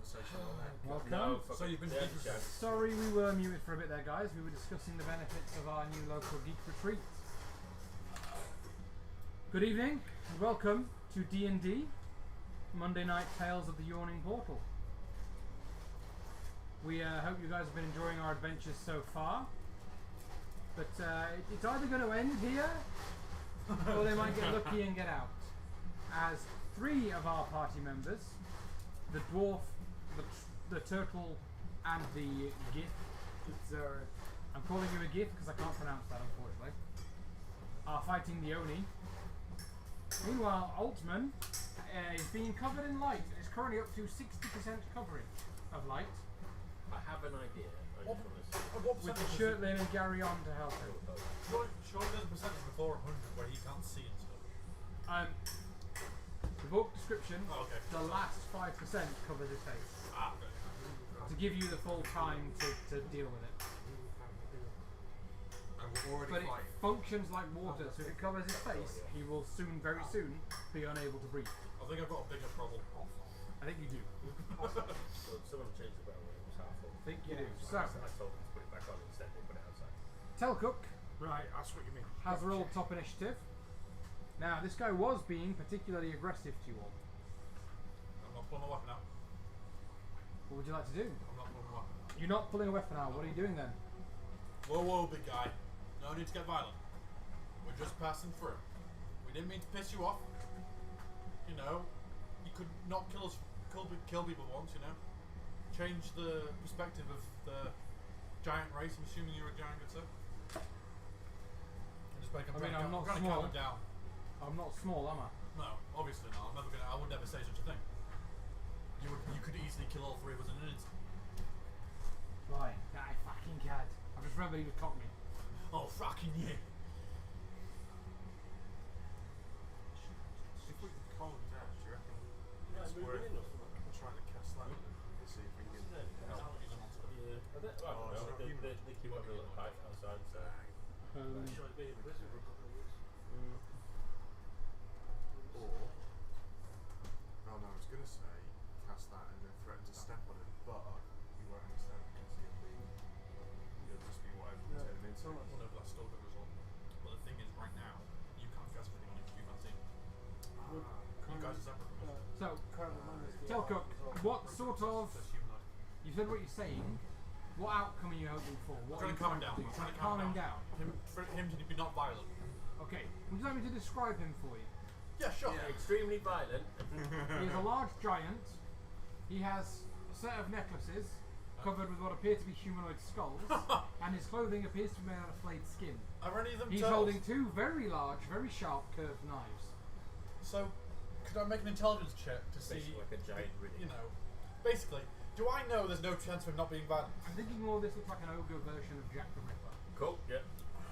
conversation on that. Welcome. No, So you've been speaking for... Sorry we were muted for a bit there, guys. We were discussing the benefits of our new local geek retreat. Good evening and welcome to D&D, Monday Night Tales of the Yawning Portal. We hope you guys have been enjoying our adventures so far, but it's either going to end here or they might get lucky and get out, as 3 of our party members, the dwarf, the turtle and the gith, I'm calling you a gith because I can't pronounce that unfortunately, are fighting the Oni. Meanwhile, Altman is being covered in light and is currently up to 60% coverage of light. I have an idea. With the shirtling and Gary on to help him. Surely there's a percentage before 100 where he can't see and stuff. The book description, okay. the last 5% covers his face. Okay. To give you the full time to deal with it. And we're already But it fighting. functions like water, so if it covers his face, he will soon, very soon, be unable to breathe. I think I've got a bigger problem. I think you do. Well, someone changed the bell when it was half full. I think you do. So I So, told them to put it back on instead they put it outside. Telcook Right, that's what you mean. has rolled top initiative. Now, this guy was being particularly aggressive to you all. I'm not pulling my weapon out. What would you like to do? I'm not pulling my weapon out. You're not pulling a weapon out. What are you doing then? Whoa, whoa, big guy. No need to get violent. We're just passing through. We didn't mean to piss you off. You know, you could not kill us, kill people once, you know. Change the perspective of the giant race. I'm assuming you're a giant, good sir. I'm not trying to small. calm them down. I'm not small, am I? No, obviously not. I would never say such a thing. You could easily kill all 3 of us in an instant. Right, I fucking can't. I just remembered he was cockney. Oh, fucking yeah. If we can calm him down, do you reckon it's worth trying to cast that and see if we can help? Yeah. Oh, it's not human. They keep having a little pipe outside, so. Shall I be in prison for a couple of weeks? Or, oh no, I was going to say cast that and then threaten to step on him, but you won't understand because he'll just be whatever you turn him into. Well, no, that's still a good result. But the thing is, right now, you can't cast anything on him because you can't see him. You guys are separate from us. So, Telcook, what sort of... That's humanoid. You said what you're saying. What outcome are you hoping for? What Trying are to you calm him trying down. to do? Trying to Calm calm him him down. For him to be not violent. Okay. Would you like me to describe him for you? Yeah, sure. Yeah, extremely violent. He is a large giant. He has a set of necklaces covered with what appear to be humanoid skulls, and his clothing appears to be made out of flayed skin. Are any of them He's turtles? holding 2 very large, very sharp, curved knives. So, could I make an intelligence check to see, Basically like a giant riddick. you know, basically, do I know there's no chance of him not being violent? I'm thinking all this looks like an ogre version of Jack the Ripper. Cool, yeah.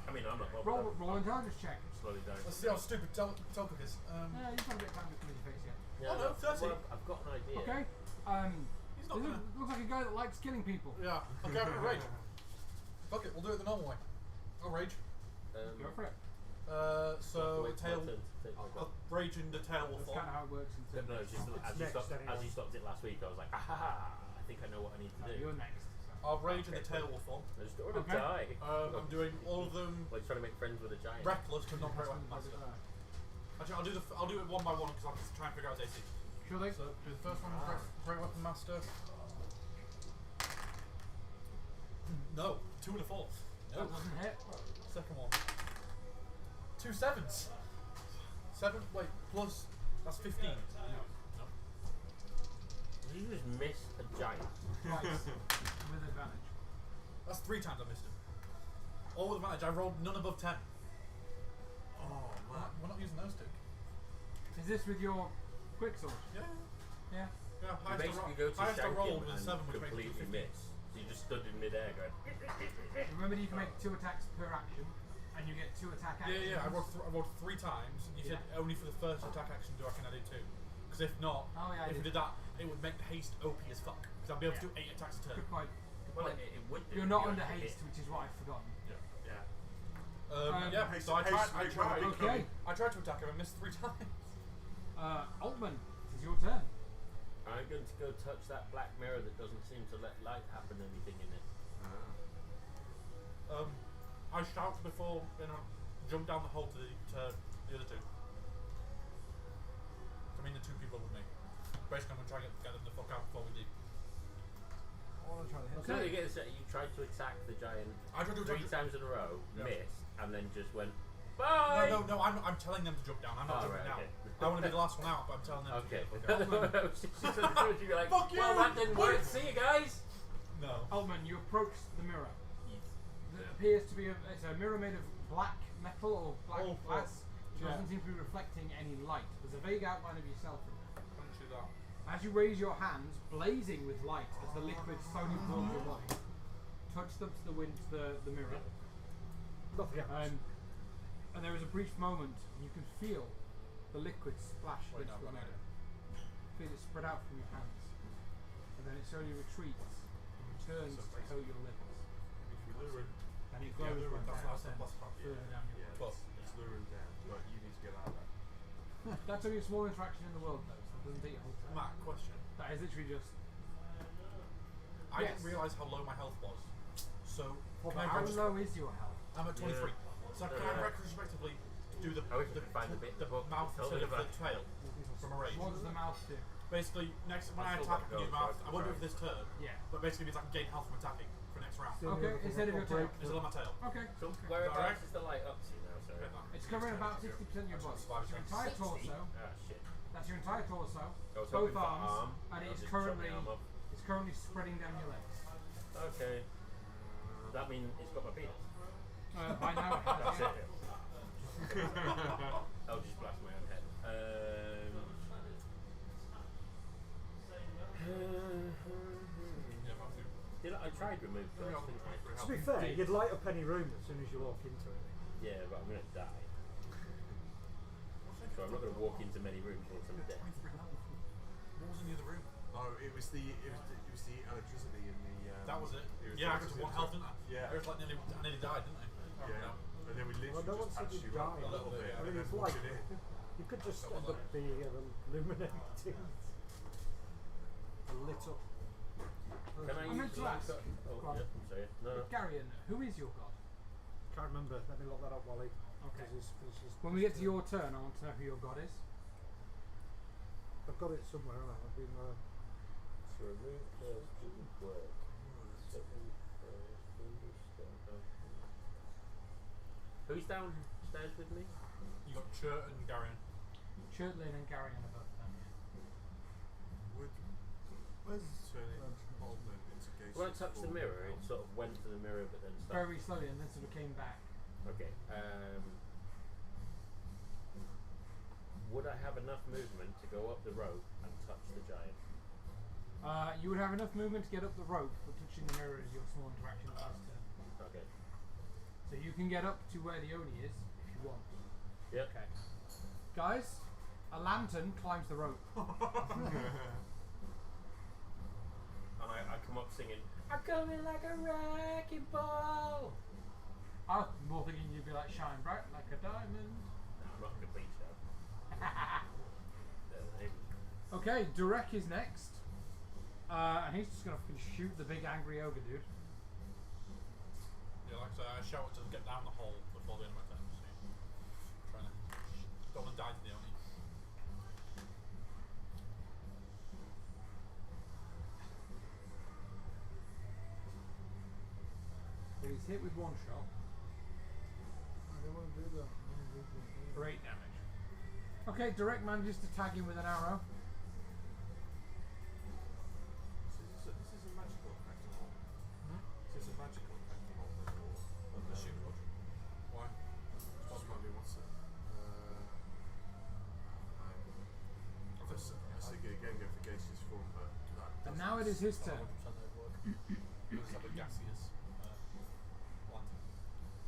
I mean, I'm not bothered. Roll intelligence check. Slowly down. Let's see how stupid Telcook is. Yeah, you've got a bit of time to come in your face yet. Yeah, Oh, no, 30. Well, I've got an idea. Okay. He's not This gonna... looks like a guy that likes killing people. Yeah, okay, I'm gonna rage. Fuck it, we'll do it the normal way. I'll rage. Go for it. So, tail... Take my I'll gun. rage and the tail will That's fall. kind of how it works. In terms No, of just combat. as you stopped it last week, I was like, ah, I think I know what I need to do. You're next. So. I'll rage and the tail will fall. I just don't want to Okay. die. I'm doing all of them Like trying to make friends with a giant. reckless to not break weapon master. Actually, I'll do it one by one because I'll just try and figure out his AC. Sure thing. So, do the first one, break weapon master. No, 2 and a 4. That No. doesn't hit. Second one. 2 7s. 7, wait, plus, that's 15. No. Did you just miss a giant? Twice. With advantage. That's 3 times I missed him. All with advantage, I rolled none above 10. Oh man. We're not using those 2. Is this with your quick sword? Yeah. Yeah. Yeah, You highest basically I go to highest I shank rolled him was a 7, and which makes it completely 15. miss. So you just stood in midair going... Remember, you can make 2 attacks per action, and you get 2 attack actions. Yeah, I rolled 3 times, and you said only for the first attack action do I can add it 2. Because if not, if we did that, it would make the haste OP as fuck. Because I'd be able to do 8 attacks a turn. Good point. Well, it would do. You're if not you under actually haste, hit. which is what I've forgotten. Yeah. Yeah. So I tried. Okay. I tried to attack him and missed 3 times. Altman, this is your turn. I'm going to go touch that black mirror that doesn't seem to let light happen anything in it. I shout before, jump down the hole to the other two. I mean the two people with me. Basically, I'm going to try and get them the fuck out before we leave. I want to try to hit. So you get this, you tried to attack the giant I tried to 3 times in a row, Yeah. missed, and then just went, bye! No, I'm telling them to jump down. I'm not jumping down. Okay. I want to be the last one out, but I'm telling them Okay. to jump down. You'd be like, Fuck well, you! that didn't work. See you guys! No. Altman, you approach the mirror. It appears to be it's a mirror made of black metal or black glass. It doesn't seem to be reflecting any light. There's a vague outline of yourself in there. Punch you that. As you raise your hands, blazing with light, as the liquid slowly fills your body, touch them to the mirror. Nothing happens. And there is a brief moment, and you can feel the liquid splash Wait, into no, the I'm mirror. Feel it spread out from your hands, and then it slowly retreats and returns to coat your lips. If we lure him, And it Yeah, glows lure him, back that's out the plus part. further down your yeah, lips. let's lure him down. But you need to get out of there. That's only a small interaction in the world, though, so it doesn't take your whole turn. Matt, question. That is literally just. I Yes. didn't realise how low my health was. So, can I How retrospect- low is your health? I'm at 23. Yeah. So can I retrospectively do the I wish we could find the bit in the book mouth that told instead of me the about- tail from a rage? What does the mouth do? Basically, next when I I've still attack got to and use go, mouth, so I won't do it try. for this turn, Yeah. but basically means I can gain health from attacking for next round. Still Okay, never instead of your tail. break It's on my tail. Okay. So Alright. whereabouts is the light up to now, sorry? Okay, that. It's covering about 60% of your body. That's your entire 60? torso. Ah, shit. That's your entire torso. I was Both hoping for arms, arm, and I'll it's just chop currently my arm off. spreading down your legs. Okay. That means it's got my penis. By now it has. That's yeah. it. I'll just blast my own head. Yeah, Matthew. I tried remove Let me first, off didn't I? 23 To be health. fair, you'd light up any room as soon as you walk into it. Yeah, but I'm gonna die. So I'm not gonna walk into many rooms once I'm dead. 23 health. What was in the other room? Oh, it was the electricity in the. That was it. was Yeah, I the got to 1 health, didn't I? Yeah. I was like I nearly died, didn't I? Oh, Yeah. no. And then we literally Well, no one just said patched you'd you up die. a little bit I I and mean, then it's put like it in. you could just So end was up I. being illuminating. Lit up. Can I I'm meant use to the ask. Oh, Go on. yeah, I'm sorry. No. Garion, who is your god? Can't remember. Let me look that up while he Okay. does his When we get to your turn, I want to know who your god is. I've got it somewhere. Haven't I? I've been. So remove first didn't work. Second first understand. Who's downstairs with me? You got Chert and Garion. Shirtlin and Garion are both down here. Where's turning Altman into Gates? When I touched the mirror, it sort of went to the mirror but then stopped. Very slowly, and then sort of came back. Okay. Would I have enough movement to go up the rope and touch the giant? You would have enough movement to get up the rope, but touching the mirror is your small interaction of this turn. Okay. So you can get up to where the Oni is if you want. Yep. Okay. Guys, a lantern climbs the rope. And I come up singing, I'm coming like a wrecking ball! I was more thinking you'd be like shine bright like a diamond. No, I'm not a complete show. Okay, Durek is next. And he's just gonna fucking shoot the big angry ogre dude. Yeah, like I say, I shout to get down the hole before the end of my turn. See, trying to don't want to die to the Oni. Well, he's hit with one shot I don't want to do that. for 8 damage. Okay, Durek manages to tag him with an arrow. This is a magical effect of Altman. Is this a magical effect of Altman or? Assume what? Why? Just remind me what's it? I think it again go for Gase's form, but that And doesn't- now it is his turn. 100% that would work. Let's have a gaseous lantern.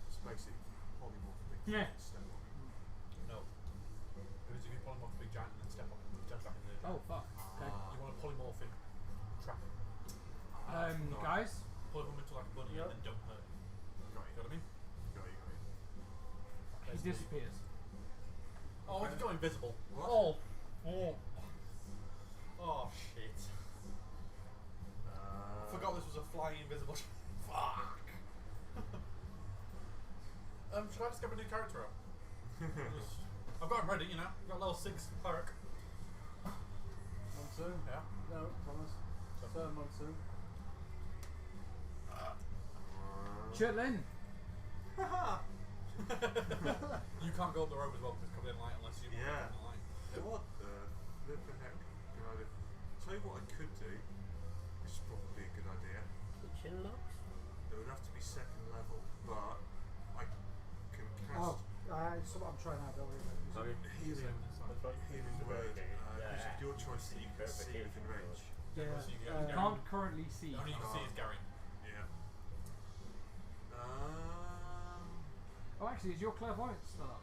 It's basically polymorphic. Yeah. Step on. No. Because if you polymorph a big giant and then step on it, it turns back into a Oh giant. fuck. Okay. You want a polymorphic trap. No. Guys, Polymorph into like a bunny Yep. and then don't hurt it. Got You know what I mean? Got you. he Basically. disappears. Oh, I can go invisible. What? Oh. Oh. Oh shit. flying invisible. Fuck. Should I just get a new character out? I've got him ready, you know. I've got level 6 cleric. Monsoon? Yeah. No, Thomas. Sir Monsoon. Chitlin. You can't go up the rope as well because it's covered in light unless you Yeah. want to light. You know what? What the heck? Good idea. Tell you what I could do, which is probably a good idea. Kitchen locks? It would have to be second level, but I can Oh, cast it's what I'm trying out, don't worry about it. Sorry. healing, That's right. healing word, Okay. which is your choice that you can see within range. Yeah. So you get You Gary. can't currently see. The only you can see is Gary. Yeah. Oh, actually, is your clairvoyance still up?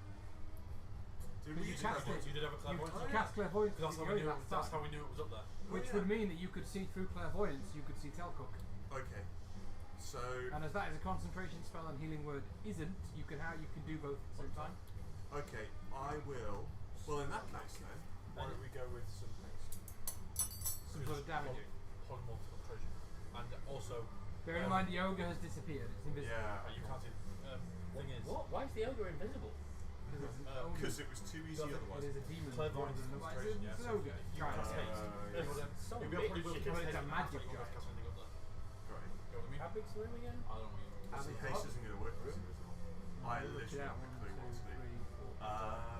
Did Because we you use cast that? it. You did have a clairvoyance. You cast clairvoyance. Because that's how at we the knew. last That's time, how we knew it was up there. which yeah. would mean that you could see through clairvoyance. You could see Telcook. Okay. So And as that is a concentration spell and healing word isn't, you can do both at the same time. okay, I will. Well, in that case then, Why don't we go with some haste? Some sort of damaging. Polymorph concentration. And also, Bear in mind the ogre has disappeared. It's invisible. yeah, you can't see. Thing is, What? Why is the ogre invisible? Because it's an ogre. because it was too easy Does it- otherwise. It is a demon. Clairvoyance rather than- is it's concentration, an- yeah, it's an so ogre. if you Giant. cast haste, yeah. it would- So it'd be a pretty rich, good it cast is a haste, magic you can't giant. cast anything up there. Right. You know what I mean? How big's the room again? I don't know what you mean. See, haste isn't going to work with invisible. I Look literally it out. have no clue what to do.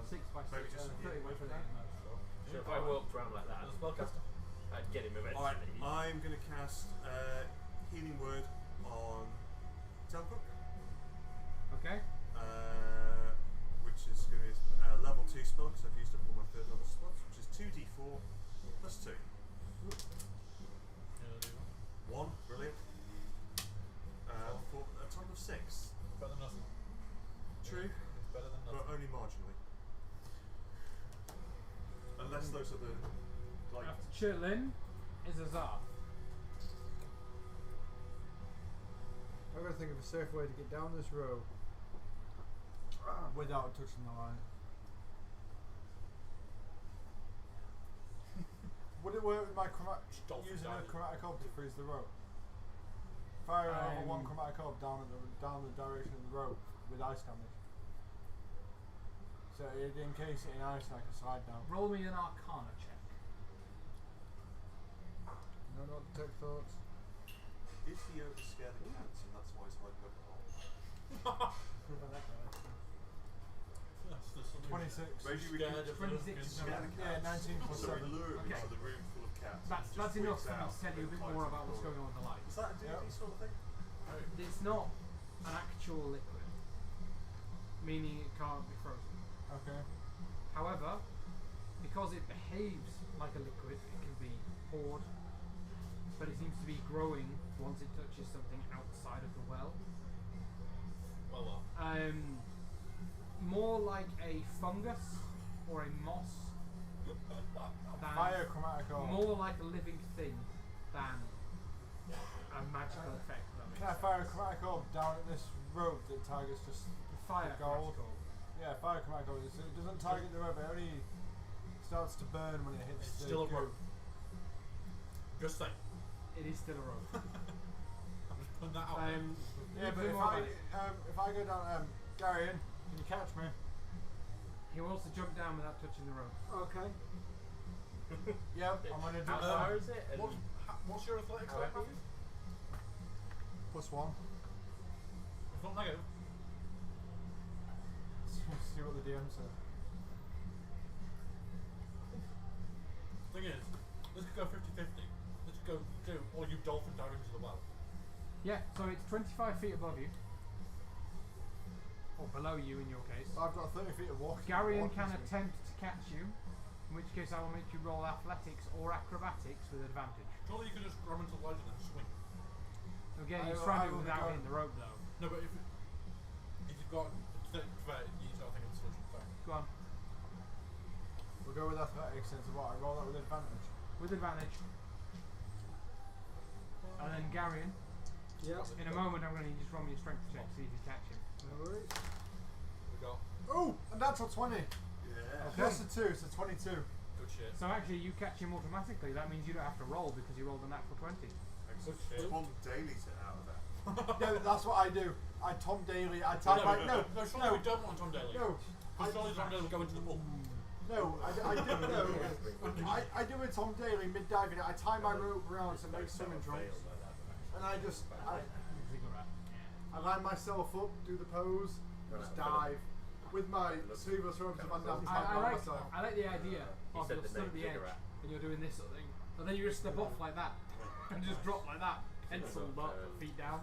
6 by 6. maybe just some 30 by healing 30 word at most. So if I walked around like that, As a spellcaster. I'd get him eventually. Alright, I'm going to cast healing word on Telcook, Okay. which is going to be a level 2 spell because I've used up all my third level slots, which is 2d4 plus 2. You know, do that. 1, brilliant. For a total of 6. Better than nothing. True, It's better than but nothing. only marginally. Unless those are the like. After Chitlin is Azar. I've got to think of a safe way to get down this road without touching the line. Would it work with my Dolphin using a diving. chromatic orb to freeze the rope? Fire over one Um, chromatic orb down the direction of the rope with ice damage. So it'd encase it in ice like a slide down. Roll me an Arcana check. No, not detect thoughts. Is the ogre scared of cats and that's why he's hiding up the hole? That's the sort of- 26. Maybe we Scared can of 26 the- is scare no. the Yeah, cats. 19 plus So we 7. lure him Okay. into the room full of cats. That's Just enough whips for me out to tell you a and bit hides more in the about what's corner. going on with the light. Is that a D&D Yep. sort of thing? It's not an actual liquid, meaning it can't be frozen. Okay. However, because it behaves like a liquid, it can be poured, but it seems to be growing once it touches something outside of the well. Well. More like a fungus or a moss than Fire chromatic orb. more like a living thing than a magical effect. if that makes Can I sense. fire a chromatic orb down at this rope that targets just Fire the gold? chromatic orb. Yeah, fire chromatic orb. So it doesn't target the rope, it only starts to burn when it hits It's the still a goo. rope. Just saying. It is still a rope. I'm just putting that out there. Yeah, but Say if more about it. I go down, Gary, can you catch me? He wants to jump down without touching the rope. Okay. Yep, I'm gonna do How that. far is it? And What's your athletics how like, heavy Matthew? is +1. It's not negative. See what the DM said. Thing is, let's go 50-50. Let's go do all you dolphin diving into the well. Yeah, so it's 25 feet above you. Or below you in your case. I've got 30 feet of walking. Garion walking can speed. attempt to catch you, in which case I will make you roll athletics or acrobatics with advantage. Surely you could just grab into the ledge and then swing. Again, I you're will- trying I to do it will be without going- hitting the rope though. No, but if you've got you just got to think of the solution. Sorry. Go on. We'll go with athletics since what? I roll that with advantage. With advantage. And then Garion, Yep. in a moment I'm going to need you to roll me a strength check to see if you catch him. No worries. We got Oh, a natural 20. Yeah. Okay. Plus a 2, so 22. good shit. So actually you catch him automatically. That means you don't have to roll because you rolled a natural 20. Excellent. Tom Daly's it out of there. No, that's what I do. I Tom Daly. I type like no, surely we don't want Tom Daly. no. Because surely Tom Daly will go into the pool. No, I do no. I do a Tom Daly mid diving. I tie my rope around to make swimming trunks, and I just I line myself up, do the pose, just dive with my sleeveless robes. If I'm not myself. I like the idea of said you're the stood name at the edge Cigarette. and you're doing this sort of thing, and then you just step off like that and just drop like that, penciled up, feet down.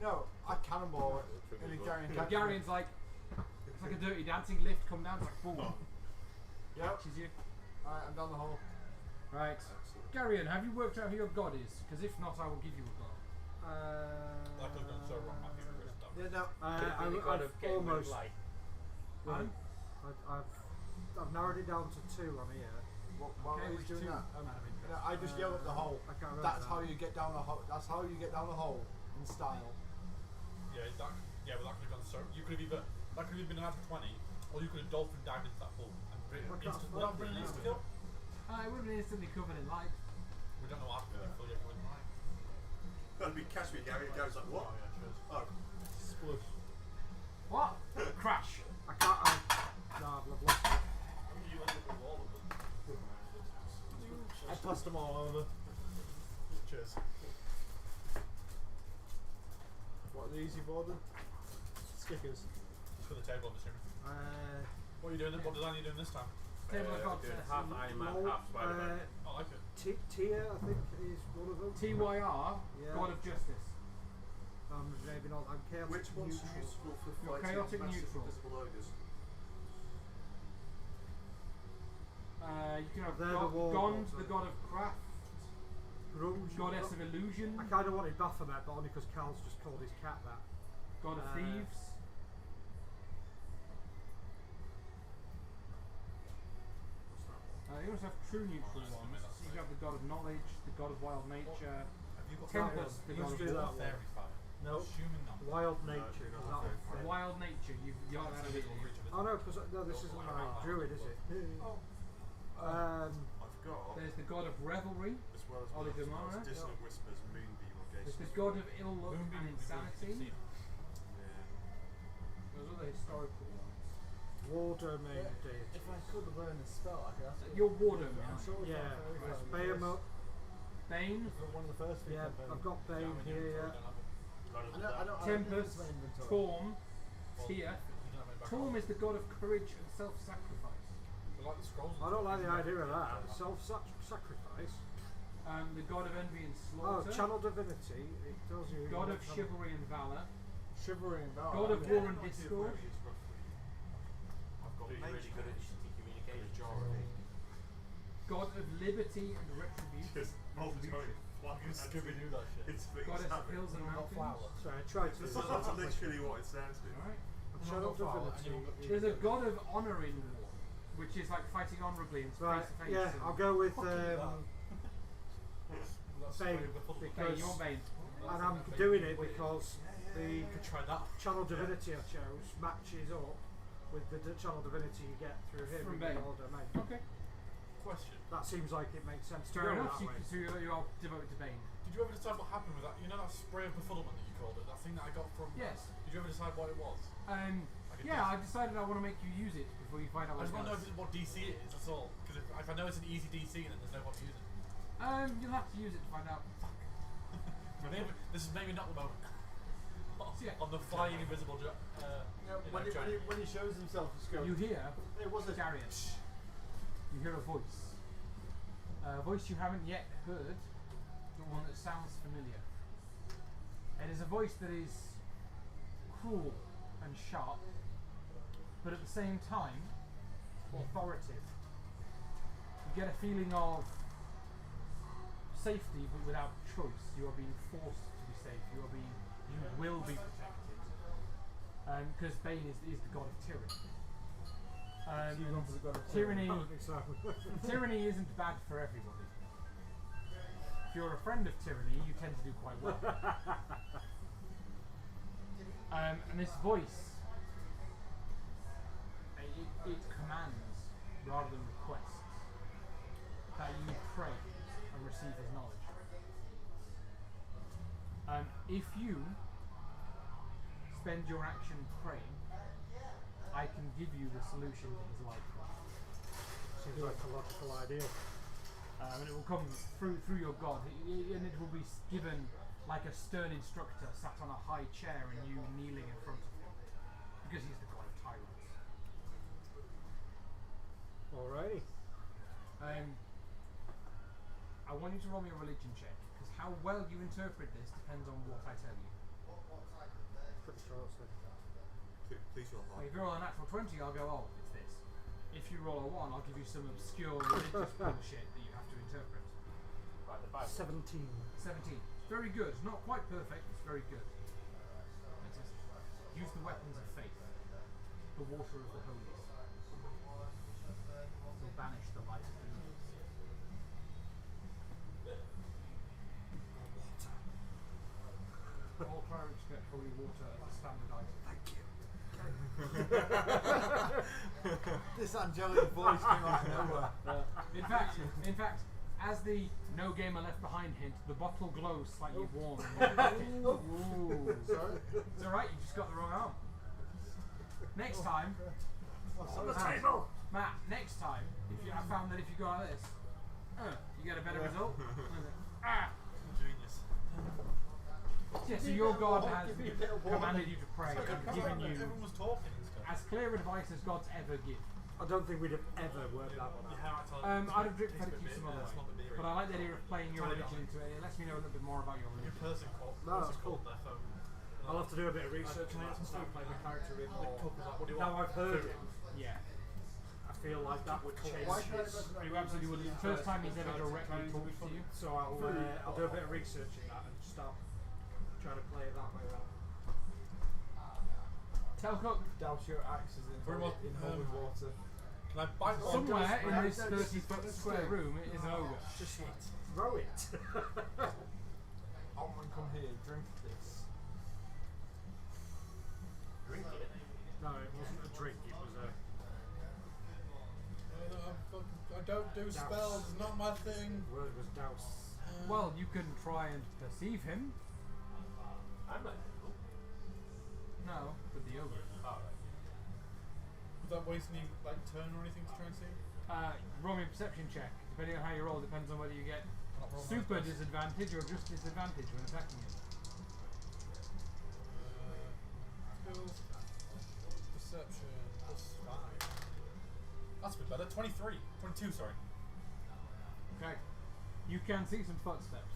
No, I cannonball it. And And Garian's like, it's like a dirty dancing lift, come down, it's like boom, Yep. catches you. Alright, I'm down the hole. Right, Garian, have you worked out who your god is? Because if not, I will give you a god. That could have gone so wrong, Matthew. Yeah, no. I've almost. light. Pardon? I've narrowed it down to 2 on here. While Okay, he's which doing two? that, I'm out of interest. no, I just yell up the hole. I can't remember. That's that. how you get down the hole. That's how you get down the hole in style. Yeah, but that could have gone so. You could have been an 20, or you could have dolphin dived into that pool and bring I can't instant. find Would that bring an it. instant kill? It would have been instantly covered in light. We don't know what happened until you went right. That'd be catch me, Gary. It goes like, what? Oh, yeah, cheers. Oh, Splush. What? Crash. I can't. No, I've lost it. You ended up with all of them. I passed them all over. Cheers. What are the easy border? Stickers. For the table, I'm assuming. What are you doing? What design are you doing this time? Table of gods. Doing half Iron Man, half Spider-Man. I like it. Tia, I think, is one of them. TYR, Yeah. God of Justice. Maybe not. I'm chaotic which one's neutral. useful for You're fighting chaotic massive neutral. invisible ogres? You can have They're the God, war Gond, gods, the aren't god of craft, Grunge. goddess of illusion, I kind of wanted Baphomet, but only because Cal's just called his cat that. god of thieves. You also have true neutral ones. So you have the god of knowledge, the god of wild nature, Have you got Tempest, the god Let's of do that one. fairy fire? No. Assuming not. Wild nature. no, is no, that no. fair? wild nature. You've got that It's a little ability. creature, Oh no, because no, this isn't my druid, is it? I've got, There's the god of revelry. as well as Ollie well Demara. as Dissonant Whispers, Moonbeam, or There's Gaze. the god of ill luck Moonbeam and would be good if insanity. you could see them. Yeah. Those are the historical ones. War domain deity. If I could learn a spell, I could ask you. Your warden, I'm sure it's Yeah, not very it's far. Behemoth. Bane, One of the first Yeah, I've got Yeah, Bane when you here. don't have it. I don't Tempest, my inventory. Torm, Well, Tia. you don't have it back Torm on. is the god of courage and self-sacrifice. We like the scrolls. I don't like the idea of that. Self-sacrifice. The god of envy and Oh, slaughter. channel divinity. It tells you. God of what channel- chivalry and valor. Shivering about. God of war and discord. I've got You're really good at instant communication. majority. God of liberty and retribution. Just all the time. Scooby-Doo that shit. It's Goddess of hills and mountains. Sorry, I tried to. That's literally what it sounds to. Alright. Channel Flower, divinity. and you've got There's a god of honor in war, which is like fighting honorably and Right, face to face. yeah, and I'll go with That's Bane, the full Bane, because you want Bane. and I'm doing it because the You could try that. channel divinity I chose matches up with the channel divinity you get through him From in Bane. the War domain. Okay. Question. That seems like it makes sense to Fair go enough. that way. So you are devoted to Bane. Did you ever decide what happened with that? You know that spray of befuddlement that you called it? That thing that I got from. Yes. Did you ever decide what it was? Yeah, I decided I want to make you use it before you find out I what just it want to know does. if it's what DC it is, that's all. Because if I know it's an easy DC, then there's no point to use it. You'll have to use it to find out. Maybe, this is maybe not the moment. Yeah. On the flying invisible Yeah, you when, know, he, when he shows himself, just go. You hear It was a Darian. You hear a voice. A voice you haven't yet heard, but one that sounds familiar. It is a voice that is cruel and sharp, but at the same time authoritative. You get a feeling of safety, but without choice. You are being forced to be safe. You will be protected. Because Bane is the god of tyranny. And tyranny, tyranny isn't bad for everybody. If you're a friend of tyranny, you tend to do quite well. And this voice, it commands rather than requests that you pray and receive his knowledge. If you spend your action praying, I can give you the solution to his life. Seems like a logical idea. And it will come through your god, and it will be given like a stern instructor sat on a high chair and you kneeling in front of him, because he's the god of tyrants. Alrighty. I want you to roll me a religion check, because how well you interpret this depends on what I tell you. Pretty sure it's the Please roll Like, high. if you roll a natural 20, I'll go, oh, it's this. If you roll a 1, I'll give you some obscure religious bullshit that you have to interpret. Like the Bible. 17. 17. Very good. Not quite perfect, it's very good. It says, use the weapons of faith, the water of the holies. Will banish the light of the evils. All clerics get holy water as a standard item. This angelic voice came out of nowhere. In fact, as the no gamer left behind hint, the bottle glows slightly warm. Ooh. Sorry? It's alright, you just got the wrong arm. Next time, On the table! Matt, next time, I found that if you go like this, you get a better result. Ah! Genius. Yeah, so your god has commanded you to pray and given you Everyone was talking and stuff. as clear advice as gods ever give. I don't think we'd have ever worked that one out. I'd have fed it to you some other way. But I like the idea of playing your religion into it. It lets me know a little bit more about your Your religion. person called. No, that's cool. Their phone. I'll have to do a bit of research on it and start playing the character in more. What do you Now want? I've heard it, Yeah. I feel like that would change Why can't his... it You absolutely would. It's the first time he's ever directly talked to you. So I'll do a bit of research in that and start trying to play it that way around. Telcook, Douse your axes in Very well. holy water. Can I bite one? somewhere in this Don't 30-foot square room is an ogre. Just throw it. Almond, come here, drink this. Drink it. No, it wasn't a drink, it was a... I don't do spells, it's not my thing. Word was douse. Well, you can try and perceive him. I'm not evil. No, but the ogre. Alright. Was that wasting any like turn or anything to try and see? Roll me a perception check. Depending on how you roll, depends on whether you get Not roll my super dice. disadvantage or just disadvantage when attacking him. Skills. Perception. +5. That's a bit better. 23. 22, sorry. Okay. You can see some footsteps.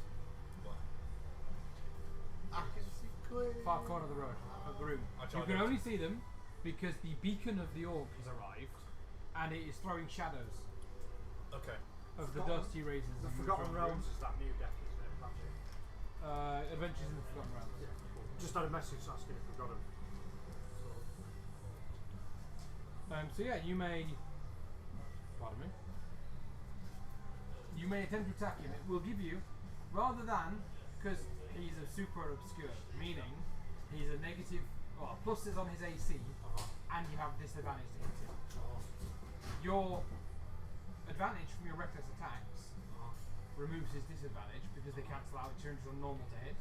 I can see clear. Far corner of the road, of the room. I You tried can it. only see them because the beacon of the orc has arrived, and it is throwing shadows Okay. of the dust he raises. The as you Forgotten try and Realms is that new deck, isn't it? Magic. Adventures in the Forgotten Realms. Yeah, cool. Just had a message asking if we got him. So yeah, you may. Pardon me. You may attempt to attack him. It will give you, rather than, because he's a super obscure, meaning he's a negative. Well, plus is on his AC, and you have disadvantage to hit him. Your advantage from your reckless attacks removes his disadvantage because they cancel out. It turns from normal to hit.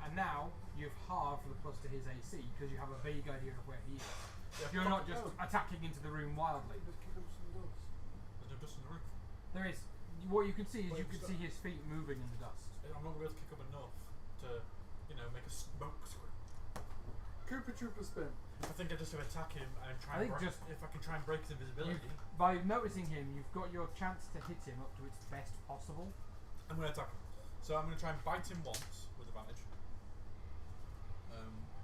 And now you've halved the plus to his AC because you have a vague idea of where he is. You're not just attacking into the room wildly. Just kick up some dust. There's no dust in the roof. There is. What you can see is you can see his feet moving in the dust. I'm not going to be able to kick up enough to, make a smoke screen. Cooper Trooper spin. I think I just have to attack him and try I and think break, just- if I can try and break his invisibility. By noticing him, you've got your chance to hit him up to its best possible. I'm going to attack him. So I'm going to try and bite him once with advantage.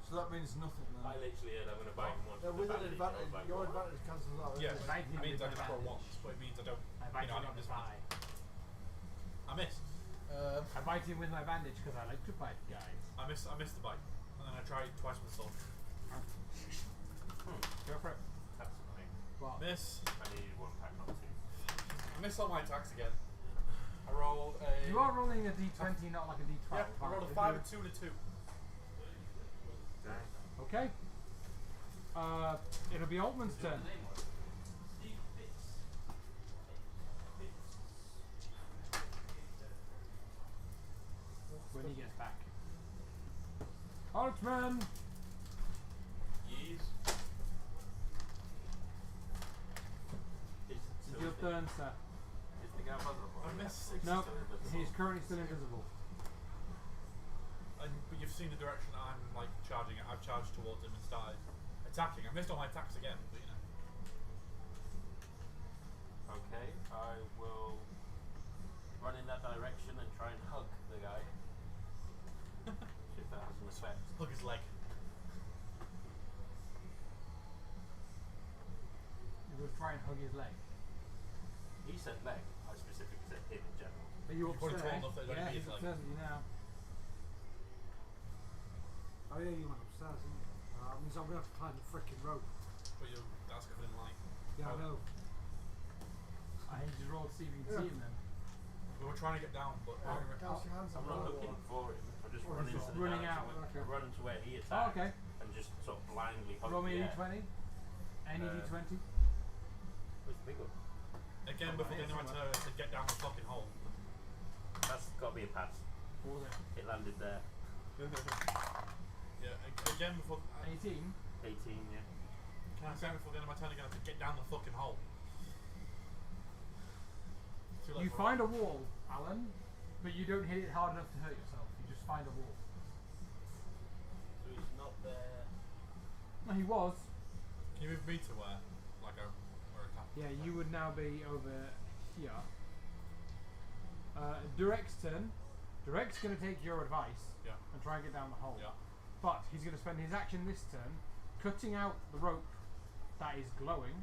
So that means nothing then. I literally heard I'm going to bite him once. No, with an advantage, your advantage cancels out. Yeah, doesn't it? Bite it him means with I can roll advantage. once, but it means I don't. I bite I him don't on the disadvantage. thigh. I missed. I bite him with my bandage because I like to bite guys. I missed the bite, and then I tried twice with the sword. Go for it. That's annoying. What? Miss. I needed one pack, not two. I missed all my attacks again. I rolled a. You are rolling a d20, not like a d12. Yeah, I rolled a 5, a 2, and a 2. Okay. It'll be Altman's turn. When he gets back. Haltman! Yes. It's your turn, sir. Is the guy vulnerable? I missed 60 No, still invisible. he's currently still invisible. But you've seen the direction I'm like charging it. I've charged towards him and started attacking. I missed all my attacks again, but you know. Okay, I will run in that direction and try and hug the guy. See if that has an effect. Hug his leg. You will try and hug his leg. He said leg. I specifically said him in general. Are you You're probably upstairs? tall enough that it Yeah, only he's is like- upstairs with you now. Oh yeah, you went upstairs, didn't you? That means I'm gonna have to climb the frickin' rope. But that's covered in light. Yeah, I know. I think you just roll to see if you can see him then. We were trying to get down, but Cast your hands I'm on not the looking wall. for him. I'm just Or running he's to the running direction out, where- okay. running to where he Oh, attacked. okay. And just sort of blindly hug Roll me the a air. d20. Any d20. Where's the big one? again, Oh, before the yeah, end of my turn, to get down the fucking hole. That's got to be a pass. What was it? It landed there. Yeah, again before. 18. 18, yeah. Can I say before the end of my turn again to get down the fucking hole? Too late You for find a wall, Alan, but you don't hit it hard enough to hurt yourself. You just find a wall. So he's not there. No, he was. Can you move me to where? Like a attack? Yeah, you would now be over here. Direct's turn. Direct's going to take your advice Yeah. and try and get down the hole. Yeah. But he's going to spend his action this turn cutting out the rope that is glowing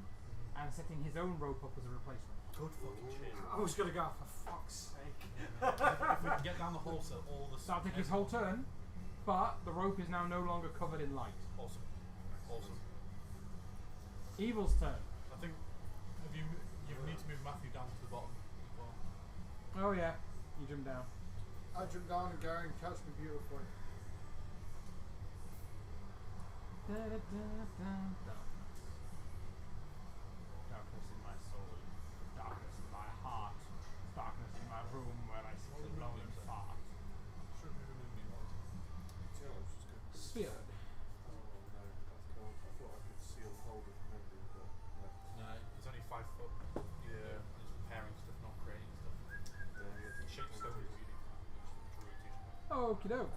and setting his own rope up as a replacement. Good fucking shit. I was gonna go, for fuck's sake. If we can get down the hole so all the So that'll take his whole turn, but the rope is now no longer covered in light. Awesome. Awesome. Evil's turn. I think you need to move Matthew down to the bottom as well. Oh yeah, you jump down. I jump down and Gary and catch me beautifully. Darkness in my soul, darkness in my heart, darkness in my room where I sit alone and fart. Should have moved me more. Yeah, I was just going to Spear. Oh no, I can't. I thought I could seal hold of memory, but no. No, he's only 5 foot. Yeah. He's repairing stuff, not creating stuff. Shape stone is reading that, which the druid teaches me. Okie doke.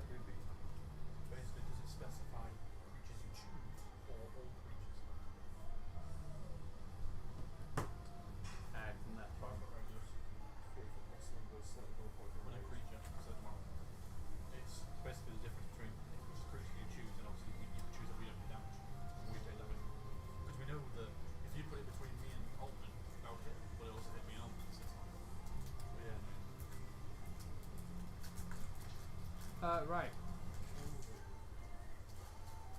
Moonbeam. Basically, does it specify creatures you choose or all creatures? From that far. When a creature says one, it's basically the difference between if it's a creature you choose and obviously you choose that we don't do damage and we take damage. Because we know that if you put it between me and Altman, that would hit, but it also hit me and Altman, so it's like, but yeah. Right.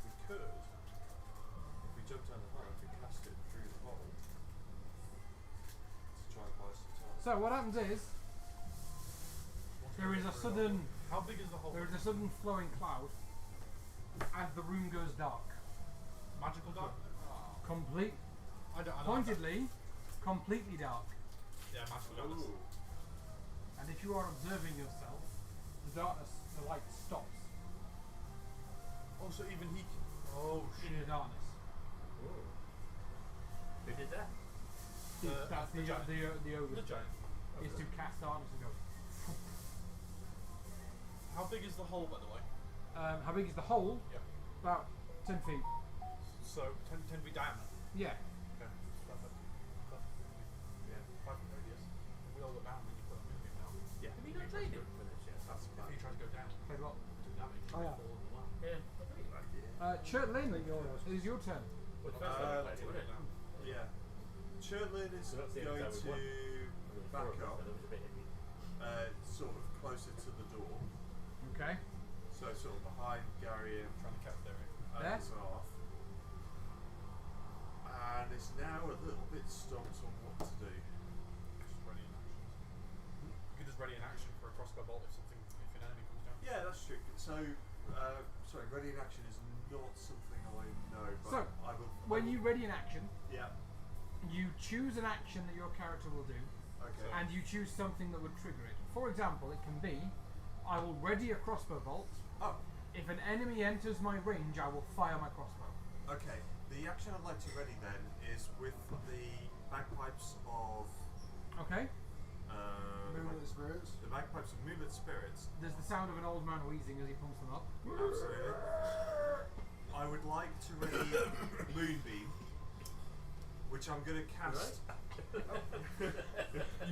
We could, if we jumped down the hole, we could cast it through the hole to try and buy some time. So what happens is there is a sudden How big is the hole? flowing cloud and the room goes dark. Magical dark? Complete I don't pointedly completely dark. Yeah, magical darkness. And if you are observing yourself, the light stops Oh, so even he can. Oh, in the shit. darkness. Who did that? That's the giant. the ogre's The turn. giant. Is to cast darkness and go. How big is the hole, by the way? How big is the hole? Yeah. About 10 feet. So 10 feet diameter. Yeah. Okay. Perfect. Yeah. 5 foot radius. We all go down when you put a movie down. Yeah. Have you not played it with us yet? That's If bad. you try to go down, Played what? do damage. Oh, yeah. Fall in the well. Yeah. I think you liked it. Churtlin, it is your turn. Well, the first time we played it, wasn't it? Yeah. Churtlin is So that's the only going time we've won. to There back were 4 of us, up, so there was a bit iffy. sort of closer to the door. Okay. So sort of behind Gary and Trying to catch their There? Zarth. And is now a little bit stumped on what to do. Just ready in action. You could just ready in action for a crossbow bolt if an enemy comes down. Yeah, that's true. So, sorry, ready in action is not something I know, but So, I will. When you ready an action, Yeah. you choose an action that your character will do, Okay. and you choose something that would trigger it. For example, it can be, I will ready a crossbow bolt Oh, If an enemy enters my range, I will fire my crossbow. okay. The action I'd like to ready then is with the bagpipes of Okay. Moonlit spirits. the bagpipes of Moonlit Spirits. There's the sound of an old man wheezing as he pumps them up. Absolutely. I would like to ready Moonbeam, which I'm going to cast. You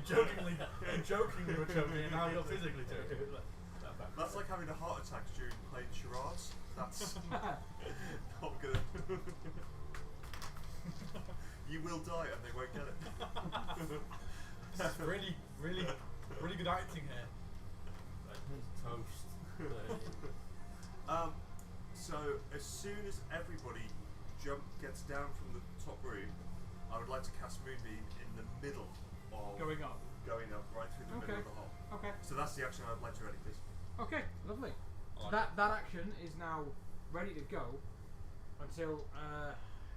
jokingly were joking, and now you're physically joking. That's like having a heart attack during playing charades. That's not good. You will die and they won't get it. This is really good acting here. Toast. So as soon as everybody gets down from the top room, I would like to cast Moonbeam in the middle of Going up. right through the middle of the hole. Okay. So that's the action I'd like to ready, please. Okay. Lovely. So I like that action is now ready to go until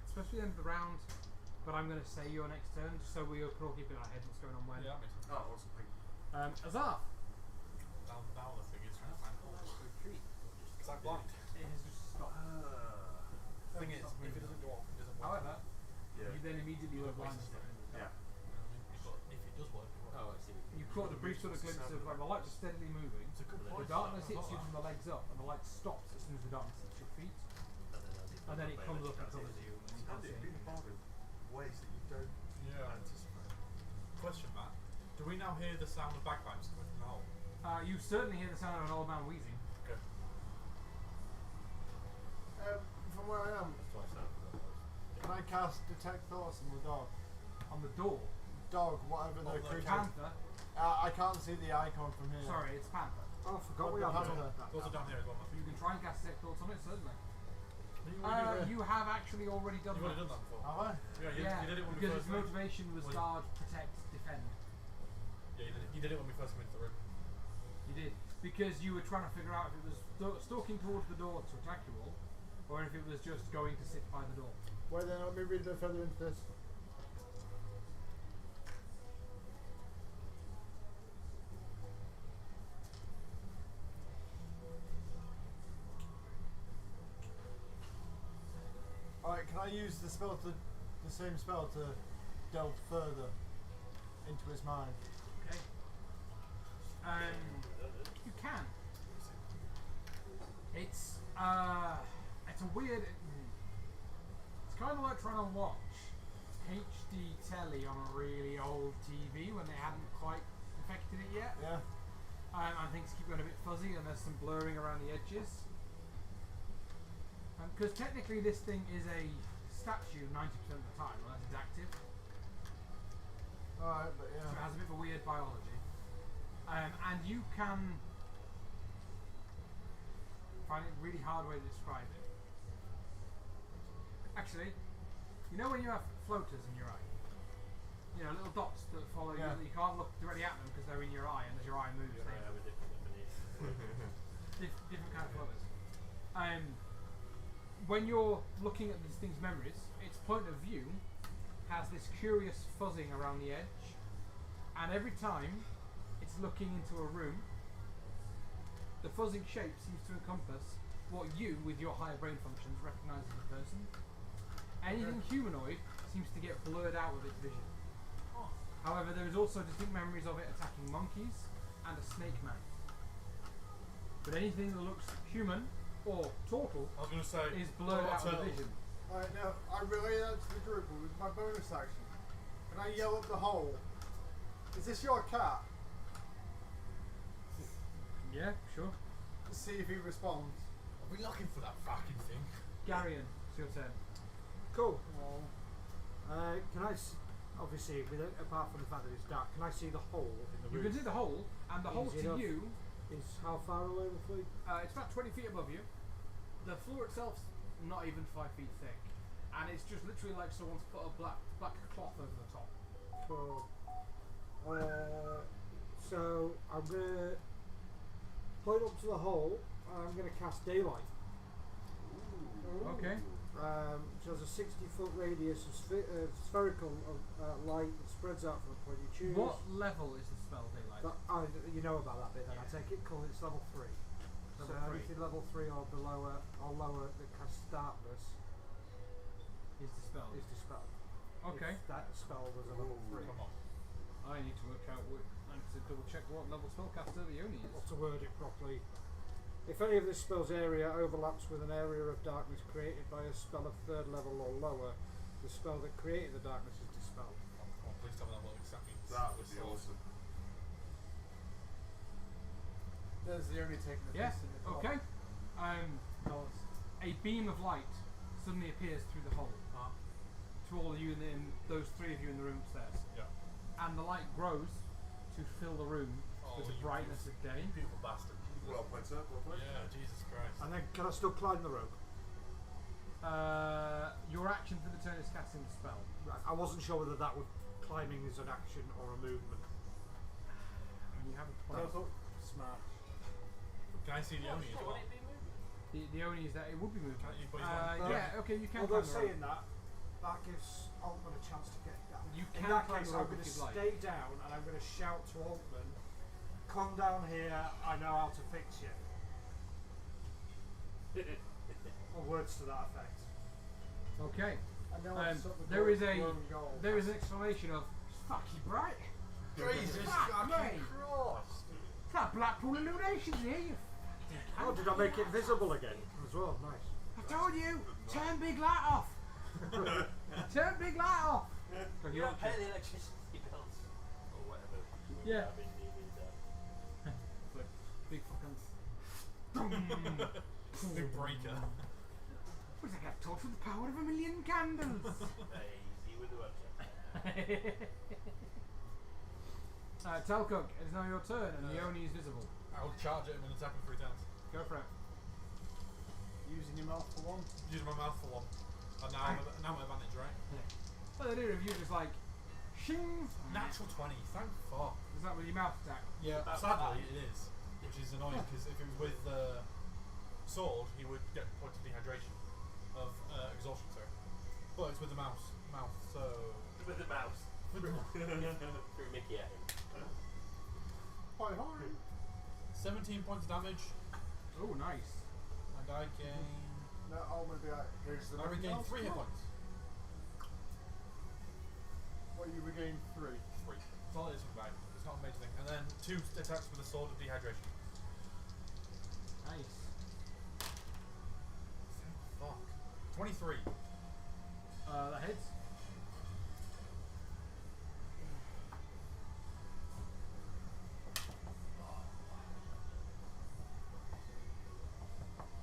it's supposed to be the end of the round, but I'm going to say your next turn just so we can all keep in our heads what's going on when. Yeah, that makes sense. Oh, awesome. Thank you. Azar. Now the thing is trying to find a hole. Is that blind? It has just stopped. The thing is, if it doesn't go off, it doesn't work. However, Yeah. you then immediately were blinded. Yeah. But if it does work, it works. Oh, I see. You caught a brief sort of glimpse of like the light was steadily moving. It's a good The point. darkness hits you from the legs up, and the light stops as soon as the darkness hits your feet, and then it comes up and covers you, and you can't see It's been anything. bargain ways that you don't Yeah. anticipate. Question, Matt. Do we now hear the sound of bagpipes coming from the hole? You certainly hear the sound of an old man wheezing. Okay. From where I am, That's twice now. can I cast Detect Thoughts on the dog? On the door, Dog, whatever the On the creature. Panther. I can't see the icon from here. Sorry, it's Panther. Oh, I forgot What we the have Panther? that. Those are down here as well, Matthew. You can try and cast Detect Thoughts on it, certainly. What You have actually already done You've that. already done that before. Have I? Yeah, you did it when we because first its motivation was was- guard, protect, defend. Yeah, you did it when we first came into the room. You did. Because you were trying to figure out if it was stalking towards the door to attack you all, or if it was just going to sit by the door. Wait then, let me read the further into this. Alright, can I use the same spell to delve further into his mind? Okay. You can. It's a weird. It's kind of like trying to watch HD telly on a really old TV when they hadn't quite perfected it yet. Yeah. And things keep going a bit fuzzy, and there's some blurring around the edges. Because technically, this thing is a statue 90% of the time, unless it's active. Alright, but So it yeah. has a bit of a weird biology. And you can find it a really hard way to describe it. Actually, you know when you have floaters in your eye? You know, little dots that follow Yeah. you. You can't look directly at them because they're in your eye, and as your eye moves, You and I they have a different definition. different kind of floaters. When you're looking at these things' memories, its point of view has this curious fuzzing around the edge, and every time it's looking into a room, the fuzzing shape seems to encompass what you, with your higher brain functions, recognise as a person. Anything humanoid seems to get blurred out with its vision. However, there is also distinct memories of it attacking monkeys and a snake man. But anything that looks human or turtle I was going to say. is blurred what out about with turtles? vision. Alright, now I relay that to the group with my bonus action. Can I yell up the hole? Is this your cat? Yeah, sure. To see if he responds. Are we looking for that fucking thing? Garion, it's your turn. Cool. Oh. Can I, obviously, apart from the fact that it's dark, can I see the hole in the You room? can see the hole, and the hole Easy to enough. you, Is how far away roughly? it's about 20 feet above you. The floor itself's not even 5 feet thick. And it's just literally like someone's put a black cloth over the top. Cool. So I'm gonna point up to the hole, and I'm gonna cast daylight. Okay. So there's a 60-foot radius of spherical light that spreads out from the point you choose. What level is the spell daylight? You know about that bit then, I Yeah. take it. Cool, it's level 3. So Level 3 anything level 3 or below or lower that casts darkness is dispelled. is dispelled. Okay. If that spell was a level 3. Come on. I need to work out I need to double check what level spellcaster the Yawning Or is. to word it properly. If any of this spell's area overlaps with an area of darkness created by a spell of 3rd level or lower, the spell that created the darkness is dispelled. Oh, please tell me that what exactly means. That would be awesome. There's the only taking the Yeah. piece in the top. Okay. Dollars. A beam of light suddenly appears through the hole to all of you in those 3 of you in the room upstairs, Yeah. and the light grows to fill the room with the you brightness of day. Beautiful bastard. Well played, sir. Well played. Yeah, Jesus Christ. And then can I still climb the rope? Your action for the turn is casting the spell. Right. I wasn't sure whether that would climbing is an action or a movement. And you have a So I point. thought, smash. Can I see the Oni as well? Would it be moving? The only is that it would be moving. Can't you- but he's not- Yeah, okay, you can Although climb the rope. saying that, that gives Altman a chance to get down. You In can that climb case, the I'm rope going if to you'd like. stay down and I'm going to shout to Altman, "Come down here! I know how to fix you." Or words to that effect. Okay. I know I've shut the there door is a growing goal. there is an exclamation of "fucking bright." Jesus Fuck fucking me. Christ. It's that Blackpool Illuminations here. You Oh, did I make it visible again as well? Nice. I told you, turn big light off. Turn big light off. From You don't pay Yorkshire. the electricity bills. Or whatever. Yeah. I've been needed, Flip. Big fucking. Big breaker. What is that torch with the power of 1,000,000 candles? Easy with the website. Telcock, it is now your turn, and the Oni is visible. I will charge at him and attack him 3 times. Go for it. Using your mouth for one. Use my mouth for one. And now I'm at advantage, right? Well, the idea of you is like, shing. Natural 20, thank fuck. Is that with your mouth attack? Yeah, sadly it is. Which is annoying because if it was with sword, he would get points of dehydration. Of exhaustion, sorry. But it's with the mouth, so... With the mouse. Threw Mickey at him. Quite hard. 17 points of damage, Oh, nice. and I gain... No, I'll maybe here's the I regain 3 hit points. What you regain 3. 3. That's all it is with mine. It's not a major thing. And then 2 attacks with the sword of dehydration. Nice. Fuck. 23. That hits.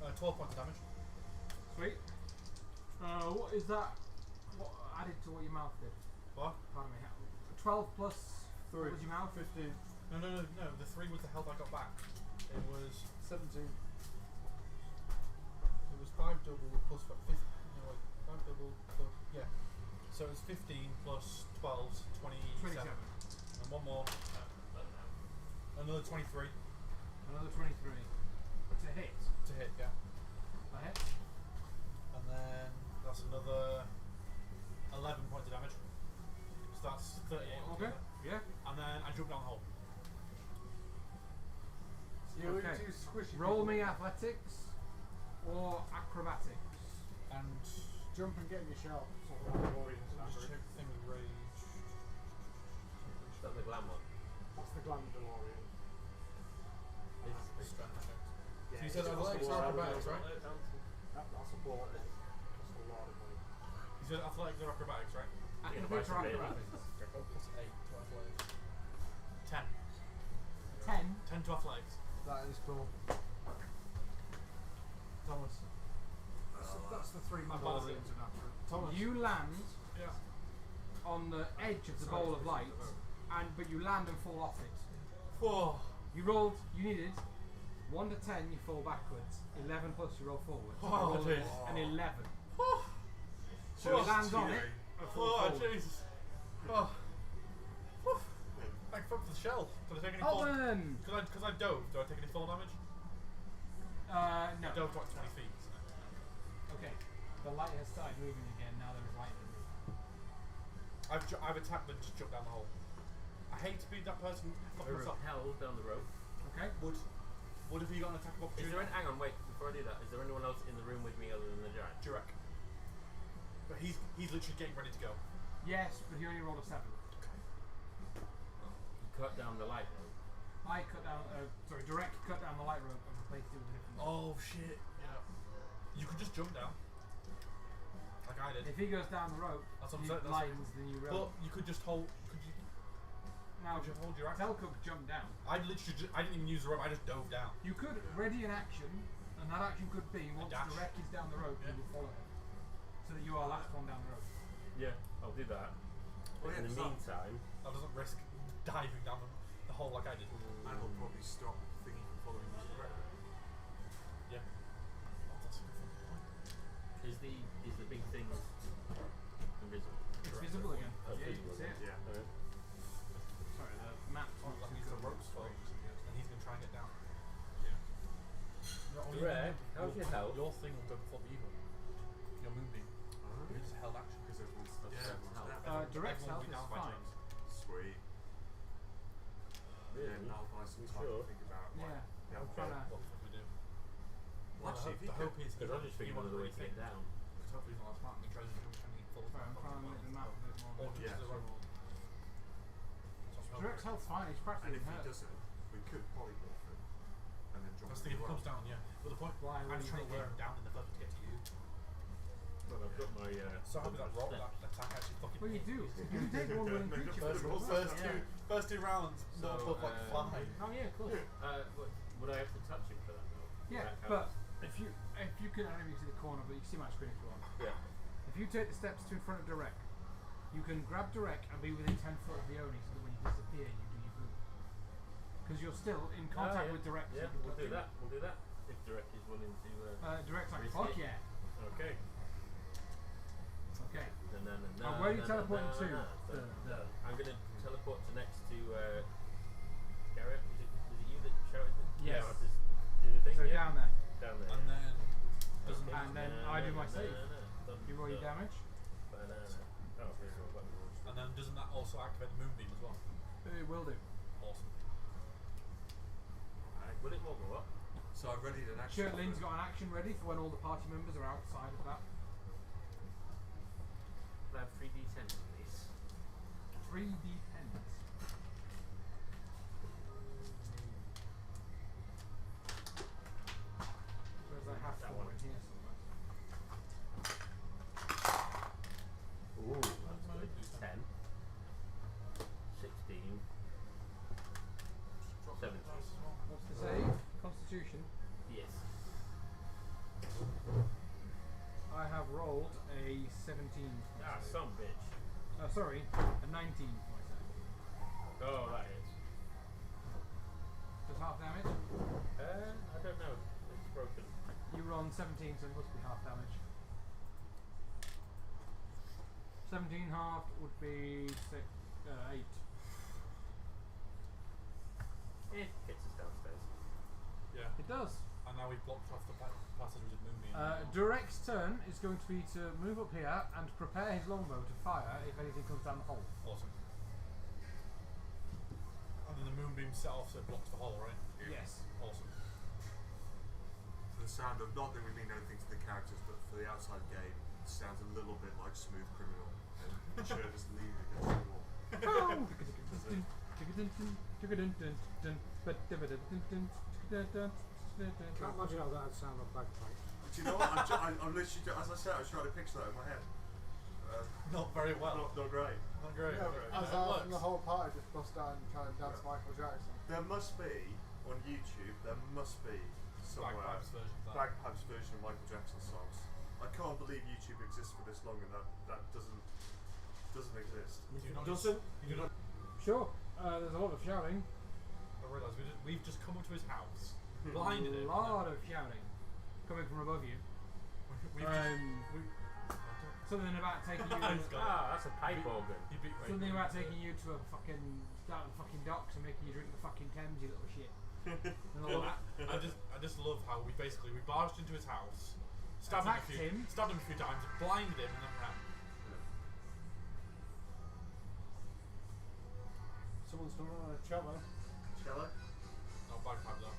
Uh, 12 points of damage. Sweet. What is that? What added to what your mouth did? What? Pardon me. 12 plus. What 3. was your mouth? 15. No. The 3 was the health I got back. It was 17. 5 double plus 5. No, wait. 5 double plus. Yeah. So it was 15 plus 12, 27. 27. And one more. Another 23 Another 23. It's a hit. to hit, yeah. That hit. And then that's another 11 points of damage. So that's 38 Okay. altogether. Yeah. And then I jump down the hole. So you're Okay. too squishy. Roll people. me athletics or acrobatics. And Jump and get in your shell. Sort of like warriors in that just group. check the thing with rage. That's the glam one. That's the Glam DeLorean. Strength check. Yeah, So you said it's athletics cost a or lot of acrobatics, money. right? That's a ball. It costs a lot of money. You said athletics or acrobatics, right? Athletics or acrobatics. Oh, plus 8 to athletics. 10. 10. 10 to athletics. That is cool. Thomas. That's the 3 I'm bad at Mandalorians in that group. Thomas. You land Yeah. on the edge of the bowl of light, but you land and fall off it. Whoa. You rolled. You needed 1 to 10. You fall backwards. 11 plus you roll forward. So Oh, you rolled jeez. an 11. Oh, So you land on it and fall oh forward. Jesus. Oh. Whew. Thank fuck for the shell. Did I take any fall? Alden! Because I dove, do I take any fall damage? No. I dove to like 20 feet. Okay. The light has started moving again. Now there is light in the room. I've attacked and just jumped down the hole. I hate to be that person. Fuck I myself. rappelled down the rope. Okay. Would. What if you got an attack of Is opportunity? there hang on, wait, before I do that, is there anyone else in the room with me other than the giant? Jurek. But he's literally getting ready to go. Yes, but he only rolled a 7. You cut down the light though. I cut down, direct cut down the light rope and replaced it with a different one. Oh shit! Yeah. You could just jump down, like I did. If he goes down the rope, That's what I'm he saying, that's lightens the new But rope. you could just hold. Now, Could you hold your action? Telko could jump down. I literally, I didn't even use the rope. I just dove down. You could ready an action, and that action could be once dash. the wreck is down the rope, Yeah. you will follow him, so that you are last one down the rope. Yeah, I'll do that. Well, yeah, In the it's not- meantime, That doesn't risk diving down the hole like I did. And he'll probably stop thinking from following you directly. Yeah. Oh, that's a good fucking point. is the big thing invisible? It's Correct. visible again. Oh, Yeah, you visible can see it. Yeah. Okay. Sorry, the map's Oh, not that too means the good. rope's full, and he's gonna try and get down. Yeah. Not only Greg, you, how's your health? Your thing will go before the evil. Your moonbeam. Alright. You just held action. Because everyone's Yeah. everyone's How- down. Direct's Everyone will health be is down by fine. James. Sweet. Really? Yeah, now I'll buy some You time sure? to think about Yeah, like, I'm okay. trying to. What the fuck we do? Well, actually, if the you hope could- is Because I'm just thinking he another way to get down. Because hopefully he's not that smart and he tries to jump and full. Sorry, I'm trying to make the map a bit more. Or just Yeah. the rope. Direct's health's fine. He's And practically if he hurt. doesn't, we could polymorph him and then drop That's him the thing, if in it the comes well. down, yeah. But the point, Why I'm would just you trying to think get him down in the first to get to you. Well, I've got my. So hopefully that roll, that attack actually fucking. Well, you do. You can take one willing Make creature. the for first it. roll. First two rounds, So, both like fly. Oh yeah, cool. Would I have to touch him for that though? Yeah, That but counts? if you can only see the corner, but you can see my screen if you want. Yeah. If you take the steps to in front of Direct, you can grab Direct and be within 10 foot of the Oni, so that when you disappear, you do your move. Because you're still in contact yeah. with Direct. Yeah, so you can we'll touch do him. that. We'll do that. If Direct is willing to. Direct's like, risk fuck it. yeah. Okay. Okay. And where are you teleporting to? I'm going to teleport to next to Garrett. Was it you that shouted? Yes. Yeah, I'll just do the thing. So yeah. down there. Down there. And then doesn't And then I do my save. You roll your damage. Banana. Oh, here's your button. and then doesn't that also activate the moonbeam as well? It will do. Awesome. Alright. Will it all go up? So I've readied an action. Sure, Lynn's got an action ready for when all the party members are outside of that. Can I have 3d10 please? 3d10s. Whereas I have That four one. in here somewhere. Ooh, that's good. 10. 16. 17. What's the save? Constitution. Yes. I have rolled a 17. for my Ah, save. some bitch. Sorry, a 19 for my save. Oh, that is. Does half damage? I don't know. It's broken. You were on 17, so it must be half damage. 17 halved would be 8. It gets us downstairs. Yeah. It does. And now we've blocked off the passage with moonbeam. Direct's turn is going to be to move up here and prepare his longbow to fire if anything comes down the hole. Awesome. And then the moonbeam set off so it blocks the hole, right? Yes. Awesome. For the sound of, not that we mean anything to the characters, but for the outside game, it sounds a little bit like Smooth Criminal. And sure, just leaning against the wall. Can't imagine how that'd sound on bagpipes. Do you know what? I'm literally, as I said, I was trying to picture that in my head. Not very well. Not great. Not great. Yeah, Great. as It I works. and the whole party just bust down and try and dance Yeah. Michael Jackson. There must be, on YouTube, there must be somewhere Bagpipes version of that. bagpipes version of Michael Jackson songs. I can't believe YouTube exists for this long and that doesn't exist. Do you not Doesn't? You do not. Sure, there's a lot of shouting. I realise we've just come up to his house, A blinded him. lot of shouting coming from above you. We've Something about taking you. He's got Ah, that's a pipe organ. He beat Ray. Something about taking you to a fucking down the fucking docks and making you drink the fucking Thames, you little shit. And all that. I just love how we barged into his house, stabbed Attacked him him. a few times, blinded him, and then ran. Someone's done on a cello. Cello? No bagpipe though.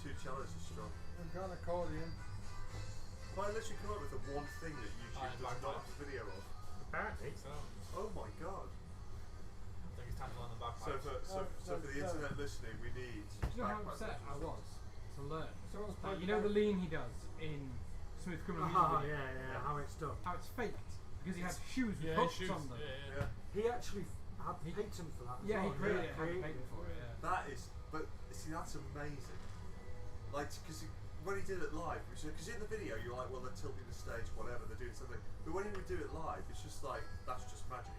2 cellos is strong. I've got an accordion. If I literally come up with the one thing that YouTube does not have a video of. Apparently. So, Oh my god. I think it's time to learn the bagpipes. So for the internet listening, we need. Do you know how bagpipe upset I lessons. was to learn? Someone's Like, played you know the the lean he does in Smooth Criminal Music Oh Video? yeah, how it's done. How it's faked because he had shoes with Yeah, hooks shoes. on them. Yeah. He actually had patent for that. As Yeah, he well. created it. Had created patent for it. Yeah. That is, but see, that's amazing. Like, because when he did it live, because in the video you're like, well, they're tilting the stage, whatever, they're doing something. But when he would do it live, it's just like, that's just magic.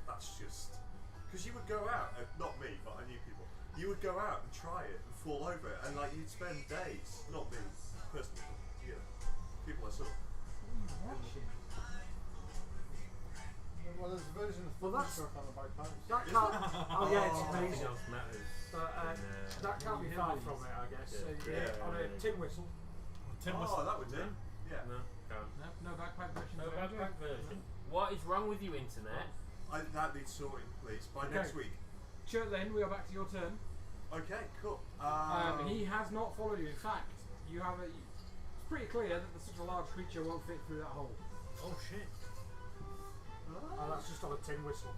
That's just. Because you would go out, not me, but I knew people. You would go out and try it and fall over it, and like you'd spend days. Not me personally, but, you know, people I saw. Watching. Well, there's a version of Well, that's- stuff on the bagpipes. That can't. Oh yeah, it's Nothing amazing. else matters. But that can't be far from it, I guess. Yeah. On a tin whistle. Tim was. Oh, that would do. Yeah. No, can't. No bagpipe version. No of it. backpack version. What is wrong with you, internet? That needs sorting, please, by Okay. next week. Churtlen, we are back to your turn. Okay, cool. He has not followed you. In fact, you have a. It's pretty clear that such a large creature won't fit through that hole. Oh shit. Oh, that's just on a tin whistle.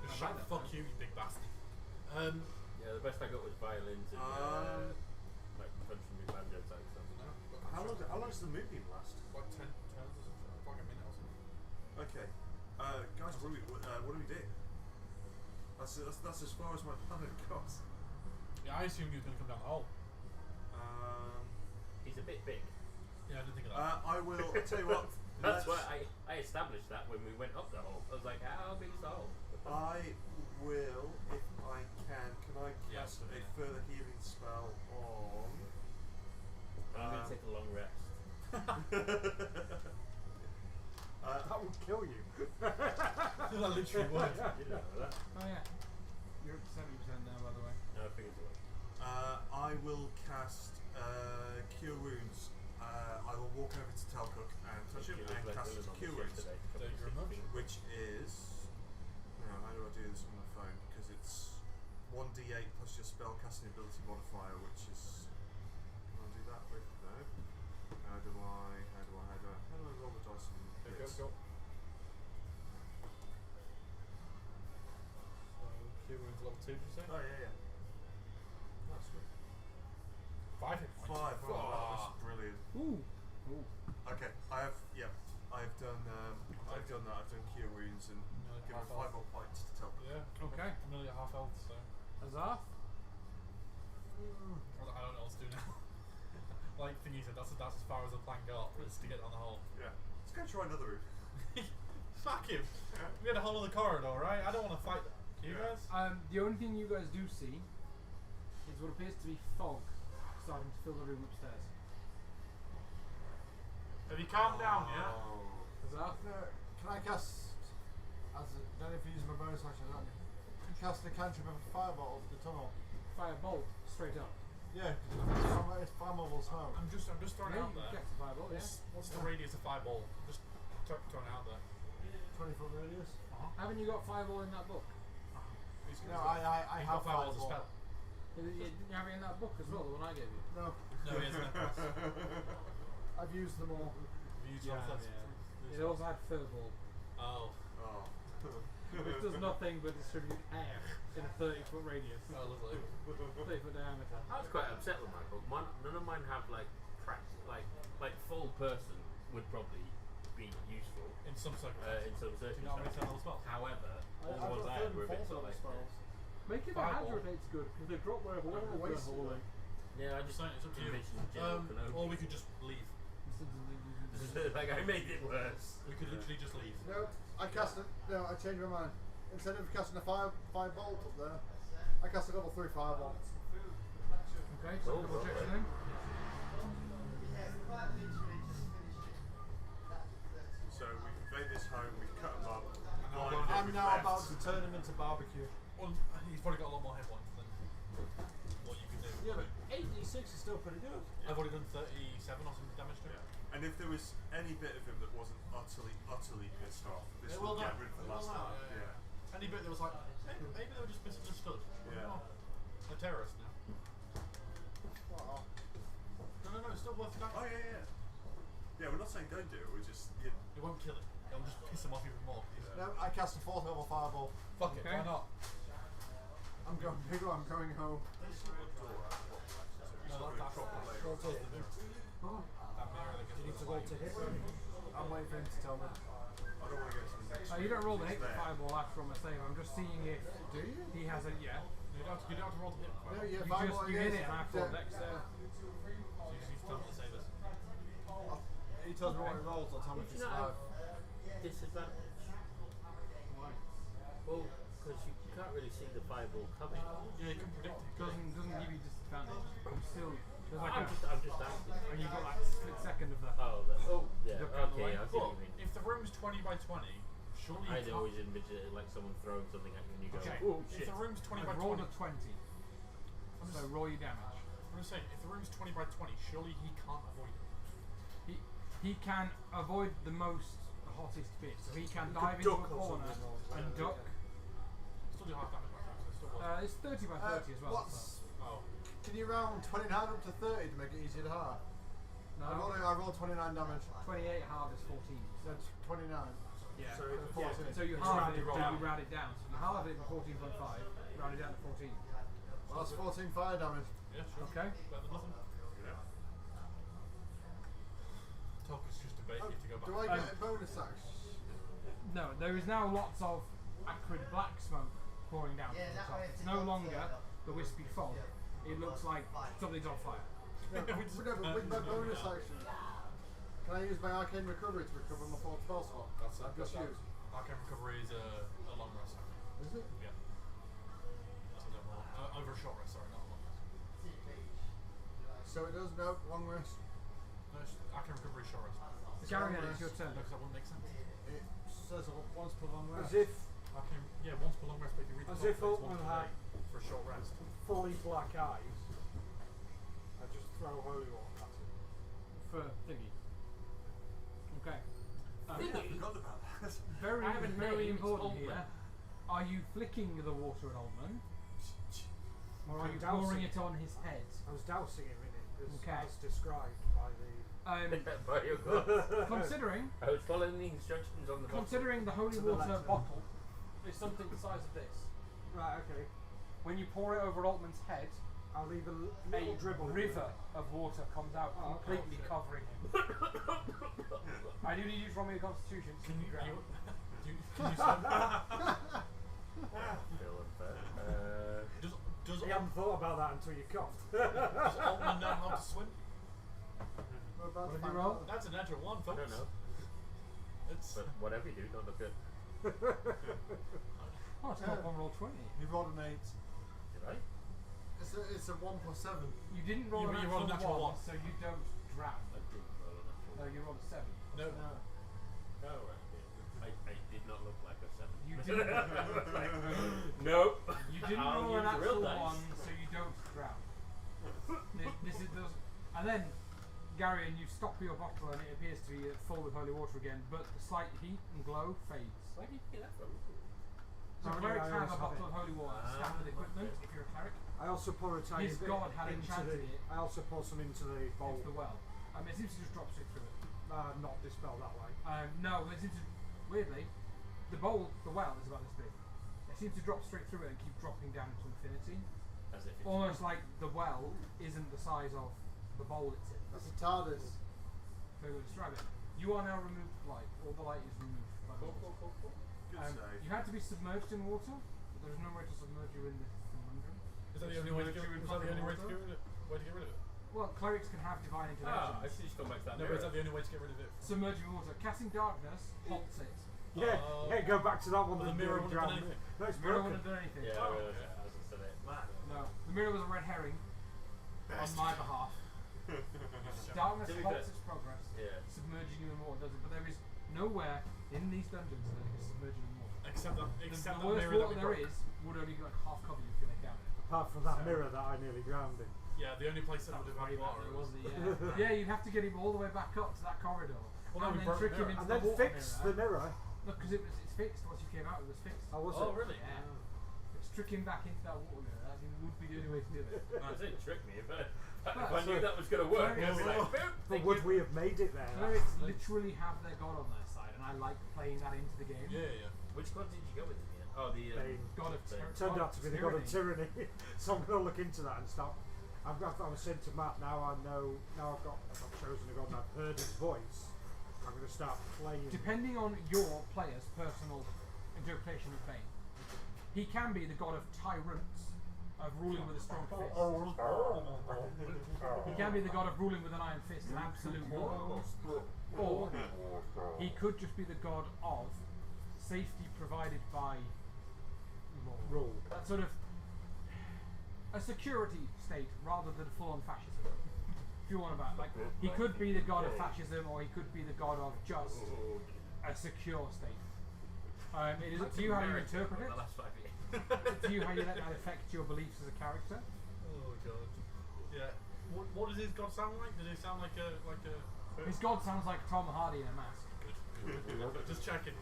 Just I shut like the that, fuck man. you big bastard. Yeah, the best I got was violins and like country banjo type stuff. how long does the movie last? Like 10 turns or something. Like a minute or something. Okay, guys, what do we do? That's as far as my plan goes. Yeah, I assumed he was going to come down the hole. He's a bit big. Yeah, I didn't think of that. I will. I'll tell you what. That's let's- why I established that when we went up the hole. I was like, how big is the hole? I will, if I can. Can I Yeah, cast so a yeah. further healing spell on? I'm going to take a long rest. That would kill you. That literally would. You didn't know that. Oh yeah. You're up to 70% now, by the way. No, I figured it was. I will cast Cure Wounds. I will walk over to Telcook and touch him and cast Cure Wounds, Thank you very much. which is. Now, how do I do this on my phone? Because it's 1d8 plus your spell casting ability modifier, which is. Can I do that with? No. How do I roll the dice on this? Go. So, Q wounds level 2, did you say? Oh yeah. That's good. 5 hit points. 5. Oh, that was brilliant. Ooh. Ooh. Okay, I've done that. I've done Cure Wounds and Nearly given half 5 health. more points to Telcook. Yeah. Okay. I'm nearly at half health, so. Azarth. I don't know what to do now. Like Thingy said, that's as far as the plan got, was to get on the hole. Yeah. Let's go try another route. Fuck him! We had a hole in the corridor, right? I don't want to fight that. Do you Yeah. guys? The only thing you guys do see is what appears to be fog starting to fill the room upstairs. Have you calmed down yet? Oh. Azarth. Can I cast, don't know if you use my bonus action, can I cast a cantrip of a fireball over the tunnel? Firebolt straight up. Yeah, it's flammable smoke. I'm just throwing it Yeah, out you there. get the fireball, yeah. What's the radius of fireball? Just throwing it out there. 20-foot radius. Haven't you got fireball in that book? No, I He's have got fireball as a fireball. spell. Didn't you have it in that book as well, the one I gave you? No, No, he hasn't. I've used them all. You Yeah, It also had furball, Oh. Oh. which does nothing but distribute air in a 30-foot radius. Oh, lovely. 30-foot diameter. I was quite upset with my book. None of mine have like like full person would probably be useful In some circumstances. in some Do you not have any circumstances. level spells? However, all the I've ones got I had were a bit 34 sort of like spells. Making the Fireball. hand rotate's good because they drop wherever Whatever one waste hole in. yeah. I I'm just just saying, it's up to you. envisioned General Kenobi. Or we could just leave. like I made it worse. We could literally just leave. No, I changed my mind. Instead of casting a firebolt up there, I cast a level 3 fireball. Okay, so Oh, double check okay. then. So we've made this home, we've cut them up. now blinded, I'm we've now left. about to turn him into barbecue. Well, he's probably got a lot more hit points than what you can do. Yeah, but 8d6 is still pretty good. I've already done 37 or something damage to him. Yeah. And if there was any bit of him that wasn't utterly pissed off, this It will will get now. rid of It the will last now, time. yeah, yeah. Any bit that was like, maybe they were just misunderstood. Yeah. Oh, they're terrorists now. Well, No, it's still worth going. Oh yeah. Yeah, we're not saying don't do it. We're just It won't kill it. It'll just piss him off even more. no, I cast a 4th level fireball. Fuck it, Okay. why not? I'm going big or I'm going home. No, that's proper later. Roll to hit. Oh, That mirror that You need gets to roll to hit. I'm waiting for him to tell me. I don't want to go to the next. You don't roll the hit There. fireball after on my save. I'm just seeing if Do you? he has a yeah. You don't have to roll to hit. No, So yeah, You fireball just you hit it against and I have to roll the- dex save. you just need to tell me what the save is. He tells me what he rolls, I'll tell him if Would it's you not 5. have disadvantage? Why? Well, because you can't really see the fireball coming. Yeah, you can predict it. Doesn't give you disadvantage. You still there's like I'm a, just asking. and you've got like a split second of the Yeah. Look out the way. Okay, I see But what you mean. if the room's 20 by 20, surely you I'd can't. always envision it like someone throwing something at you and you go, Okay. oh If shit. the room's 20 by I've 20, rolled a 20. So roll your damage. I'm just saying, if the room's 20 by 20, surely he can't avoid it. He can avoid the hottest bit. So he can You dive could into a duck or corner something or- and duck. Still do half damage, right? So it still was. It's 30 by 30 as well. What's, Oh. can you round 29 up to 30 to make it easier to halve? So, I rolled 29 damage. 28 halved is 14. So it's 29. Yeah. So it's Yeah, 14. so you It's halve rounded it, roll then down. you round it down. So you halve it from 14.5, round it down to 14. Well, that's 14 fire damage. Yeah, sure. Okay. Better than nothing. Talk is just a bait Oh, you to go back. do I get a bonus action? No, there is now lots of acrid black smoke pouring down from the top. It's no longer the wispy fog. It looks like something's on fire. No, but with my bonus action, can I use my arcane recovery to recover my 4th spell slot? That's I've just used. Arcane recovery is a long rest. Is it? Yeah. That's a little more. Over a short rest, sorry, not a long rest. So it does no long rest. No, arcane recovery is short rest. Gary, it's your turn. No, because that wouldn't make sense. It says once per long rest. As if Arcane, yeah, once per long rest, but if you read the As top, if it's once Altman per had- day for a short rest. fully black eyes, I just throw holy water at him. For thingy. Okay. I forgot about that. Very, I have a very name, it's important Altman. here. Are you flicking the water at Oldman? Or are I'm you dousing pouring it. it on his head? I was dousing him in it, Okay. as described by the. By your God. Considering I was following the instructions on the box. considering the holy To the water left. bottle is something the size of this. Right, okay. When you pour it over Altman's head, I'll leave a a little dribble. river of water comes out Oh, completely okay. covering him. I do need you to roll me a constitution. So Can you, drown. can you send, Feel unfair. does You haven't thought about that until you coughed. does Altman know how to swim? We're about What to did you find roll? out. That's a natural one, I folks. don't know. It's But whatever you do, don't look good. Oh, it's not one roll 20. He rolled an 8. Did I? It's a 1 plus 7. You didn't roll Yeah, a but you natural rolled a natural one, one. so you don't drown. I didn't roll a natural. No, you rolled a 7. no. Oh, right. Yeah. I did not look like a 7. You didn't. Nope. You didn't I'll roll a use the real natural dice. one, so you don't drown. This is those, and then Gary, and you stop your bottle, and it appears to be full with holy water again, but the slight heat and glow fades. Where did you get that from? So a Apparently cleric I can have a always have bottle it. of holy water, standard equipment. If you're a cleric, I also pour a tiny His bit god had into enchanted the. it. I also pour some into the bowl. into the well. It seems to just drop straight through it. Not dispelled that way. No, it seems to, weirdly, the bowl, the well is about this big. It seems to drop straight through it and keep dropping down to infinity. As if it's Almost like the well isn't the size of the bowl it's in. That's a TARDIS. So to describe it, you are now removed light. All the light is removed by the water. Good save. You had to be submerged in water, but there's no way to submerge you in this conundrum. Is that the only way to get rid of it? Well, clerics can have divine intervention. I see you come back to that No, but mirror. is that the only way to get rid of it? Submerging water. Casting darkness halts it. Yeah, go back to that one. Well, the that mirror nearly wouldn't have drowned done me. anything. No, it's Mirror broken. wouldn't have done anything. Yeah, Oh, I realised okay. that as I said it. No, the mirror was a red herring on my behalf. Darkness To be halts fair- its progress, Yeah. submerging you in water does it, but there is nowhere in these dungeons that it can submerge you in water. Except that The mirror worst that water we there broke. is would only like half cover you if you lay down in it. Apart from that So- mirror that I nearly drowned in. Yeah, the only place that would have Very had water badly, was wasn't it? Yeah. Yeah, you'd have to get him all the way back up to that corridor. Well, no, and we then broke trick the him mirror. into And the then water fix mirror. the mirror. No, because it's fixed. Once you came out, it was fixed. Oh, was Oh, it? really? Yeah. It's trick him back into that water mirror. That would be the only way to do it. I didn't trick me, but If I knew that was going to work, I'd be like, boop. But would we have made it there? Clerics literally have their god on their side, and I like playing that into the game. Yeah. Which god did you go with in the end? Oh, the Bane. God of Bane. Turned out to be the god of tyranny. So I'm going to look into that and stop. I was saying to Matt, now I know, now I've chosen a god and I've heard his voice, I'm going to start playing. Depending on your player's personal interpretation of Bane, he can be the god of tyrants, of ruling with a strong fist. He can be the god of ruling with an iron fist and absolute war. Or he could just be the god of safety provided by Rule. that sort of a security state rather than full-on fascism. If you want about, like, he could be the god of fascism, or he could be the god of just a secure state. It is up to you how you interpret it. The last 5 years. It's up to you how you let that affect your beliefs as a character. Oh god. Yeah. What does his god sound like? Does he sound like a His god sounds like Tom Hardy in a mask. Good. Just checking.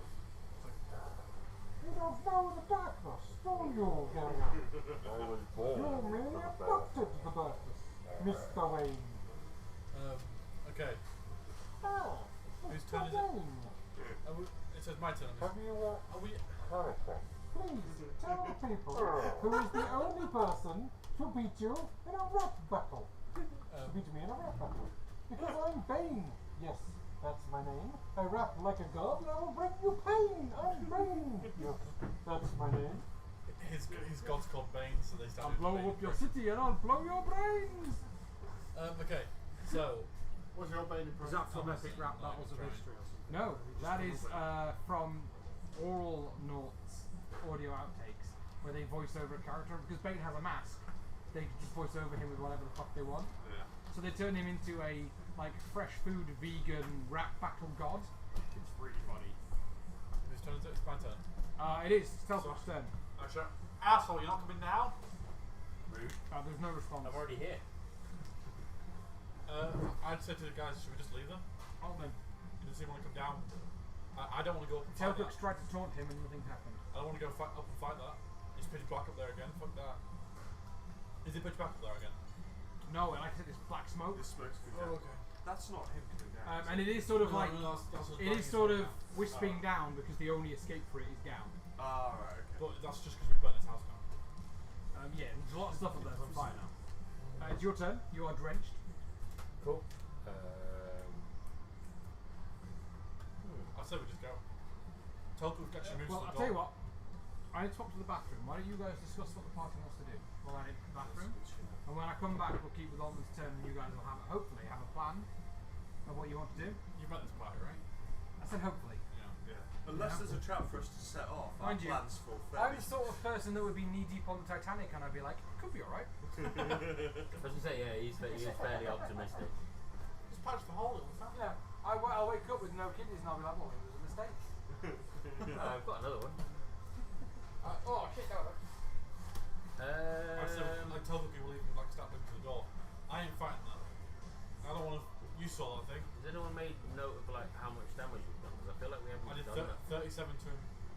You don't know the darkness, do you, young man? You're merely abducted to the darkness, Mr. Wayne. Okay. Ah, Whose Mr. turn is it? Wayne. It says my turn. Have you, Are we? please tell the people who is the only person to beat you in a rap battle. To beat me in a rap battle. Because I'm Bane. Yes, that's my name. I rap like a god and I will bring you pain. I'm Bane. Yes, that's my name. His god's called Bane, so they I'll started. blow up your city and I'll blow your brains! Okay. So. What's your Bane Is impression? that from Epic Rap Battles of History or something? No, that is from Oral Noughts audio outtakes, where they voice over a character. Because Bane has a mask, they can just voice over him with whatever the fuck they want. Yeah. So they turn him into a like fresh food vegan rap battle god. It's really funny. Whose turn is it? It's my turn. It is Telford's turn. Actually, asshole, you're not coming now. Rude. There's no response. I'm already here. I'd say to the guys, should we just leave them? Oh then. He doesn't want to come down. I don't want to go up and fight Telford's that. tried to taunt him and nothing's happened. I don't want to go up and fight that. It's pitch black up there again. Fuck that. Is it pitch black up there again? No, like I said, it's black smoke. This smoke's coming down. okay. That's not him coming down. And it is sort of like that's it is sort of wisping down because the only escape for it is down. Ah, right, okay. But that's just because we burnt his house down. Yeah, there's a lot of stuff up there on fire now. It's your turn. You are drenched. Cool. I say we just go. Tolkien's actually moves Well, to the I'll tell you door. what. I need to pop to the bathroom. Why don't you guys discuss what the party wants to do while I head to the bathroom? And when I come back, we'll keep with Altman's turn, and you guys will have hopefully have a plan of what you want to do. You've met this party, right? I said hopefully. Yeah. Yeah. Unless there's a trap for us to set off, our Mind you, plans fulfilled. I'm the sort of person that would be knee deep on the Titanic, and I'd be like, could be alright. I was going to say, yeah, he's fairly optimistic. Just patch the hole, it'll be fine. Yeah. I'll wake up with no kidneys, and I'll be like, well, it was a mistake. I've got another one. Oh shit, no. I said, like, tell the people leaving, like, start looking to the door. I ain't fighting that. I don't want to. You saw that thing. Has anyone made note of like how much damage we've done? Because I feel like we haven't I did done that. 37 to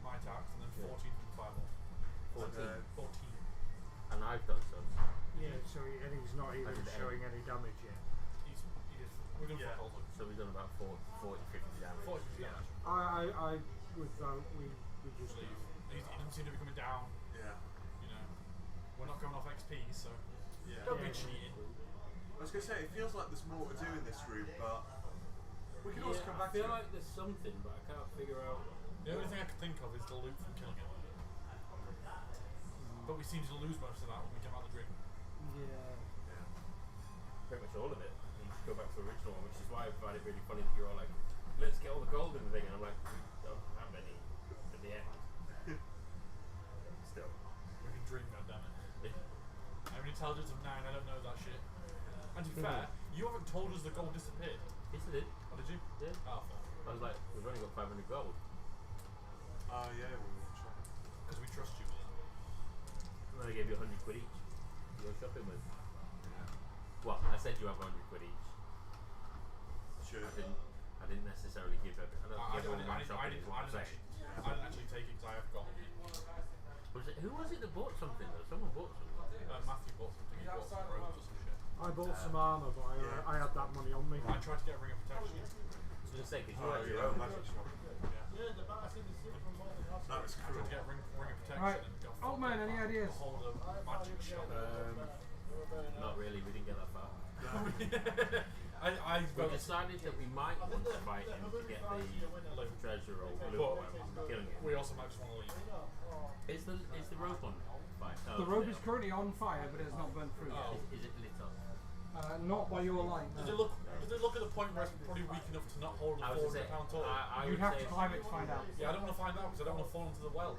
my attacks and then 14 from the fireball. 14. 14. And I've done some. Yeah, so and he's not even did showing any damage yet. We're going to Yeah. fuck all So we've done about 40, 50 damage. 40 Yeah. damage. I with we just Leave. He doesn't seem to be coming down. Yeah. You know, we're not coming off XP, so Yeah. don't be Yeah. cheating. I was going to say, it feels like there's more to do in this room, but we can always come I back feel to like there's something, but I can't figure out. The only thing I can think of is the loot from killing him. But we seem to lose most of that when we come out the drink. Yeah. Pretty much all of it. You just go back to the original one, which is why I find it really funny that you're all like, let's get all the gold in the thing, and I'm like, we don't have any at the end. Still. We can dream, goddammit. I have an intelligence of 9, I don't know that shit. And to be fair, you haven't told us the gold disappeared. Yes, I did. Oh, did you? Yeah. Oh, fuck. I was like, we've only got 500 gold. Oh, yeah, we were shopping. Because we trust you. And then I gave you 100 quid each to go shopping with. Well, I said you have 100 quid each. Sure. I didn't necessarily give everyone. I don't give everyone shopping. Is what I'm saying. I didn't actually take it because I have got Who was it that bought something though? Someone bought something. Matthew bought something. He bought some robes or some shit. I bought some armour, but I had that money on me. I tried to get a ring of protection. I was going to say, because you Oh, had your yeah, own magic shop. That was I tried cool. to get a ring of protection Right. and got Old man, any ideas? hold of magic shop. Not really, we didn't get that far. I We decided that we might want to fight him to get the treasure or loot But while killing him. we also might just want to leave. Is the rope on fire? The rope is currently on fire, but it has not burned through Oh. yet. Is it lit up? Not by your light. Does No. it look at the point where it's probably weak enough to not hold a I was gonna say, 400-pound total? I You'd would have say to climb it to find out. Yeah, I don't want to find out because I don't want to fall into the well.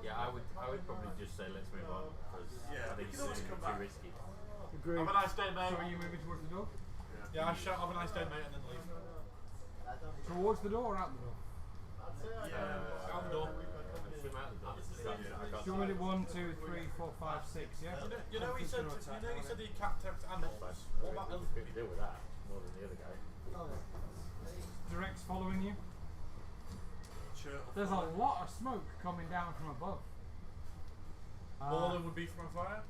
Yeah, I would probably just say let's move on because Yeah, I we think can it's always too come back. risky. Agreed. Have a nice day, So mate. are you moving towards the door? Yeah, I shout have a nice day, mate, and then leave. Towards the door or out the door? Out the door. Swim out the door. I can't Do you want it 1, 2, 3, 4, 5, 6, yeah? You know, he said he kept animals. What about Nothing elephants? to deal with that more than the other guy. Direct's following you. Shirt off. There's a lot of smoke coming down from above. More than would be from a fire?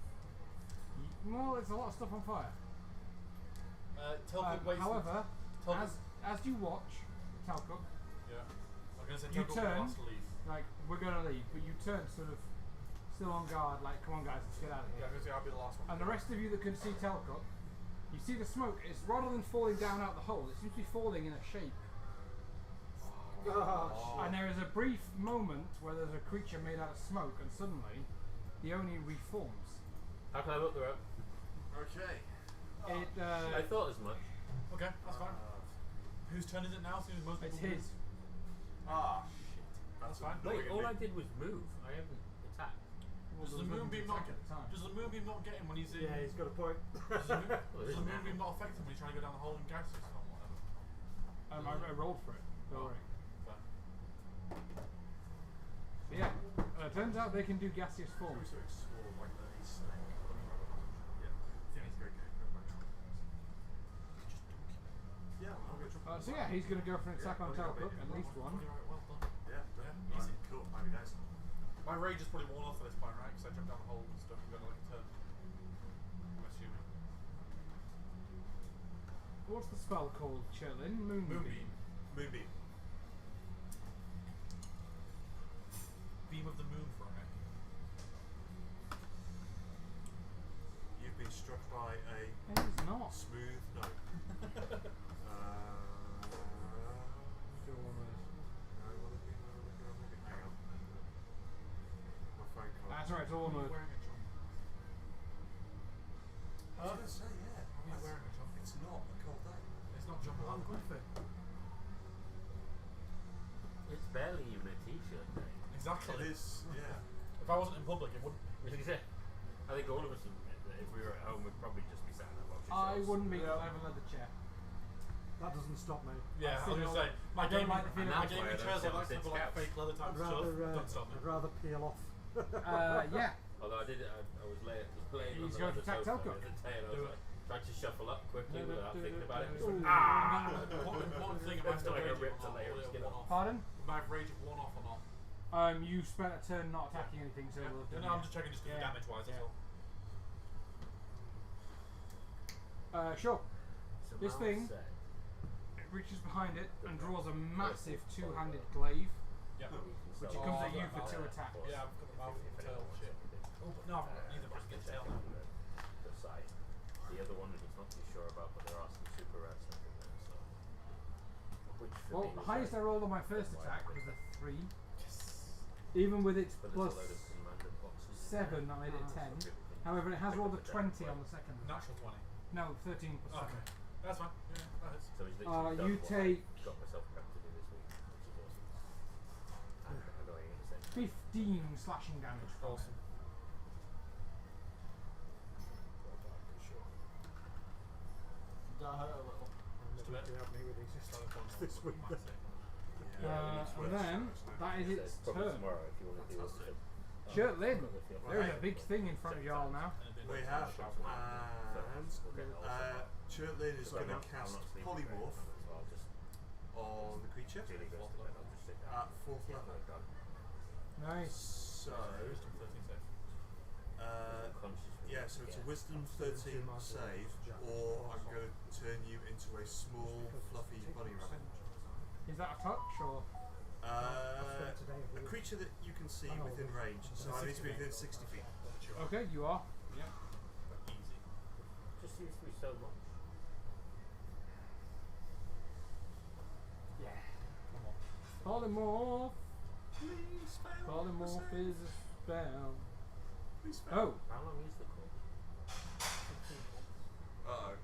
Well, there's a lot of stuff on fire. Telcook waits. However, Telcook. as you watch Talcook, Yeah. I'm going to say You Telcook turn. wants to leave. like, we're gonna leave, but you turn sort of still on guard, like, come on guys, let's get out of Yeah, here. I'm going to say I'll be the last one. And the rest of you that can see Talcook, you see the smoke, it's rather than falling down out the hole, it seems to be falling in a shape. Oh, And there is a brief moment where there's a creature made out of smoke, and suddenly the Oni reforms. How can I look the rope? Okay. It I thought as much. Okay, that's fine. Whose turn is it now? Since most it's people his. Shit. That's fine. Wait, all I did was move. I haven't attacked. Well, Does there the was nothing moonbeam to not attack at the time. does the moonbeam not get him when he's in? yeah, he's got a point. Does the, Well, does it the is moonbeam now. not affect him when he's trying to go down the hole in gases or whatever? I rolled for it. Don't Oh. worry. Fair. But yeah, turns out they can do gaseous forms. Yeah, I'm good. So yeah, he's going to go for an attack on Talcook, at least one. Well done. Yeah, Yeah, easy. Cool. Happy days. My rage is probably worn off at this point, right? Because I jumped down the hole and stuff and got like a turn. I'm assuming. What's the spell called, Chillin? Moonbeam. Moonbeam. Beam of the moon for a minute. You've been struck by a It is not. smooth note. Still one of those. Hang on. My phone card. That's right, it's all one Are you word. wearing a jump? I was going to say, yeah. Are you wearing a jump? It's not a cold day. It's not jump. I'm good for it. It's barely even a t-shirt day. Exactly. It is, yeah. If I wasn't in public, it wouldn't. I think all of us admit that if we were at home, we'd probably just be sat in our boxes. I wouldn't be, Yeah. I have a leather chair. That doesn't stop me. Yeah, I was still gonna don't say like- my I don't gaming, like the feeling my of gaming it. chairs are like It's some like caps. fake leather type I'd stuff. rather, Don't stop me. I'd rather peel off. Yeah. Although I was laying He's on the going to leather attack sofa Telcook. the other day and I Do was like, trying to shuffle up quickly Do it, without do thinking it, about it. do Just it. like, ah! Important thing, am I It's still like a raging ripped or not? layer of Or skin one off. off? Pardon? Am I raging one off or not? You spent a turn not attacking anything, so Yeah. we'll have done No, I'm it. just checking just Yeah. damage wise. That's Yeah. all. Sure. Some This miles thing- said, It reaches behind it and draws a massive two-handed glaive, Yeah. we can which sell comes all at you that for out 2 there, attacks. of course, Yeah, I've got the mouth if and tail anyone wants shit. something. Oh, but no, I've got neither, but I We can can tail. check on the site. The other one he's not too sure about, but there are some super rare stuff in there. So, which for Well, me the was highest I like, rolled on my first why attack not? was a 3. Even with its But there's plus a load of commander boxes in 7, there. I made it 10. So people can However, it has pick rolled up a the 20 deck on the second attack. Natural 20. No, 13 plus 7. Okay. That's fine. Yeah, that is. So he's literally done You what take- I got myself prepped to do this week, which is awesome. And annoying at the same time. 15 slashing damage from Awesome. it. That hurt a little. Just a bit. You have me with existence this week. And then, that is its It's probably turn. tomorrow if you want to do Fantastic. it. Shurt Lynn, there's a Right. big thing in front of y'all now. We have, Churtlin is going to cast Polymorph on the creature at 4th level. Nice. So, Wisdom 13 save. Conscious. Yeah, so it's a Wisdom 13 save, or I'm going to turn you into a small, fluffy bunny rabbit. Is that a touch or? A creature that you can see within range, so I need to be within 60 feet. Okay, you are. Yeah. Easy. Just seems to be so much. Yeah. Come on. Polymorph. Please fail. Polymorph the is a spell. Please fail. Oh. How long is the course? Uh-oh.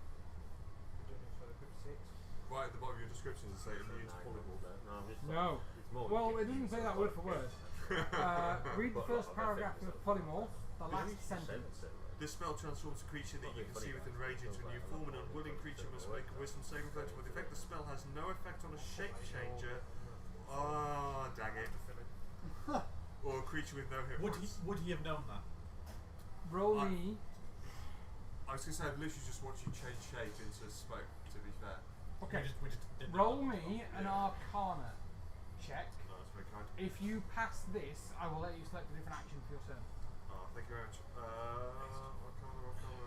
Right at the bottom of your description does it say immune to polymorph? No, I'm just No. it's more Well, like it doesn't say that word for word. Read the first paragraph of Polymorph, the last sentence. This spell transforms a creature that you can see within range into a new form. An unwilling creature must make a wisdom saving throw. With effect, the spell has no effect on a shape changer. Oh, dang it. Or a creature with no hit points. Would he have known that? Roll me. I was going to say, I've literally just watched you change shape into smoke, to be fair. Okay. We just didn't Roll know. me an Arcana check. No, that's very kind. If you pass this, I will let you select a different action for your turn. Oh, thank you very much. Arcana. Oh, no, we're going to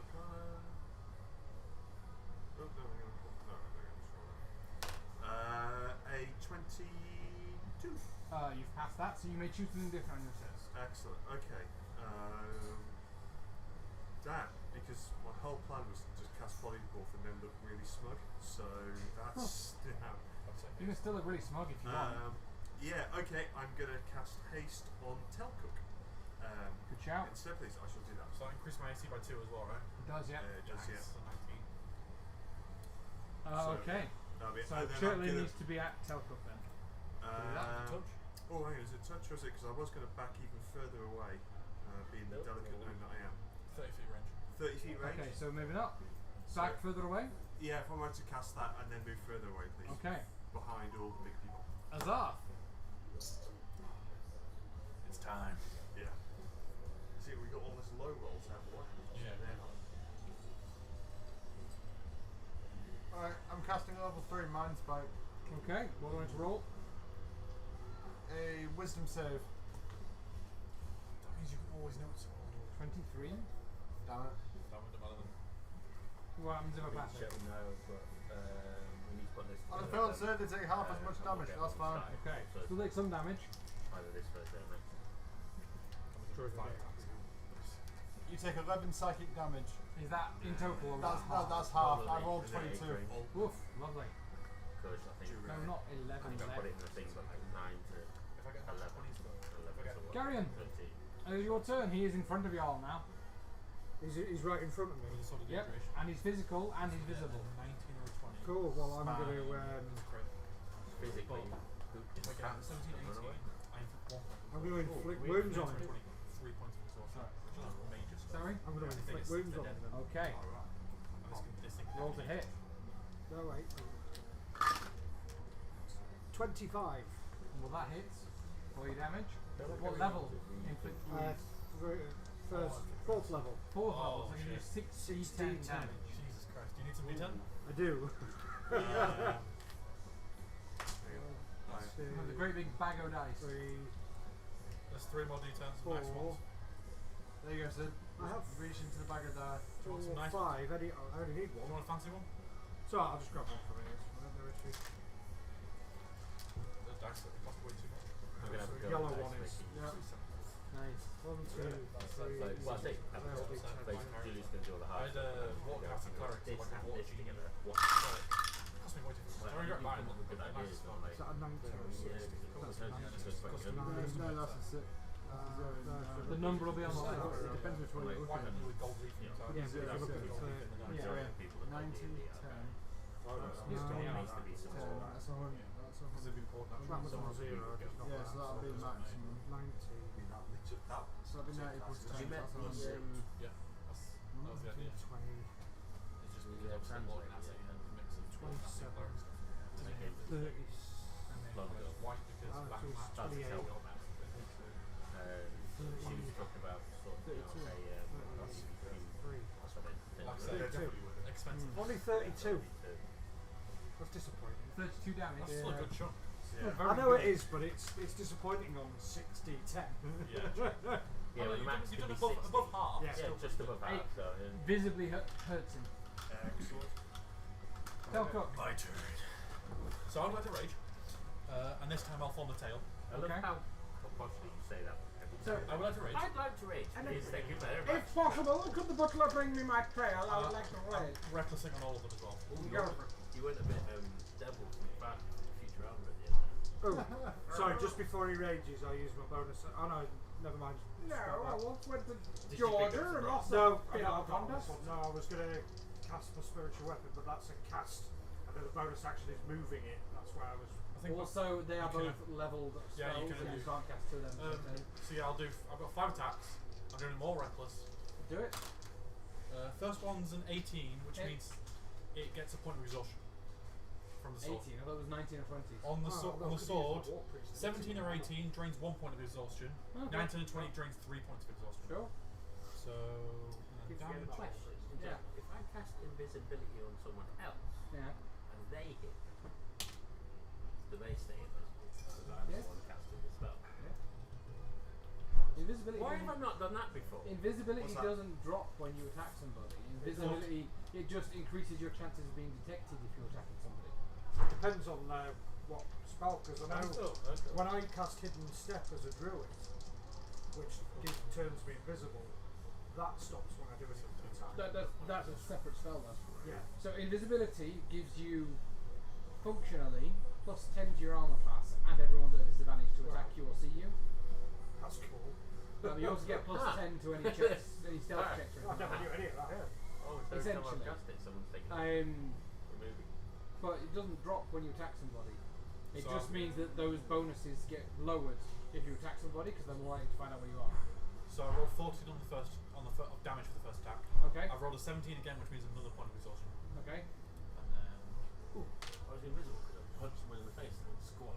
a 22. You've passed that, so you may choose something different on your turn. Excellent. Okay. Damn, because my whole plan was to just cast polymorph and then look really smug. So that's You can still look really smug if you want. yeah. Okay. I'm gonna cast haste on Telcook. Good shout. Instead of these, I shall do that. So I increased my AC by 2 as well, right? It does, yeah. It does, Nice. yeah. So 19. Okay. That'll be it. So And then I'm Churley gonna, needs to be at Telcook then. Touch. oh, hang on, is it touch or is it? Because I was going to back even further away, being the delicate gnome that I am. 30 feet range. 30 feet range. Okay, so moving up. Back further away. Yeah, if I wanted to cast that and then move further away, please. Okay. Behind all the big people. Azarth. It's time. Yeah. See, we got all this low rolls out of the way. Yeah. Alright, I'm casting a level 3 Mind Spike. Okay, what do I want to roll? A Wisdom save. That means you can always know it's 23. Damn it. That would have been What happens if I pass Check it? no, but we need to put this. On a failed save, they take half as much damage. That's fine. Okay, So still take some damage. either this first or next. You take 11 psychic damage. Is that in total? Or That's half? that's half. I Probably. rolled And then 22. Oof, lovely. Because I think No, not 11. I'm gonna put it in the thing, but like 9 to If I get 11. 20 still. 11 to what? Carrion. 13. Your turn. He is in front of you all now. He's right in front of me. With a sort of Yep. duration. And he's physical and he's visible. 19 or 20. Cool. Well, I'm Fine. going to. That's great. Physically, If I get 17, 18, I inflict 1 point. I'm going to inflict we- wounds on 19, him. 20, 3 points of exhaustion, which is major stuff. Sorry? I'm going to I think inflict it's wounds the on dead. him. Okay. And this thing Roll to hit. No, wait. 25. Well, that hits. For your damage. What level? Inflict wounds. Fourth level. Fourth Oh, level, so you do shit. 16 damage. Jesus Christ. Do you need some D10? I do. With a great big bag of dice. 3. There's 3 more D10s, nice 4. ones. There you go, Sid. I have Reach into the bag of dice. Do you want some 4, nice 5. I only need Do you one. want a fancy one? So I'll just grab one from it. No issue. The dice that cost way too much. I'm gonna have to go Yellow with one dice is. making. Yeah. Nice. 1, 2, 3. Well, I say, That'll be 10. Julie's going to do all the I hard had a water-casting cleric, so This like a and water this genie. together. What? Cost me way too much. I already got mine. Good Nice ideas, as but well. like, Is that a 19 or 60? That's No, that's a 6. The number will be on the It side. depends which one you're White looking and with gold leaf inside. Yeah, so if you look at Yeah. 19, 10. Just It yeah. needs to be some 10. sort of That's 100. That's Because 100. they've been poured That was on 0. Just not Yeah, that. so that'll be the maximum. 90. So that'll be 90 plus 10. You met That's these, 100. Yeah, that was the idea. 20. It's just because I was still looking at it and the mix of 27. cleric stuff. to make it 30. And then Long ago. white because Oh, back so it's match. 28. She was talking about sort of, you know, 32. a 33. Like I said, 32. definitely expensive. Only 32. That's disappointing. 32 damage. That's still a good chunk. Still Yeah. very I know good. it is, but it's disappointing on 60, 10. Yeah. Yeah, Oh, the max you've could done be above 60. half. Yeah. Yeah, just above half. Eight. So, Visibly hurts him. Excellent. Telcook. My turn. So I'm going to rage, and this time I'll form the tail. I love Okay. how poshly you say that. every So- time. I would like to rage. I'd like to rage. And Please, thank you very If much. possible, could the butler bring me my trail? I would like to I'm ride. recklessing on all of them as well. Go for it. You went a bit devil from Futurama at the end there. Oh, sorry, just before he rages, I use my bonus. Oh no, never mind. No, I once went to Did you pick up Georgia and some lost No, a bit I of don't contest. No, I was going to cast my spiritual weapon, but that's a cast, and then the bonus action is moving it. That's where I was. I think. Also, they are you both leveled Yeah, you spells, can and you do- can't cast to them. So yeah, I'll do. I've got 5 attacks. I'm doing more reckless. Do it. First one's an 18, which Okay. means it gets a point of exhaustion from the sword. 18. I thought it was 19 or 20. On the, Oh, on the sword, 17 or 18. 18 drains 1 point of exhaustion. Okay. 19 and 20 drains 3 points of exhaustion. Sure. So Keep damage. forgetting about Question. Yeah. If I cast invisibility on someone else Yeah. and they hit, do they stay invisible? Because I'm Yes. the one casting the spell. Invisibility. Why doesn't- have I not done that before? Invisibility What's that? doesn't drop when you attack somebody. Invisibility, it just increases your chances of being detected if you're attacking somebody. Depends on what spell, because I know when I cast Hidden Step as a druid, which turns me invisible, that stops when I do a certain attack. That's a separate spell though. Yeah. So invisibility gives you functionally plus 10 to your armor class, and everyone's at a disadvantage to attack you or see you. That's cool. You also get plus 10 to any checks, any stealth checks. Or I anything never like knew any of that. Yeah. Oh, so every time I've Essentially. cast it, someone's taken that. removing. But it doesn't drop when you attack somebody. It So- just means that those bonuses get lowered if you attack somebody because they're more likely to find out where you are. So I rolled 14 on the first of damage for the first attack. Okay. I've rolled a 17 again, which means another point of exhaustion. Okay. And then I was invisible because I punched someone in the face and then squat.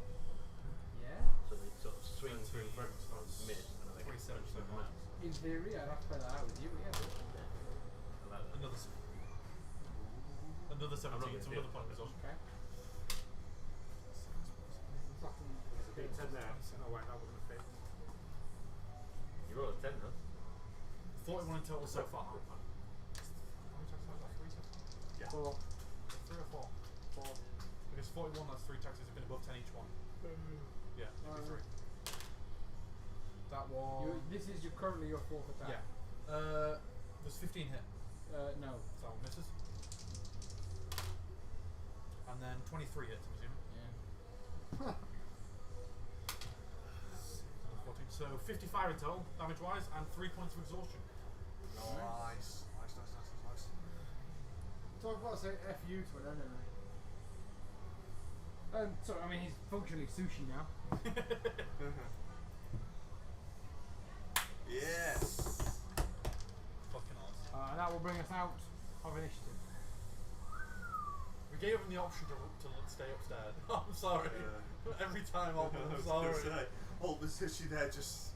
Yeah. So they sort of swing through 13, so on it's mid and I get 47 punched in the mouth. In theory, I'd have to play that out with you, but yeah. Yeah. I like that. another 17, so gonna do another it. point of exhaustion. Okay. There's a big 10 there. Oh wait, that wouldn't have fit. You rolled a 10, huh? 41 in total so far. How many attacks have I got? 3 attacks? Yeah. 4. 3 or 4? 4. Because 41, that's 3 attacks, have been above 10 each one. Yeah, it'd be 3. That one. This is currently your 4th attack. Yeah. Does 15 hit? No. So that one misses. And then 23 hits, I'm assuming. Yeah. 14. So 55 in total, damage wise, and 3 points of exhaustion. Nice. Talk about saying F you to an enemy. So, I mean, he's functionally sushi now. Yes. Fucking awesome. And that will bring us out of initiative. We gave him the option to stay upstairs. I'm sorry. Yeah. Every time I I'm was sorry. gonna say, hold the sushi there, just.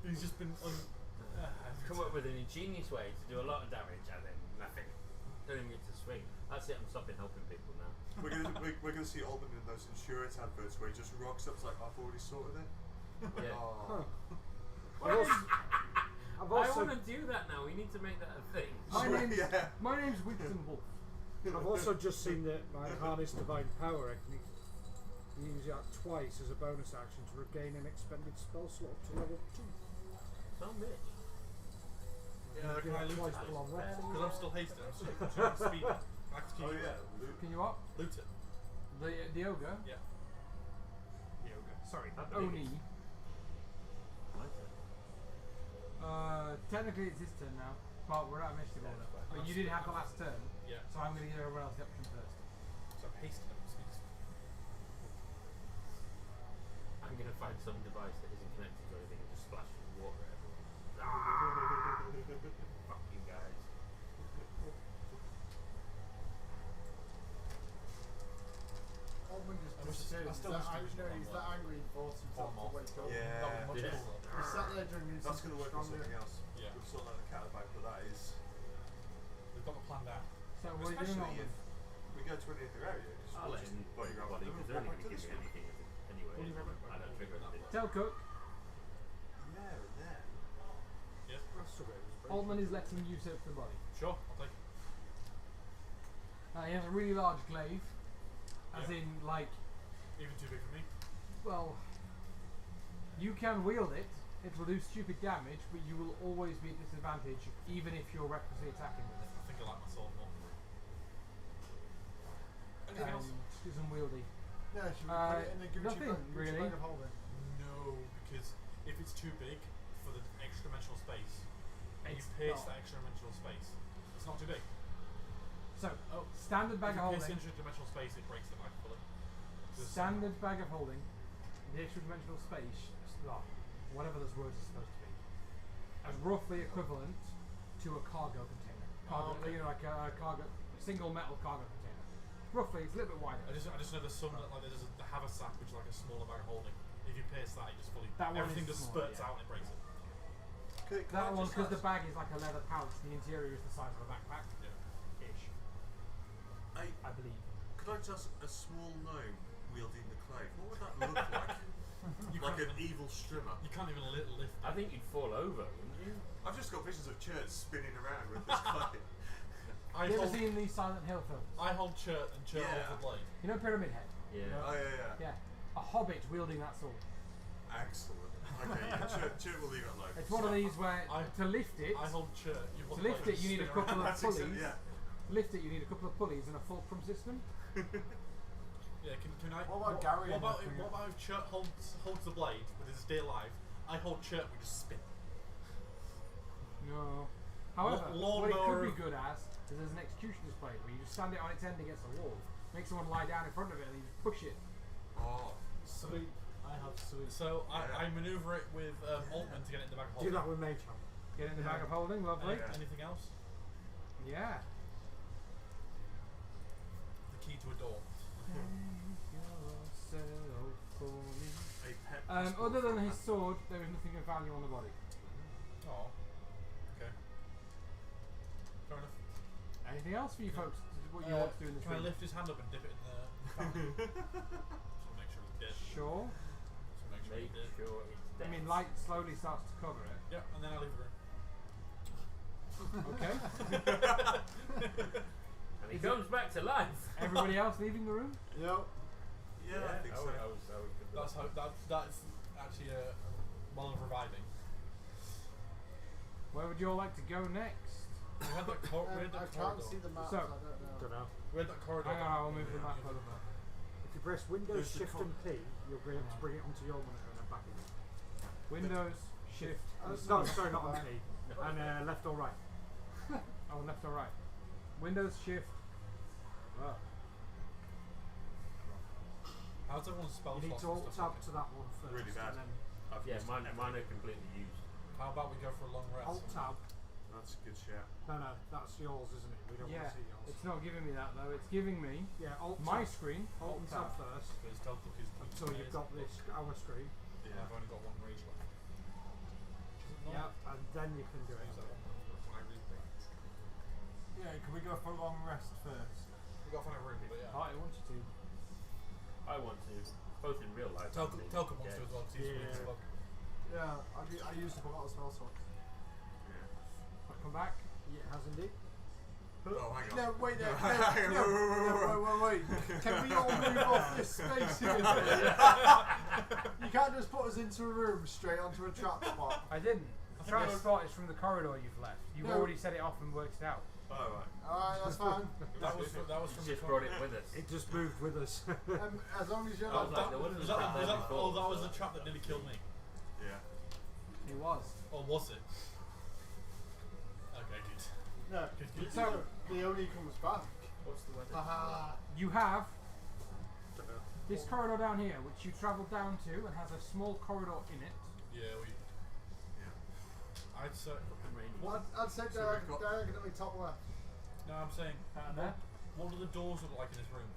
He's just been. I've come up with an ingenious way to do a lot of damage and then nothing. Don't even get to swing. That's it, I'm stopping helping people now. We're gonna see Alban in those insurance adverts where he just rocks up, it's like, I've already sorted it. Yeah. Oh. I've I also, want to do that now. We need to make that a thing. Yeah. My name's Winston Wolf. I've also just seen that my Harness Divine Power, I can use that twice as a bonus action to regain an expended spell slot up to level 2. So rich. Yeah, can I loot twice it? below that. Because I'm still hasted. I'm still trying to speed it. Back to Oh you. yeah. Luke. Can you what? Loot it. The ogre? Yeah. Yoga. Sorry. Oni. My turn. Technically it's his turn now, but we're out of initiative order. But you did have the last turn, Yeah. so I'm going to give everyone else the option first. So I'm hasting him. I'm going to find some device that isn't connected to anything and just splash water everywhere. Fuck you guys. Alban just I wish disappeared. I He's still that wish angry, there was he's one that angry he forced himself to wake up. Yeah. That would be much Yeah. cooler. He sat there drinking That's something gonna work on stronger. something else. Yeah. We've sorted out the cat about, but that is. We've got the plan down. So what are you doing, Especially Alban? if we go to any other area. Just I'll let him buddy around body with because them, they're walk only back going to to the give me anything anyway. Will you remember- I don't trigger anything. Tell Cook. Yeah, and then. Altman is letting you search the body. Sure, I'll take it. He has a really large glaive, as in like, Even too big for me. well, you can wield it. It will do stupid damage, but you will always be at disadvantage, even if you're recklessly attacking with it. I think I like my sword more. Anything else? It's unwieldy. Yeah, should we put it in the Gucci nothing, Gucci really. bag of holding? No, because if it's too big for the extra dimensional space, and you It's pierce not. that extra dimensional space, it's not too big. So, standard bag If of you pierce holding. the interdimensional space, it breaks the bag fully. Standard bag of holding. The extra dimensional space, whatever those words are supposed to be, is roughly equivalent to a cargo container. Cargo, okay. you know, like a cargo, single metal cargo container. Roughly, it's a little bit wider. I just know there's some that, like there's the haversack, which is like a smaller bag of holding. If you pierce that, it just fully That one everything is just small, spurts yeah. out and it breaks it. Can That I one, just because the ask- bag is like a leather pouch, the interior is the size of a backpack. Yeah. Ish, I believe. Could I just a small gnome wielding the clay? What would that look like? You Like can't an even- evil strimmer. You can't even lift it. I think you'd fall over, wouldn't you? I've just got visions of Church spinning around with this clay. I You ever hold, seen the Silent Hill films? I hold Chert and Chert Yeah. holds the blade. You know Pyramid Head? Yeah. Oh yeah. Yeah. A hobbit wielding that sword. Excellent. Okay, yeah, Church will leave it alone. It's one of these where to lift it, I hold Chert. You hold to lift the it blade, you need a spin couple around. of That's pulleys. exactly, yeah. Lift it you need a couple of pulleys and a fulcrum system. Yeah, can I? What about Gary and What everything? about if Chert holds the blade with his dear life? I hold Chert. We just spin. No. However, Lawn what it could mower. be good as is there's an executioner's blade where you just stand it on its end against a wall, make someone lie down in front of it, and you just push it. Oh, Sweet. I have sweet. So Yeah. I maneuver it with Altman to get it in the back of Do holding. that with Mage Hand. Get it in the Yeah. bag of holding, lovely. Yeah. Anything else? Yeah. The key to a door. a pet. Other than his sword, there is nothing of value on the body. Oh. Okay. Fair enough. Anything else for you folks? What you want to do in this Can I room? lift his hand up and dip it in the fountain? Just to make sure it's dead. Sure. Just to make sure Make it's dead. sure it's dead. I mean, light slowly starts to cover it. Yeah, and then I leave the room. Okay. And he comes back to life. Everybody else leaving the room? Yep. Yeah, I think so. I was That's how. That's actually well of reviving. Where would you all like to go next? We had that, we had I that can't corridor. see the map. So- I don't know. Don't know. We had that corridor. Hang on, I'll move the map Yeah, over. If you press Windows, There's the Shift, and P, you'll be able to bring it onto your monitor and then back again. Windows, Shift. No, sorry, not on P. And left or right. Oh, left or right. Windows, Shift. Oh. How's everyone's spell You need slots to and stuff alt tab to that one first. Really bad. And then I've Yeah, missed mine everything. are completely used. looking? How about we go for a long rest? alt tab. That's a good shout. No, that's yours, isn't it? We don't Yeah, want to see yours. it's not giving me that though. It's giving me Yeah, alt my tab. screen. Alt and tab first. Because Telcook is Until you've got this our screen. Yeah, I've only got one rage left. Which is Yeah, and then you can do it. Use that one when I read things. Yeah, can we go for a long rest first? We got to find a room, but yeah. Party wants you to. I want to, both in real life. and in Telcook wants to games. as well because he's weak as Yeah. fuck. Yeah, I used up a lot of spell slots. I'll come back. Yeah, it has indeed. Oh, hang on. No, wait, no, No, no, hang on, no, wait. Can we all move off this space here? You can't just put us into a room straight onto a trap spot. I didn't. The think trap that's- spot is from the corridor you've left. You've No. already set it off and worked it out. Oh, right. Alright, that's fine. That was from He's the just brought it with us. It just moved with us. As long as you're I was not. like, there wasn't Was a that, trap was there that, before, oh, that was so- the trap that nearly killed me. Yeah. It was. Or was it? Okay, good. No, Good. So- Leone comes back. What's the weather? Haha. You have this corridor down here, which you travel down to and has a small corridor in it. Yeah, we. Yeah. I'd say. I'd say So we've got- diagonally top left. No, I'm saying. Down there. What do the doors look like in this room?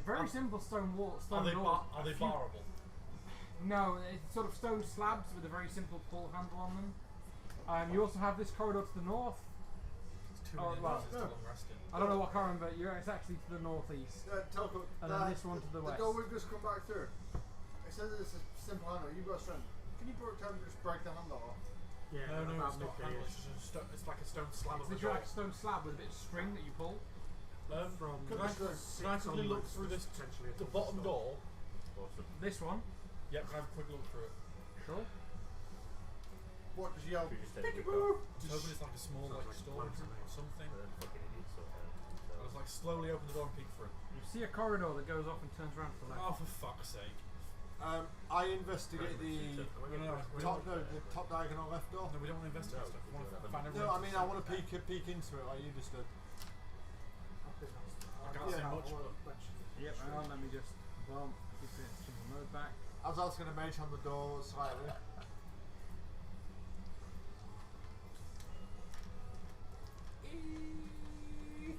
Very simple stone wall, Are stone they, doors. are they A few- barrable? No, it's sort of stone slabs with a very simple pull handle on them. You also have this corridor to the north. It's too Oh, many well, doors, it's no. too long resting. I don't know what corridor, but it's actually to the northeast. Telco, And then this one to the west. door we've just come back through. It says it's a simple handle. You've got strength. Can you tell me just break the handle off? Yeah, No, about it's not midday. handle. It's like a stone slab It's of a literally door. like a stone slab with a bit of string that you pull. From Can I quickly look through this? potentially The bottom door. Awesome. This one. Yep, can I have a quick look through it? Sure. What does yell? Should we just take a Pick look up? Just hoping it's like a small Sounds like like storage plants, room or something. And then fucking idiots sort of. I was like slowly open the door and peek through. You see a corridor that goes off and turns around to the left. Oh, for fuck's sake! I investigate the No, top diagonal left door. no, we don't want to investigate stuff. We want to find No, everyone. I mean I want to peek into it like you just did. I can't say much, but Yep, hang on, let me just keep it single mode back. I was also going to mage on the door slightly. Eek.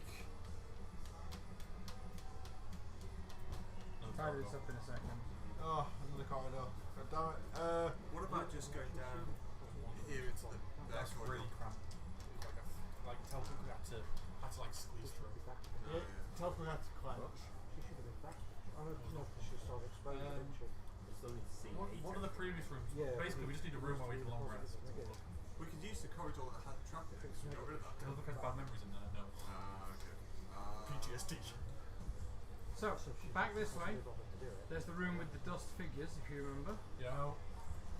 no, Tidy no, this up in a second. Oh, in the corridor. God damn it. What about just going down here into the That's really cramped. It's like teleport we had to like squeeze through. Yeah, teleport had to climb. We still need to see One of the previous rooms. Yeah, Basically, we just need a room where we can long rest. We could use the corridor that had the trap in it. Got rid of that. Does it look like bad memories in there? No. Okay. PTSD. So, back this way, there's the room with the dust figures, if you remember. Yeah.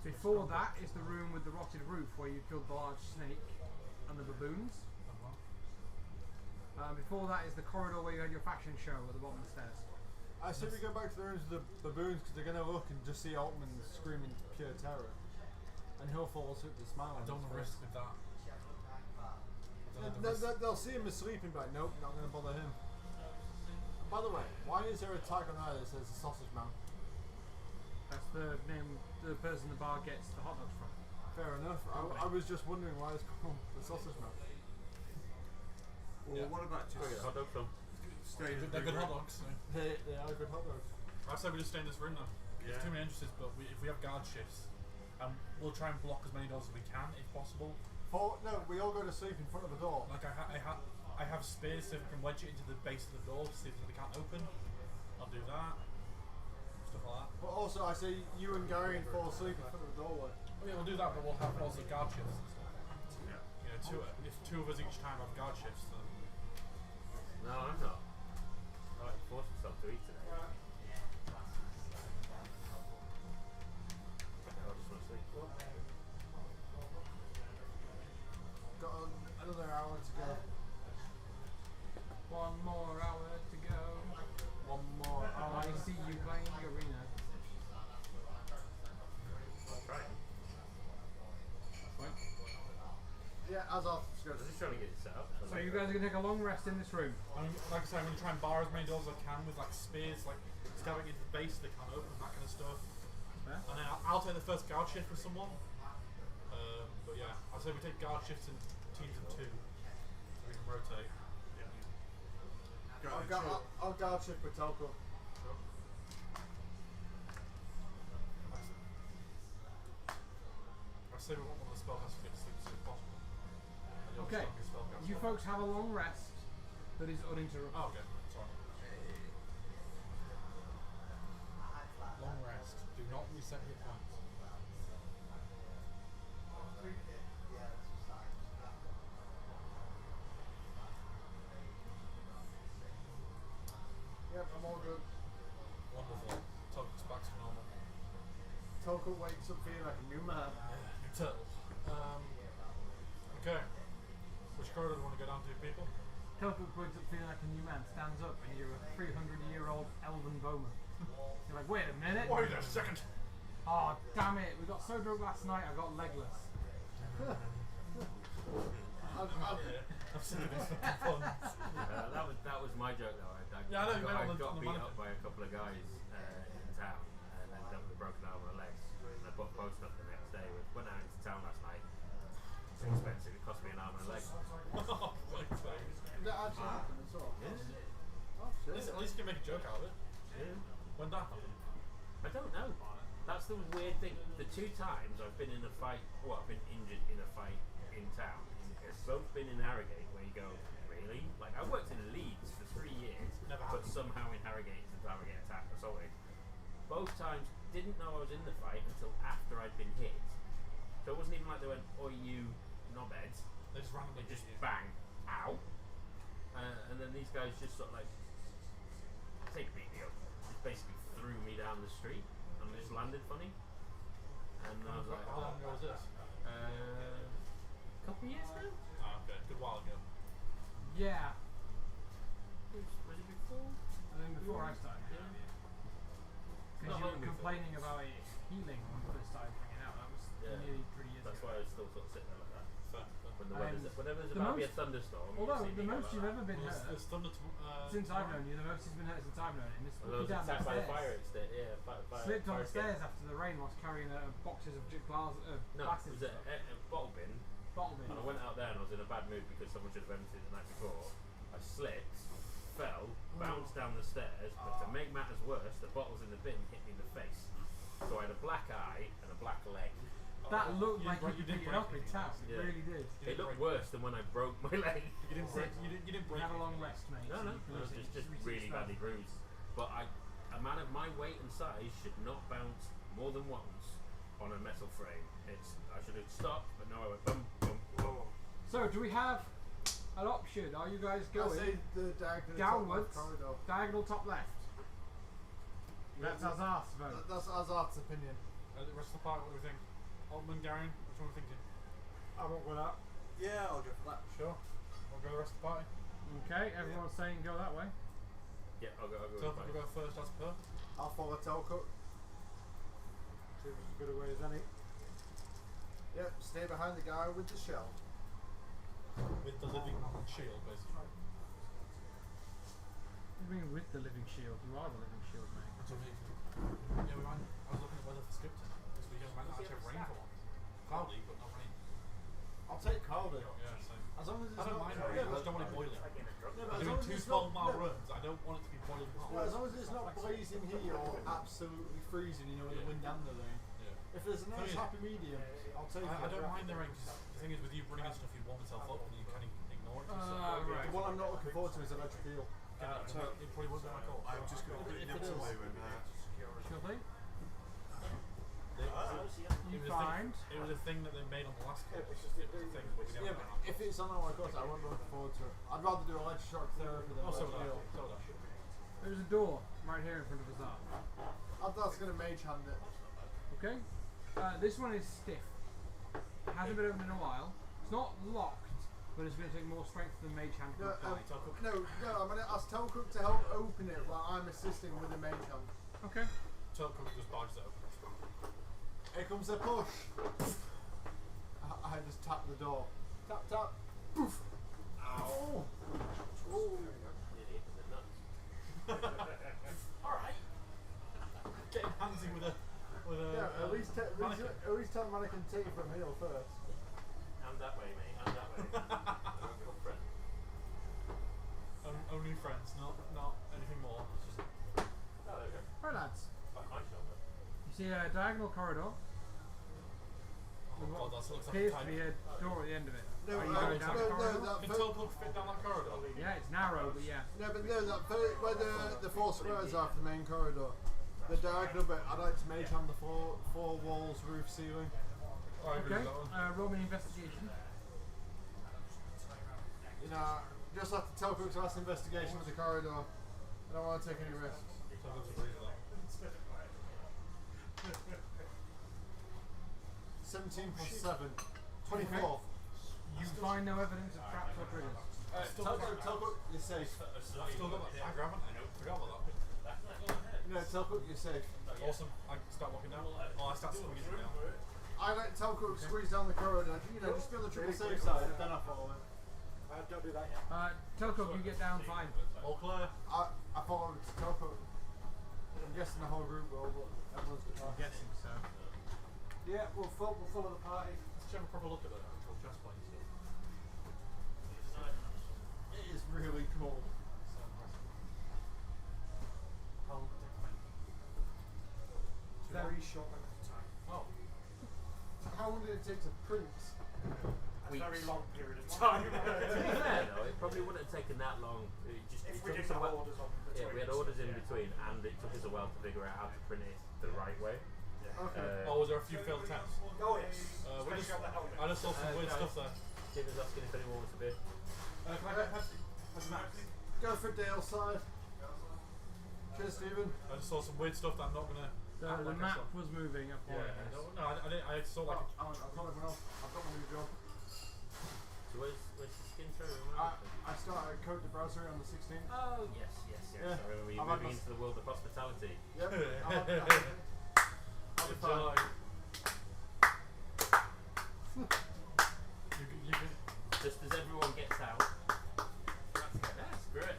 Before that is the room with the rotted roof where you killed the large snake and the baboons. Before that is the corridor where you had your fashion show at the bottom of the stairs. I say we go back to the rooms of the baboons because they're going to look and just see Altman screaming pure terror. And he'll fall asleep with a smile I on don't his want to face. risk with that. I don't know the risk. They'll see him asleep and be like, nope, not going to bother him. By the way, why is there a tag on there that says the sausage man? That's the name the person the bar gets the hot dogs from. Fair enough. I was just wondering why it's called the sausage man. Or Yeah. what about Where just hot dog from? staying in the They're good room? hot dogs. So. They are good hot dogs. I say we just stay in this room then. Yeah. There's too many entrances, but if we have guard shifts, we'll try and block as many doors as we can if possible. No, we all go to sleep in front of the door. Like I have spears so we can wedge it into the base of the door to see if they can't open. I'll do that. Stuff like that. But also, I say you and Gary fall asleep in front of the doorway. Oh yeah, we'll do that, but we'll have also guard shifts and stuff. Yeah. You know, if two of us each time have guard shifts, then No, I'm not. I like to force myself to eat today. I'll just want to sleep. Got another hour to go. One more hour to go. One more hour. I see you playing the arena. I'll try it. Right. Yeah, as of I was just trying to get it set up. So you guys are going to take a long rest in this room. like I say, I'm going to try and bar as many doors as I can with like spears, like stabbing into the base so they can't open, that kind of stuff. Yeah. And then I'll take the first guard shift with someone. But yeah, I'll say we take guard shifts in teams of two, so we can rotate. I'll guard shift with Telco. Sure. I say we want one of the spellcasters to get to sleep as soon as possible. And the other Okay, strongest spellcaster. you folks have a long rest that is uninterrupted. Oh, okay. Sorry. Long rest. Do not reset hit points. Yep, I'm all good. Wonderful. Token's back to normal. Telco wakes up feeling like a new man. New turtle. Okay. Which corridor do you want to go down to, people? Telford wakes up feeling like a new man, stands up, and you're a 300-year-old elven bowman. You're like, wait a minute. Wait a second. Oh, damn it. We got so drunk last night, I got legless. I've seen this fucking fun. That was my joke though. Yeah, I know, you went I on the- got on the beat mannequin. up by a couple of guys in town and ended up with a broken arm and a leg. And I put a post up the next day. Went out into town last night. It's expensive. It cost me an arm and a leg. Oh, fuck's sake. Did that actually happen as well? Oh, shit. At least you can make a joke out of it. Yeah. When that happened. I don't know. That's the weird thing. The two times I've been in a fight, well, I've been injured in a fight in town. It's both been in Harrogate, where you go, really? Like, I worked in Leeds for 3 years, Never but happened. somehow in Harrogate, sometimes I get attacked, assaulted. Both times, didn't know I was in the fight until after I'd been hit. So it wasn't even like they went, "Oi, you knobheads." They just randomly They just hit you. bang, ow. And then these guys just sort of like, take a beat, Leo. Just basically threw me down the street and just landed funny. And I was like, How long ago was this? couple years now? Oh, okay, good while ago. Yeah. Was it before? I think before I started. Yeah. Because Not you long were before. complaining about it healing when we first started bringing it out. That was Yeah. nearly 3 years That's ago. why I still sort of sit there like that. Fair. When the weather's, whenever there's the about to be a most- thunderstorm, you Although see the me go most like you've that. ever been Well, hurt there's thunder since I've known you, the most he's been hurt since I've known him is Although I was down the attacked by the stairs. fire exit, yeah, fire. Slipped on fire the stairs after the rain whilst carrying boxes of glass, No, it glasses. was a bottle bin. Bottle bin. And I went out there and I was in a bad mood because someone should have emptied the night before. I slipped, fell, bounced down the stairs, but to make matters worse, the bottles in the bin hit me in the face. So I had a black eye and a black leg. That looked like you you didn't picked it break up in anything, town. yeah. It really did. It looked worse than when I broke my leg. You didn't break. You didn't We break. had a long anything. rest, mate. No, so no, you can it was reset- just reset really yourself. badly bruised. But a man of my weight and size should not bounce more than once on a metal frame. I should have stopped, but no, I went bum, bum, bum. So, do we have an option? Are you guys I say going the diagonal downwards, top left corridor. diagonal top left? That's Azarth's vote. That's Azarth's opinion. The rest of the party, what do we think? Altman, Garion, which one are we thinking? I won't go that. Yeah, I'll go for that. Sure. We'll go the rest of the party. Okay, everyone's saying go that way. Yeah, I'll go. So with we'll go first as per. I'll follow Telcook. Seems as good a way as any. Yep, stay behind the guy with the shell. With the living shield, basically. What do you mean with the living shield? You are the living shield, mate. That's amazing. Yeah, we might. I was looking at weather for scripting this weekend. We might not actually have rain for once. Cloudy, but not rain. I'll take Calder. Yeah, same. As long as it's I don't not. mind Yeah, rain. I but, just don't want it boiling. yeah, but I'm as doing long as two it's 12-mile not, runs. I don't want it to be boiling hot. well, as long as it's not blazing here or absolutely freezing, you know, with the wind and the rain. Yeah. If there's a nice Thing is- happy medium, I'll take it. I don't mind the rain because the thing is with you running and stuff, you warm yourself up and you kind of ignore it. Right. The one I'm not looking forward to is electric eel. It probably wouldn't be my call. I'm just going to put it If it next is. away when Sure thing. It was a find. thing. It was a thing that they made on the last course. Yeah, It was a thing. But we Yeah, never but went on. if it's on our course, I won't be looking forward to it. I'd rather do electroshock therapy than Also, electric eel. There's a door right here in front of Azarth. That's going to mage hand it. Okay. This one is stiff. It hasn't been opened in a while. It's not locked, but it's going to take more strength than mage hand can No, apply. no, I'm going to ask Telcook to help open it while I'm assisting with the mage hand. Okay. Telcook just barges it open. Here comes the push. I just tap the door. Tap, tap. Poof. Ow. Ooh. Alright. Getting handsy with a. Yeah, at least tell mannequin take it from heel first. And that way, mate. And that way. Only friends, not anything more. It's just Right, lads. Like my shoulder. You see a diagonal corridor oh with god, what that looks like appears a to be tiny. a door at the end of it. No, Are you going down the corridor? Can Telcook fit down that corridor? Yeah, it's narrow, but yeah. No, but no, where the four squares are for the main corridor. The diagonal bit, I'd like to mage hand the four walls, roof, ceiling. I agree Okay. with that one. Roll me an investigation. You know, just like the Telcook's last investigation of the corridor. I don't want to take any risks. Telcook's agrees with that. 17 plus 7. 24. You find no evidence of traps or triggers. Telcook, you're safe. I've still got that dagger, haven't I? Forgot about that. No, Telcook, you're safe. Awesome. I can start walking down. Oh, I start swinging it now. I let Telcook squeeze down the corridor. You know, just be on the triple safe side, then I follow him. Don't do that yet. Telcook, you get down fine. All clear. I follow Telcook. I'm guessing the whole group will, but everyone's I'm guessing so. Yeah, we'll follow the party. Let's have a proper look at the actual chest plate and stuff. It is really cool. So impressive. How long did it take? Very short amount of time. Oh. How long did it take to print? A very long period of time. To be fair though, it probably wouldn't have taken that long. It If took we us didn't a have while. orders on Yeah, we had between. orders in between, and it took us a while to figure out how to print it the right way. Okay. Oh, was there a few failed attempts? Oh yes. I just saw some weird stuff there. Stephen's asking if anyone wants a beer. Can I get Pepsi? Pepsi Max? Go for Dale's side. Cheers, Stephen. I just saw some weird stuff that I'm not gonna. The map was moving up. Yeah, no, I didn't. I saw like. I've got everyone else. I've got my new job. So where's the skin through? I started at Cote de Brasserie on the 16th. Oh yes. Yeah. I remember you I've had moving my- into the world of hospitality. Yep. I'll be fine. You can. Just as everyone gets out. That's great.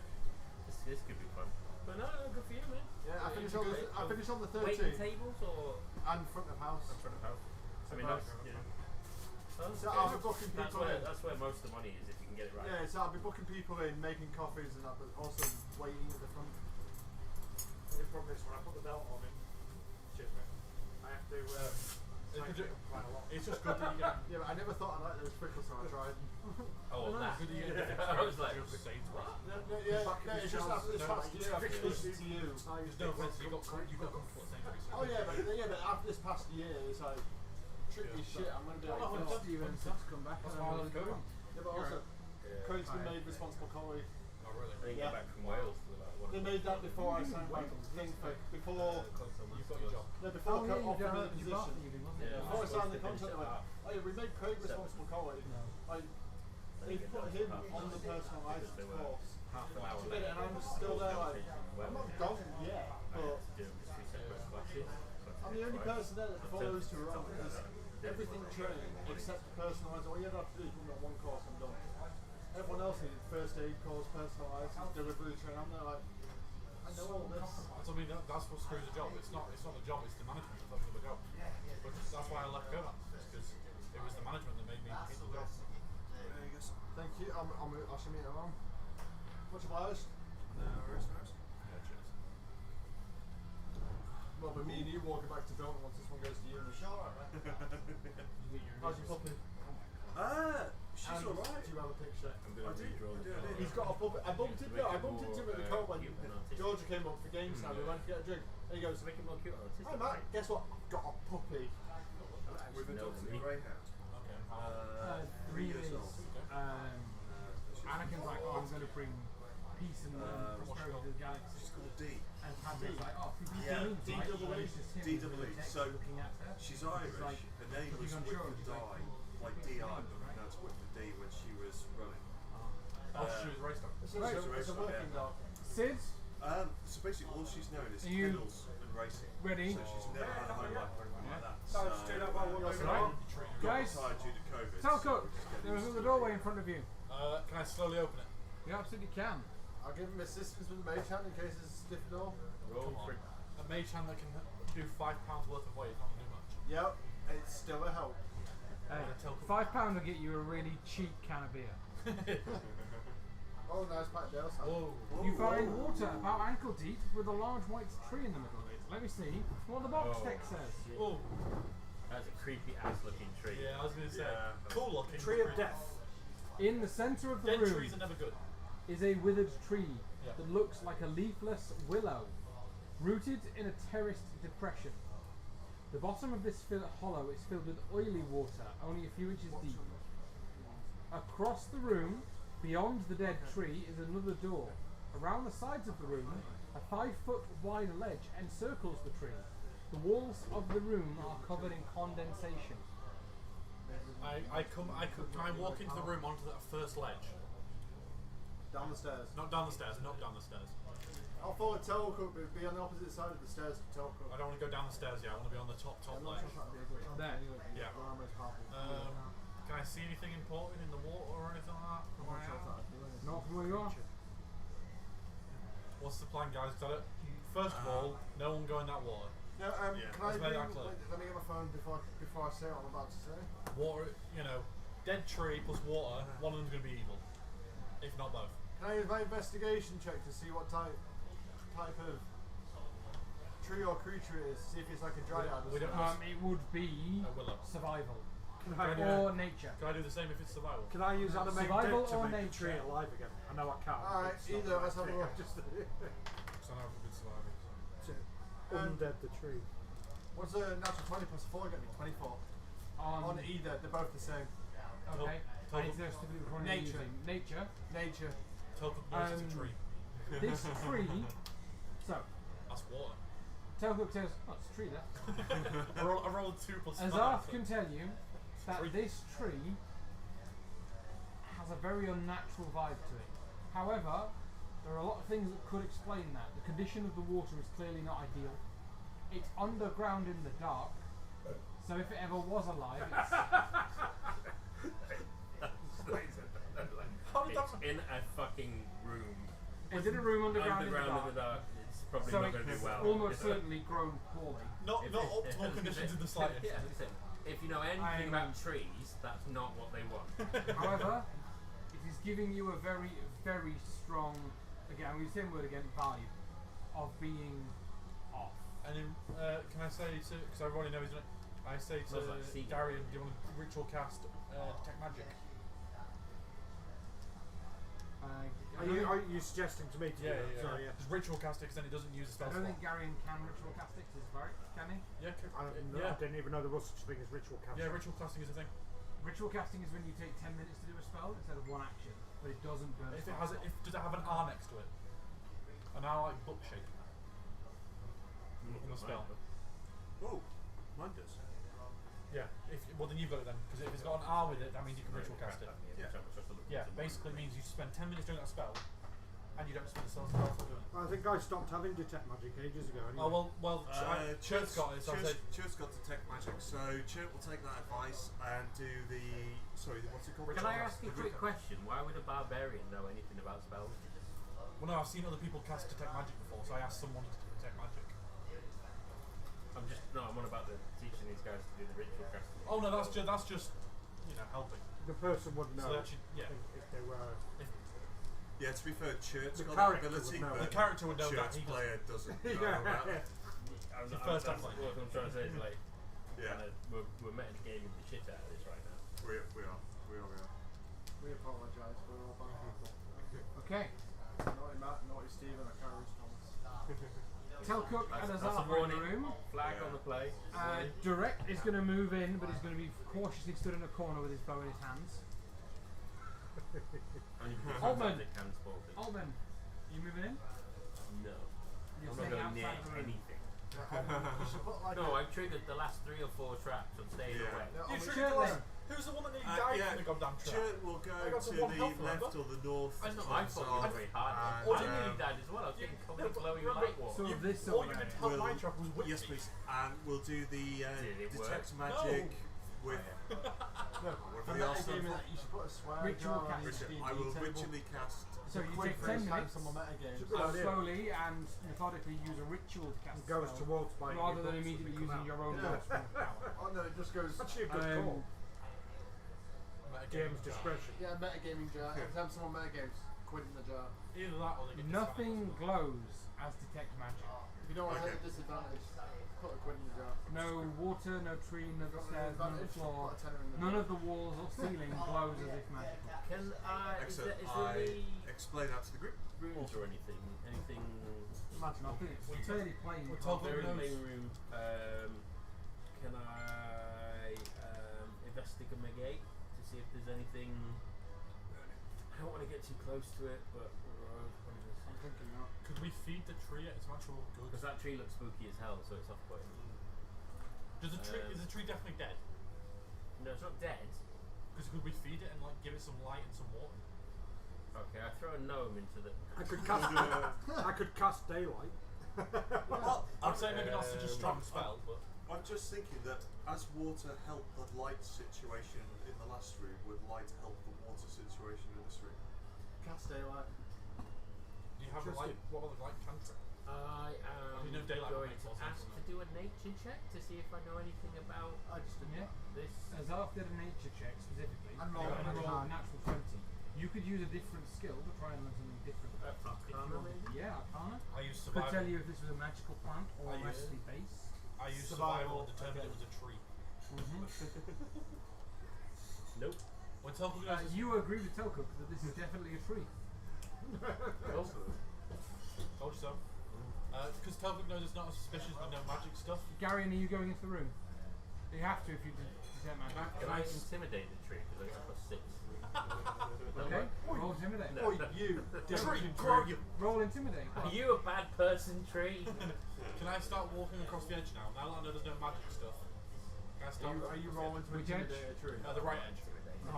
This could be fun. But no, good for you, man. Yeah, I finished on the Waiting 13th. tables or And front of house. in front of house? I mean, that's, you know. So I'll be booking people in. That's where most of the money is if you can get it right. Yeah, so I'll be booking people in, making coffees and that, but also waiting at the front. The problem is when I put the belt on it, excuse me, I have to tighten it up quite a lot. It's just good that you get. Yeah, but I never thought I liked those prickles, so I tried. Oh, It's that. good that you get. I was like, what? No, it's just after this past year, I've introduced to you. There's no offense. You got comfortable Sainsbury's. Oh yeah, but after this past year, it's like tricky shit. I'm gonna be like, Oh, oh, Stephen to come back. That's and why I then was going. yeah, but also, Craig's been made responsible colleague. Oh really? I didn't Yeah. get back from Wales for about one They made that before I signed my thing for before. You've got your job. No, before Oh, yeah, you offering me done the you got position. leaving, wasn't Yeah. it? Before I signed the Supposed to contract, they finish went, at oh yeah, we made Craig responsible colleague. Like, they put him on the personal license course. half an hour To get later. it, and I'm still there like, I'm not gone yet, but Do three separate classes. I'm the only person there that follows to run because everything trained except personalised. All you have to do is run that one course and done. Everyone else needed first aid course, personalised, delivery train. I'm there like, I know all this. So I mean, that's what screws the job. It's not the job. It's the management that's letting the job. But that's why I left go. Because it was the management that made me keep the job. Thank you. I should meet along. Much obliged. Yeah, cheers. Well, but me and you walking back to Belton once this one goes to uni. How's your puppy? She's And alright. do you have a picture? I'm going I to do, redraw I the do, I do. card. He's got a puppy. I bumped into him at the car when cute and artistic. Georgia came up for games time. We went to get a drink. And he goes, To make it more cute, artistic. "Hey Matt, guess what? I've got a puppy." We've been No, talking to me. Greyhound. Okay. 3 years days. old. Anakin's like, oh, I'm going to bring peace and prosperity to the galaxy. She's called D. And Padme's like, oh, peace Yeah, means, D right? double But E. it's just him D with double the E. text So, looking at her. She's It's Irish. like, Her name looking was unsure, Whitford she's like, Di, like D.I., but pronounced Whitford D when she was running. Oh, she was raised on. It's Right. a working dog. Sid, So basically, all she's known is Are you kennels and racing. ready? So she's never had a home life or anything like that. No, just do that while we're Yes, moving right. on. Got Guys, retired due to COVID. Telco, so just get there's used another to it. doorway in front of you. Can I slowly open it? You absolutely can. I'll give him assistance with the mage hand in case it's a stiff door. Roll Come on. for A mage hand that can do £5 worth of weight is not going to do much. Yep, it's still a help. Hey, Telco. £5 will get you a really cheap can of beer. Oh, nice pack Dale. Whoa. You find water about ankle deep with a large white tree in the middle of it. Let me see what the box Oh. text says. Oh. That's a creepy ass looking tree. Yeah, I was going to say. Yeah. Cool looking. Tree of death. In the centre of the Dead room trees are never good. is a withered tree Yeah. that looks like a leafless willow, rooted in a terraced depression. The bottom of this hollow is filled with oily water, only a few inches deep. Across the room, beyond the dead tree, is another door. Around the sides of the room, a 5-foot wide ledge encircles the tree. The walls of the room are covered in condensation. Can I walk into the room onto that first ledge? Down the stairs. Not down the stairs, not down the stairs. I'll follow Telco, but be on the opposite side of the stairs to Telco. I don't want to go down the stairs yet, I want to be on the top ledge. There. Yeah. Can I see anything important in the water or anything like that? From where I am? Not from where you are. What's the plan, guys? First of all, no one go in that water. No, Yeah, can I let's do, make that clear. wait, let me get my phone before I say what I'm about to say. Water, dead tree plus water, one of them's going to be evil. If not both. Can I use my investigation check to see what type of tree or creature it is? See if it's like a dryad or We don't something. It would be A willow. survival Can I, or nature. Can I do the same if it's survival? can I use animate Survival dead to or make the tree nature? alive again? I know I can't. Alright, It's not either, the right let's have a thing. look. I just Because I know I've been surviving. undead the tree. What's a natural 20 plus 4 get me? 24. On either, they're both the same. Okay. I need to know specifically which one you're Nature. using. Nature. Nature. Telcook knows it's a tree. This tree. So, That's water. Telcook says, oh, it's a tree there. I rolled 2 plus 5. Azarth can tell you that Tree. this tree has a very unnatural vibe to it. However, there are a lot of things that could explain that. The condition of the water is clearly not ideal. It's underground in the dark, so if it ever was alive, it's... It's in a fucking room. It's in a room underground in the Underground dark. It's probably So not going to do it's well. almost certainly grown poorly. Not optimal conditions in the slightest. Yeah, listen, if you know anything about trees, that's not what they want. However, it is giving you a very, very strong, again, I'm using the same word again, vibe of being off. And then, can I say to, because I already know he's doing it, I say to Smells like sea. Darian, do you want to ritual cast detect magic? Are you suggesting to me to do that? Sorry, Just ritual cast it, because then it doesn't use a I spell don't slot. think Garion can ritual cast it, 'cause it's very, can he? Yeah, I didn't even know there was such a thing as ritual casting. yeah, ritual casting is a thing. Ritual casting is when you take 10 minutes to do a spell instead of one action, but it doesn't burn. If it has, does it have an R next to it? An R like book shape on the spell. Oh, mine does. Yeah. Well, then you've got it then, because if it's got an R with it, that means you can ritual cast it. Yeah. Yeah, basically means you spend 10 minutes doing that spell, and you don't spend the spell slot doing it. I think I stopped having detect magic ages ago. Anyway. Oh well, Church's got it. So I'll say, Church's got detect magic, so Church will take that advice and do the what's it called? Can I ask you a quick question? Why would a barbarian know anything about spells? well, no, I've seen other people cast detect magic before, so I asked someone to detect magic. I'm on about the teaching these guys to do the ritual casting. Oh no, that's just helping. The person would know So actually, yeah. if they were. Yeah, to be fair, Church's The got that character ability, would know. but The character would know that Church he doesn't. player doesn't know Yeah, about it. The first time, like- what I'm trying to say is like, Yeah, we're metagaming the shit out of this right now. we are. We apologise, we're all bad people. Okay. Naughty Matt, naughty Stephen, I can't reach Thomas. Telcook and That's Azarth a are in warning. the room. Flag Yeah. on the play. Direct is going to move in, but he's going to be cautiously stood in a corner with his bow in his hands. Only because Altman. sometimes it can spoil things. Altman, you moving in? No. You're I'm not staying going near outside of the room. anything. You should put like No, I've triggered the last 3 or 4 traps. I'm staying Yeah. away. on You the triggered Shirtless. Who's the one that nearly died Yeah, from the goddamn trap? Church will go I got to some one the health, left remember? or the north. It's not to my fault. Azarth, You're very hard. and, I nearly died as well. I was getting covered in glowing remember- light wall. So this all over you did to there. help my Will- trap was whip yes, me. please. And we'll do the Did it detect work? magic No. with The whatever the else. metagame is that you should put a swear Ritual jar on cast. each Richard, D&D I will table. ritually cast. So you Quick take for 10 each time minutes someone metagames. Good to idea. slowly and methodically use a ritual to cast It a goes spell, towards my rather than immediately using your own Yeah. bow power. Oh no, it just goes. Actually, a good call. Metagaming Game's jar. discretion. Yeah, metagaming jar. Every time someone metagames, quid in the jar. Either that or they get Nothing glows as detect magic. If you don't want to Okay. take a disadvantage, put a quid in the jar. No water, no tree, no If you want an stairs, none of the advantage, floor. put a tenner in the None jar. of the walls or ceiling glows as if magical. Can I? Is there Excellent. any I explain that to the group. runes or anything? Anything? Nothing. It's fairly plain. we're told There is a knows. main room. Can I investigate to see if there's anything? I don't want to get too close to it, but I'm thinking that. Could we feed the tree its actual because goods? that tree looks spooky as hell, so it's off-putting. Is the tree definitely dead? No, it's not dead. Because could we feed it and like give it some light and some water? Okay, I throw a gnome into the. I could cast. I could cast daylight. Well, I'd say maybe not such a strong spell, but I'm just thinking that as water helped the light situation in the last room, would light help the water situation in this room? Cast daylight. do you have a Just light? What other light cantrip? I am You know daylight going makes to more sense, ask doesn't to do a nature check to see if I know anything about I just did Yeah. this. Azarth did a nature check specifically. And They rolled got a a high. natural 20. You could use a different skill to try and learn something different. If you Arcana, wanted. maybe? Yeah, Arcana. I use Could tell survival. you if this was a magical plant or I a use- magically base. I used Survival, survival to determine okay. it was a tree. Nope. When Telcook knows You agree with Telcook that this is definitely a tree. Also, told you so. Because Telcook knows it's not as suspicious with no magic stuff. Gary, are you going into the room? You have to if you detect magic. Can I intimidate the tree? Because it's +6. Okay, roll intimidate. No. Oi, you. Roll intimidate. Are you a bad person, tree? Can I start walking across the edge now? Now that I know there's no magic stuff. Can I start Are you rolling to Which edge? intimidate a tree? the right edge.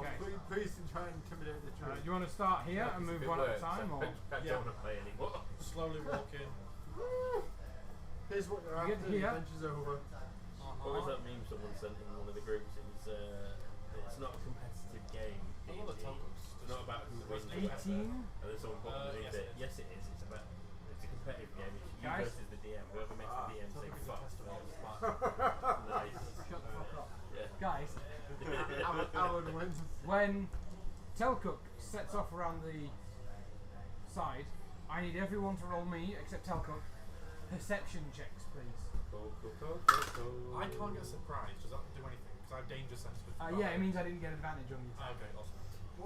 Okay. Please try and intimidate the tree. You want to start here and move It one at a works. time, or I Yeah. don't want to play anymore. Slowly walking. Here's what you're You get after. The here. adventure's over. What was that meme someone sent in one of the groups? It was, it's not a competitive game. I love the D&D. tokens. It's not about who wins. 18. And then someone put underneath yes, it. it is. Yes, it is. It's about. It's a competitive game. It's you Guys? versus the DM. Whoever makes the DM say fuck. Nice. Shut the fuck up. Yeah. Guys, Alan wins. when Telcook sets off around the side, I need everyone to roll me, except Telcook, perception checks, please. I can't get surprised. Does that do anything? Because I have danger sense with Yeah, it means I didn't get advantage on you. Okay, awesome.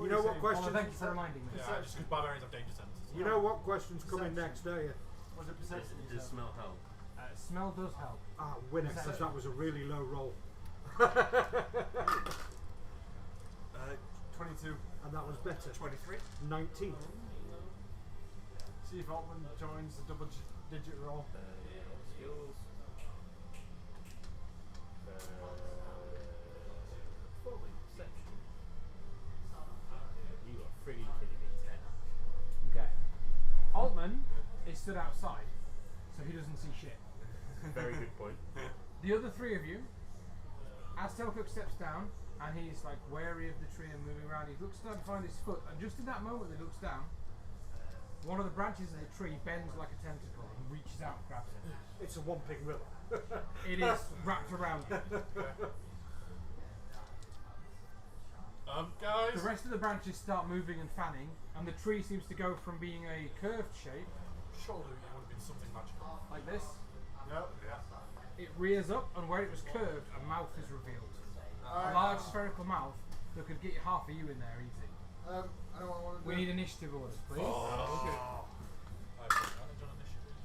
You know what Well, question? thank you for reminding me. Yeah, just because barbarians have danger sense. You know what question's coming next, do you? Was it Does perception? it does smell hell? Smell does help. Ah, winner, because that was a really low roll. 22. And that was better. 23. 19. See if Altman joins the double digit roll. Skills. Fully perception. You are freaking kidding me, 10. Okay. Altman is stood outside, so he doesn't see shit. Very good point. The other three of you, as Telcook steps down, and he's like wary of the tree and moving around, he looks down to find his foot, and just in that moment that he looks down, one of the branches of the tree bends like a tentacle and reaches out and grabs it. It's a one pig river. It is wrapped around you. Guys. The rest of the branches start moving and fanning, and the tree seems to go from being a curved shape, Surely it would have been something magical. like this. Yep. It rears up, and where it was curved, a mouth is revealed. A large spherical mouth that could get half of you in there easy. I know what I want to do. We need initiative orders, please. I have advantage on initiative.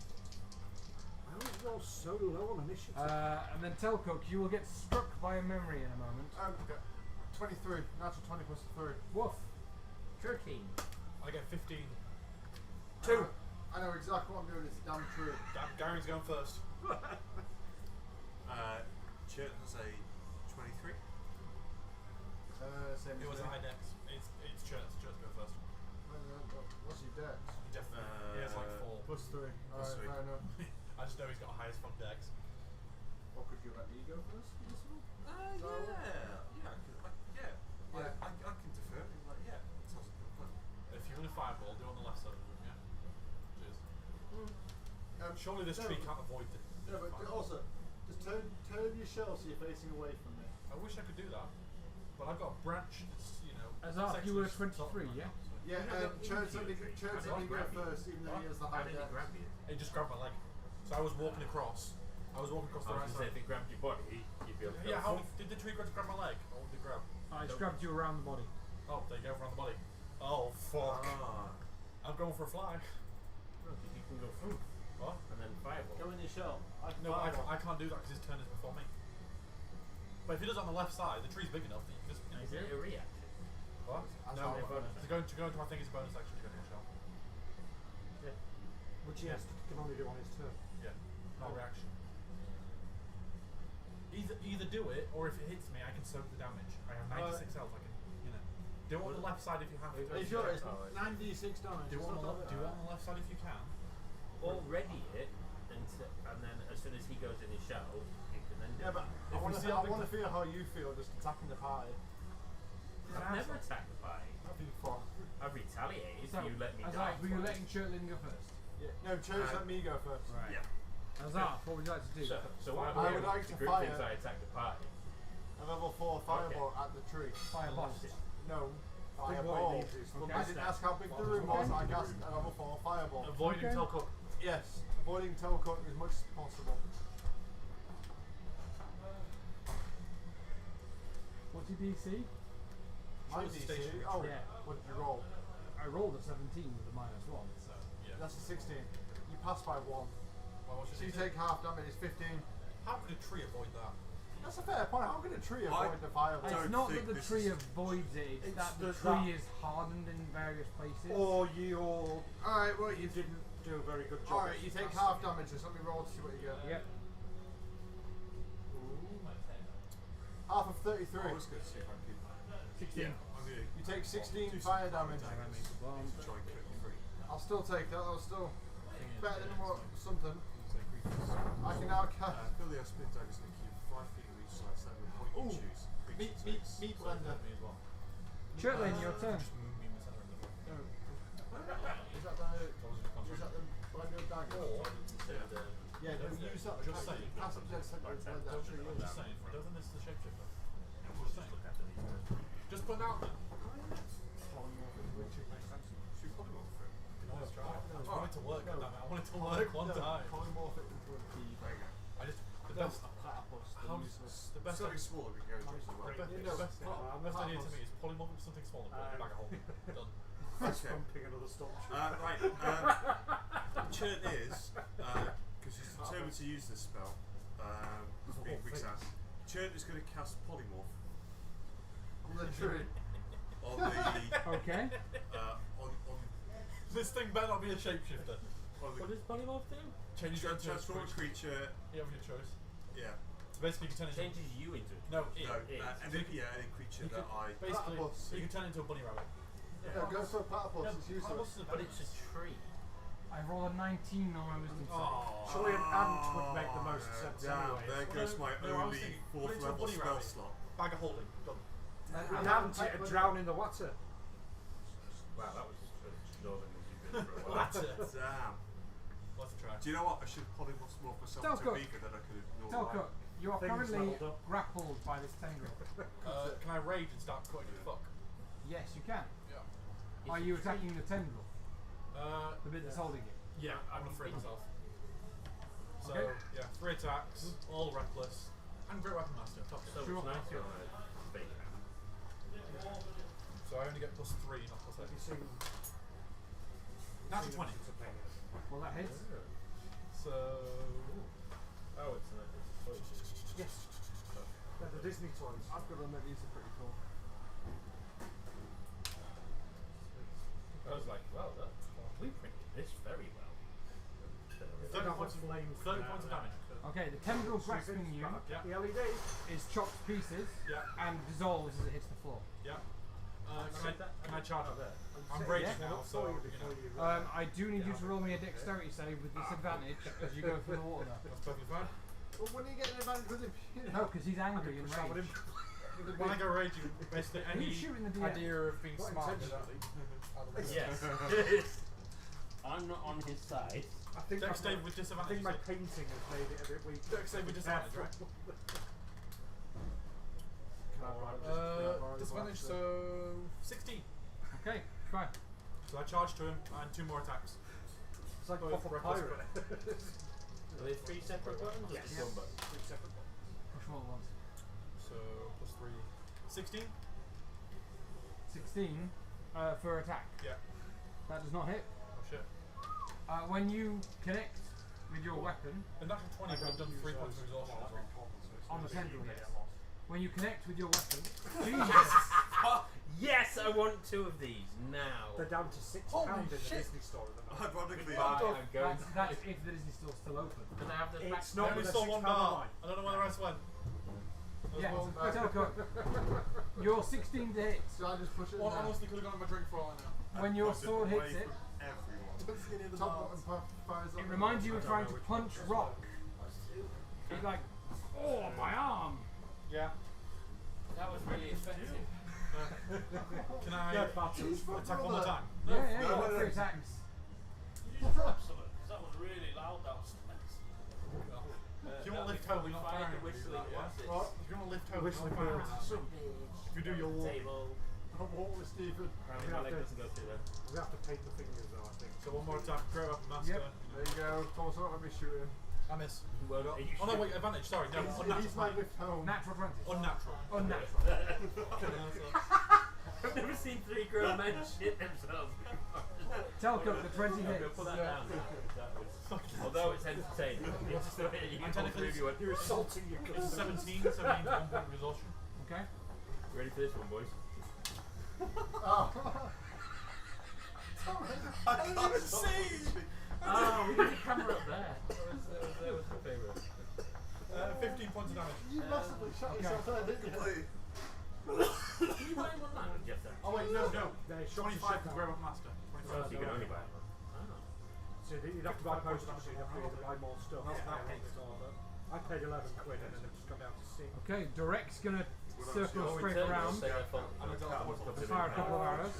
How is it all so low on initiative? And then Telcook, you will get struck by a memory in a moment. Okay. 23. Natural 20 plus 3. Woof. 13. I get 15. 2. I know exactly what I'm doing. It's damn true. Gary's going first. Chert has a 23. Same It as was me. high dex. It's Church. Church go first. What's your dex? He definitely. He has like 4. Plus 3. Plus Alright, 3. fair enough. I just know he's got highest fun dex. Or could you let me go first? for this one? I can defer. Like, yeah, sounds like a good plan. If you're in a fireball, do it on the left side of the room, yeah? Cheers. Surely this tree can't avoid the. No, but fire. also, just turn your shell so you're facing away from me. I wish I could do that, but I've got a branch that's, you know. Azar, it's you were actually 23, top yeah? right now, Yeah, Church let me go first, even though he has the How high did it dex. grab you? so it just grabbed my leg. So I was walking across. I was walking across I the was right going to say, side. if it grabbed your body, you'd be able to Yeah, go, how did the tree grab my leg? Or did it grab? It's grabbed you around the body. Oh, there you go, around the body. Oh, fuck. I'm going for a fly. You can go through What? and then fireball. Go in your shell. No, I can't do that because his turn is before me. But if he does it on the left side, the tree's big enough that you can just. Is it a reaction? What? That's No, not a bonus. to go into I think it's a bonus action to go to a shell. Which he can only do on his turn. Yeah, not a reaction. Either do it, or if it hits me, I can soak the damage. I have 96 health. I can, you know, do it on the left side if you have to. Are you sure it's 9d6 damage? Do it on the left side if you can. Or ready it, and then as soon as he goes in his shell, you can then do Yeah, but If I we want see to how big feel how you feel just attacking the party. I've never attacked the party. That'd be fun. I've retaliated if So, you let me Azar, die. were you twice. letting Shirtlin go first? Yeah. No, Church let me go first. Right. Yeah. Azar, what would you like to do? So what I would like to the group fire. thinks I attacked the party. A level 4 fireball at the tree. Fireball. No, what it fireball. needs is Well, Okay. I didn't ask how big the room was, I cast a level 4 fireball. Avoiding Okay. Telcook. Yes, avoiding Telcook as much as possible. What's your DC? My Shows the DC, stationary oh, tree. Yeah. what did you roll? I rolled a 17 with a -1, so. Yeah. That's a 16. You pass by 1. Well, what's So your you DC? take half damage, it's 15. How could a tree avoid that? That's a fair point. How can a tree I avoid the violence? don't It's not think that the this tree is- avoids it, it's It's that the that- tree is hardened in various places. Or you Alright, well, you didn't do a very good job. Alright, you take half damage. Just let me roll to see what you get. Yep. Half of 33. I was going to see if I could. 16. Yeah, I'm going You take 16 do fire some damage. damage to try and cut you free. I'll still take that. I'll still better than what something. I can now cast. Fill the spin daggers in a cube 5 feet on each side, stand with a point Ooh. you choose. Meat blender. Shirtlane, your turn. Just move me in the center of the book. No. Is that the blender of daggers? Yeah, no, use that. Just saying. Cast it dead center and blend that tree in. Just saying. Doesn't this the shapeshifter? Just saying. Just put it out there. Should we polymorph for it? Always try. I No. want it to work. No. I want it to work one time. Polymorph it into a key. I just the best. Platypus. How the best. Something smaller, we can go and drop The the best, No, the best idea to me is polymorph into something smaller. Put it back a hole. Done. Okay. Pumping another storm. Right. Churn is, because he's determined to use this spell, being weak sound. Churn is going to cast polymorph On the tree. on the Okay. on This thing better not be a shapeshifter. What does polymorph do? Change it into a transform a creature. You have your choice. Yeah. So basically, you can turn it into. Changes you into it. No, No. it. Any creature that I. Basically, Platypus. you can turn it into a bunny rabbit. No, go for a platypus. It's useless. Platypus is a But it's a tree. I roll a 19 on my wisdom save. Oh. Surely an ant would make the most sense Damn, anyway. there goes my No, I was only thinking, put fourth it into a level bunny spell rabbit. slot. Bag of holding. Done. An ant it'd drown in the water. Wow, that was as northern as you've been for a while. That's it. Damn. Let's try. Do you know what? I should polymorph myself Still to cook. a beaker that I could ignore. Telcook, you are Things currently leveled up. grappled by this tendril. Can I rage and start cutting it? Fuck. Yes, you can. Yeah. Are you attacking the tendril? The bit that's Yeah. holding it? Yeah, I'm gonna free myself. So, Okay. yeah, 3 attacks, all reckless, and Great Weapon Master. Top So Sure. it's nice on a big ant. So I only get +3, not Have you +8. seen? Natural 20. It's a pain. Well, that hits. So, Oh, it's nice. Yes. They're the Disney toys. I've got to admit, these are pretty cool. I was like, well, that's blueprinted this very well. 30 Not points much of, flame 30 from points of there. damage. Okay, the tendril grasping you Yeah. The LED. is chopped to pieces Yeah, and dissolves as it hits the floor. yeah. Can I charge up? I'm saying raging yes. now, Look so, for you you know, before you I do need you to roll me a dexterity save with disadvantage as you go through the water. that's perfectly fine. Well, when you get an advantage with him, No, because he's angry and Shower him. raged. When I go raging, basically any Who's shooting the DM? idea of being Not smart intentionally. Yes. I'm not on his side. I think Dex my- save with I disadvantage. think my painting has made it a bit weak. Dex save with disadvantage, right? Can I borrow Disadvantage, this? so 16. Okay, try. So I charge to him and 2 more attacks. It's like Oh, Pop of a reckless Pirate. Are they 3 separate buttons? Or Yes. just one button? 3 separate ones. Push them all at once. So +3. 16? 16 for attack. Yeah. That does not hit. Oh shit. When you connect with your weapon The natural 20 would have done 3 points of exhaustion as well. on the tendril, yes. When you connect with your weapon, Jesus! Yes, I want 2 of these now. They're down to £6 Holy in the shit. Disney store at the moment. Ironically, Bye, I'm going That's if the Disney store's still open. Can I have the back? It's I not only with a saw £6 one bar. line. I don't know where the rest went. Yeah, Well, Telco, you're 16 to hit. so I just push it in One there. honestly could have gone in my drink for all I know. When your Push it sword away hits it, from everyone. Top button fires up. it reminds you of trying to punch rock. It's like, oh, my arm! Yeah. That was really effective. Can I Yeah, but attack one more time? Yeah, yeah, no, you got no, 3 no. attacks. Absolute. That was really loud downstairs. If you want to lift home, you're not Find firing. the whistling. Yeah? What's this? What? If you want to lift home, Whistling you're not birds. firing. If you do your walk. Table. I'm walking with Stephen. Apparently my leg doesn't go through there. we have to paint the fingers though, I think. So one more attack, Great Weapon Master. Yep. There you go. Thomas, don't let me shoot him. I miss. Well, are you Oh no, sure? wait, advantage, sorry. No, He's unnatural. my lift home. Natural 20. Unnatural. Unnatural. I've never seen 3 grown men shit themselves before. Telcook, the 20 I'm going to hits. put that down. Although it's entertaining, it's still you can technically prove you went. You're assaulting your It's customer. 17, so it means 1 point of exhaustion. Okay. Ready for this one, boys? I can't see! Oh, we got the camera up there. That was my favourite. 15 points of damage. You massively shot Okay. yourself there, didn't you? Completely. Can you buy one now, Jeff? Then? Oh wait, no. They shot 25 yourself because down. we're up master. So you can only buy one. Oh. So you'd have to buy potions, so you'd have to either buy more stuff. I paid 11 quid and then it just come down to 6. Okay, Durek's gonna circle sure. straight around, Say their fault. fire a couple of arrows.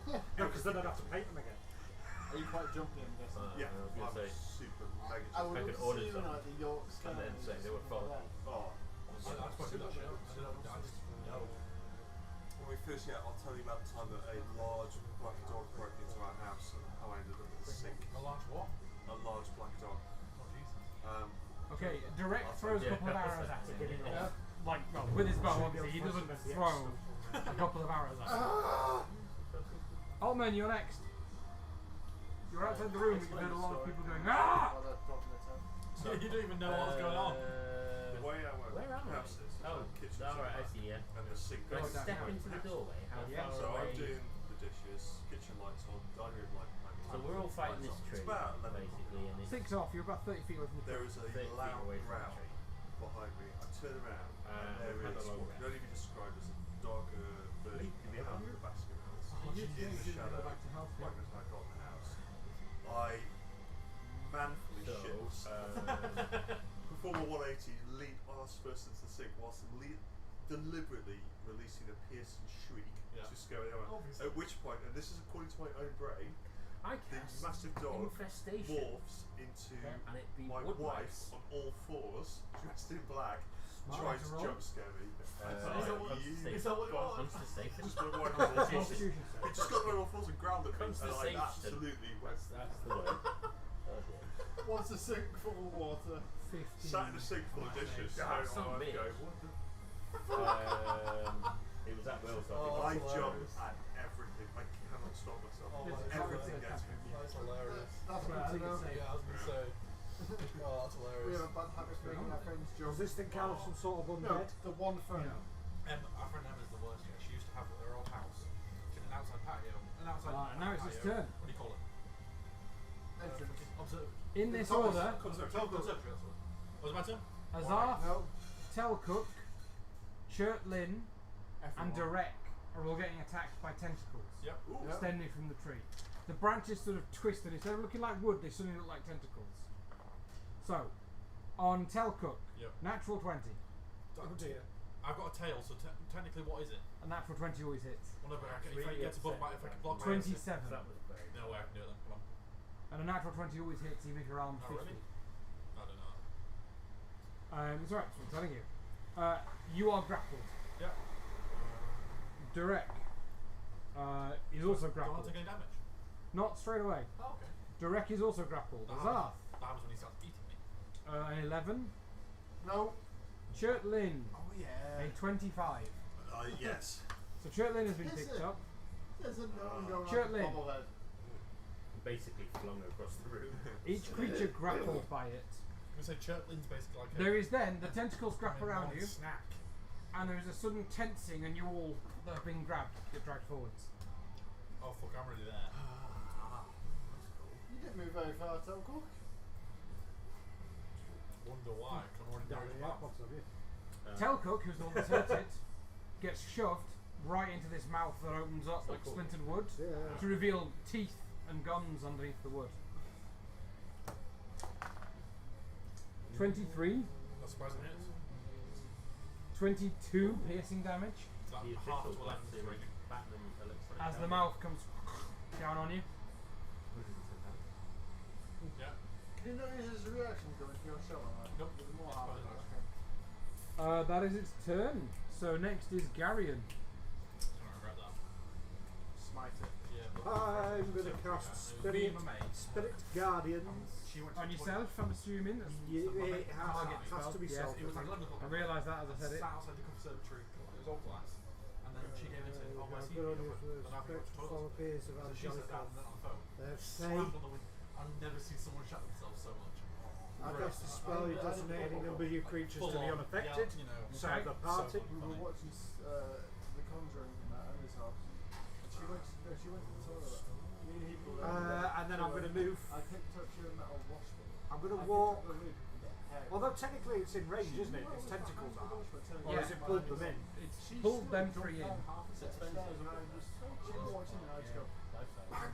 No, because then I'd have to paint them again. Are you quite jumpy, I'm guessing? Yeah, I was going I'm to say. super mega I would I love could to order see you some, like the York and then say they were full. Oh, I just do that shit. I just know. when we first I'll tell you about the time that a large black dog broke into our house and how I ended up in the sink. A large what? A large black dog. Oh Jesus. Okay, Durek throws a couple of arrows at him. Yeah. Like, well, with his bow, Should be obviously, he able to doesn't press the X throw stuff on a couple of arrows at him. Altman, you're next. You're outside the room, but you've heard a lot of people going, ah! Well, they're dropping the tent. So you don't even know what's going on. The way our Where am I? house is, Oh, the kitchen's alright, I on see, yeah. and the sink Can I goes down step here. into the doorway? How Yeah. far So away? I'm doing the dishes, kitchen lights on, dining room light hanging So on, we're all fighting lights this on. tree, It's about 11 basically, and it's 6 off, you're about 30 feet away from the There tree. is a 30 feet loud away from the growl tree. behind me. I turn around and there we've had is a low what can growl. only be described as a darker version Give me a of hand. the basket house. Oh, In the shadow, back to health, right as I got in the house. I manfully So, shit perform a 180, leap arse first into the sink whilst deliberately releasing a piercing shriek Yeah. to scare anyone. Obviously. At which point, and this is according to my own brain, I the cast massive dog infestation. morphs into And it be my wood wife mice. on all fours, dressed in black, Smart tries to to roll. jump scare me. Is that what it was? Constitution. Just my wife on all fours. Constitution He save. just got on all fours and growled at me, and I Constitution. absolutely went. That's the word. Oh dear. What's a sink full of water? 15. Sat in a sink full of dishes. Yeah, so some I bitch. go, what the It was at Will, so Oh, I that's jump hilarious. at everything. I cannot stop myself. Oh, Everything gets me. That's hilarious. That's Right, I good think to it's know. safe. Yeah, I was gonna say. Oh, that's We hilarious. have a bad habit of making our friends Does jump. this thing count as some sort of No, undead? the one friend. Our friend Emma's the worst. Yeah, she used to have at her old house. She had an outside patio, an outside. Now it's his patio. turn. What do you call it? Entrance. Observe. In this Thomas. order, Conservatory. Conservatory. That's what. Was it my turn? Azarth, No. Telcook, Chirtlin, and Everyone. Durek are all getting attacked by tentacles Yep. Ooh. Yeah. extending from the tree. The branches sort of twist and instead of looking like wood, they suddenly look like tentacles. So, on Telcook, Yep. natural 20. Oh dear. I've got a tail, so technically, what is it? A natural 20 always hits. Whatever. If Really I get above upset my, if I can block my 27. That was very No way I can do it then. Come on. And a natural 20 always hits even if you're armed Oh, 50. really? I don't know. It's alright, I'm telling you. You are grappled. Yeah. Durek is also Do I grappled. not take any damage? Not straight away. Oh, okay. Durek is also grappled. That Azarth, happens when he starts eating me. an 11. No. Chirtlin, Oh yeah. a 25. Yes. So Chirtlin has been Is picked it? up. There's a no going Chirtlin. on bobblehead. basically flung across the room. Each creature grappled by it. I'm gonna say Chirtlin's basically like a There is then, the tentacles grab around you, snack. and there is a sudden tensing, and you all that have been grabbed get dragged forwards. Oh fuck, I'm already there. You didn't move very far, Telcook. Wonder why? 'Cause I'm already Down down the the mouth. airpods of you. Telcook, who's the one that's hurt it, gets shoved right into this mouth that opens up So like cool. splintered wood Yeah. to reveal teeth and guns underneath the wood. 23, That's surprising it is. 22 piercing damage It's like The half official to 11 Black Series rating. Batman electronic as the camera. mouth comes down on you. Yeah. Can you not use his reaction going to your show? Nope. With more That's harder. fine. Okay. That is its turn. So next is Garion. Sorry about that. Smite it. Yeah. but- I'm going to cast Be Spirit, my mate. Spirit Guardians. She went to On the yourself, I'm assuming. That's Yeah, that's my it target has to be spell. self. It was like 11 o'clock. I realised that as I said it. Sat outside the conservatory. It was all glass. And then she came in and said, "Oh, my I've CV got over." all Then I went to four toilet. beers of So she said that Angelica. on the phone. They're Slammed fake. on the window. I've never seen someone shut themselves so much. I guess the spell doesn't any number of your creatures to be unaffected. Yeah, you know. So the party. We were watching The Conjuring at Anna's house. And she went to the toilet. Me and he were And then I'm going to move. I picked up your metal wash bin. I'm going to I walk. picked up the lid and get hair. Although technically it's in range, isn't it? Its tentacles are. Or Yeah. has it pulled them in? It's She pulled still them jumped three in. down half a set of stairs and I just she walked in and I just go Like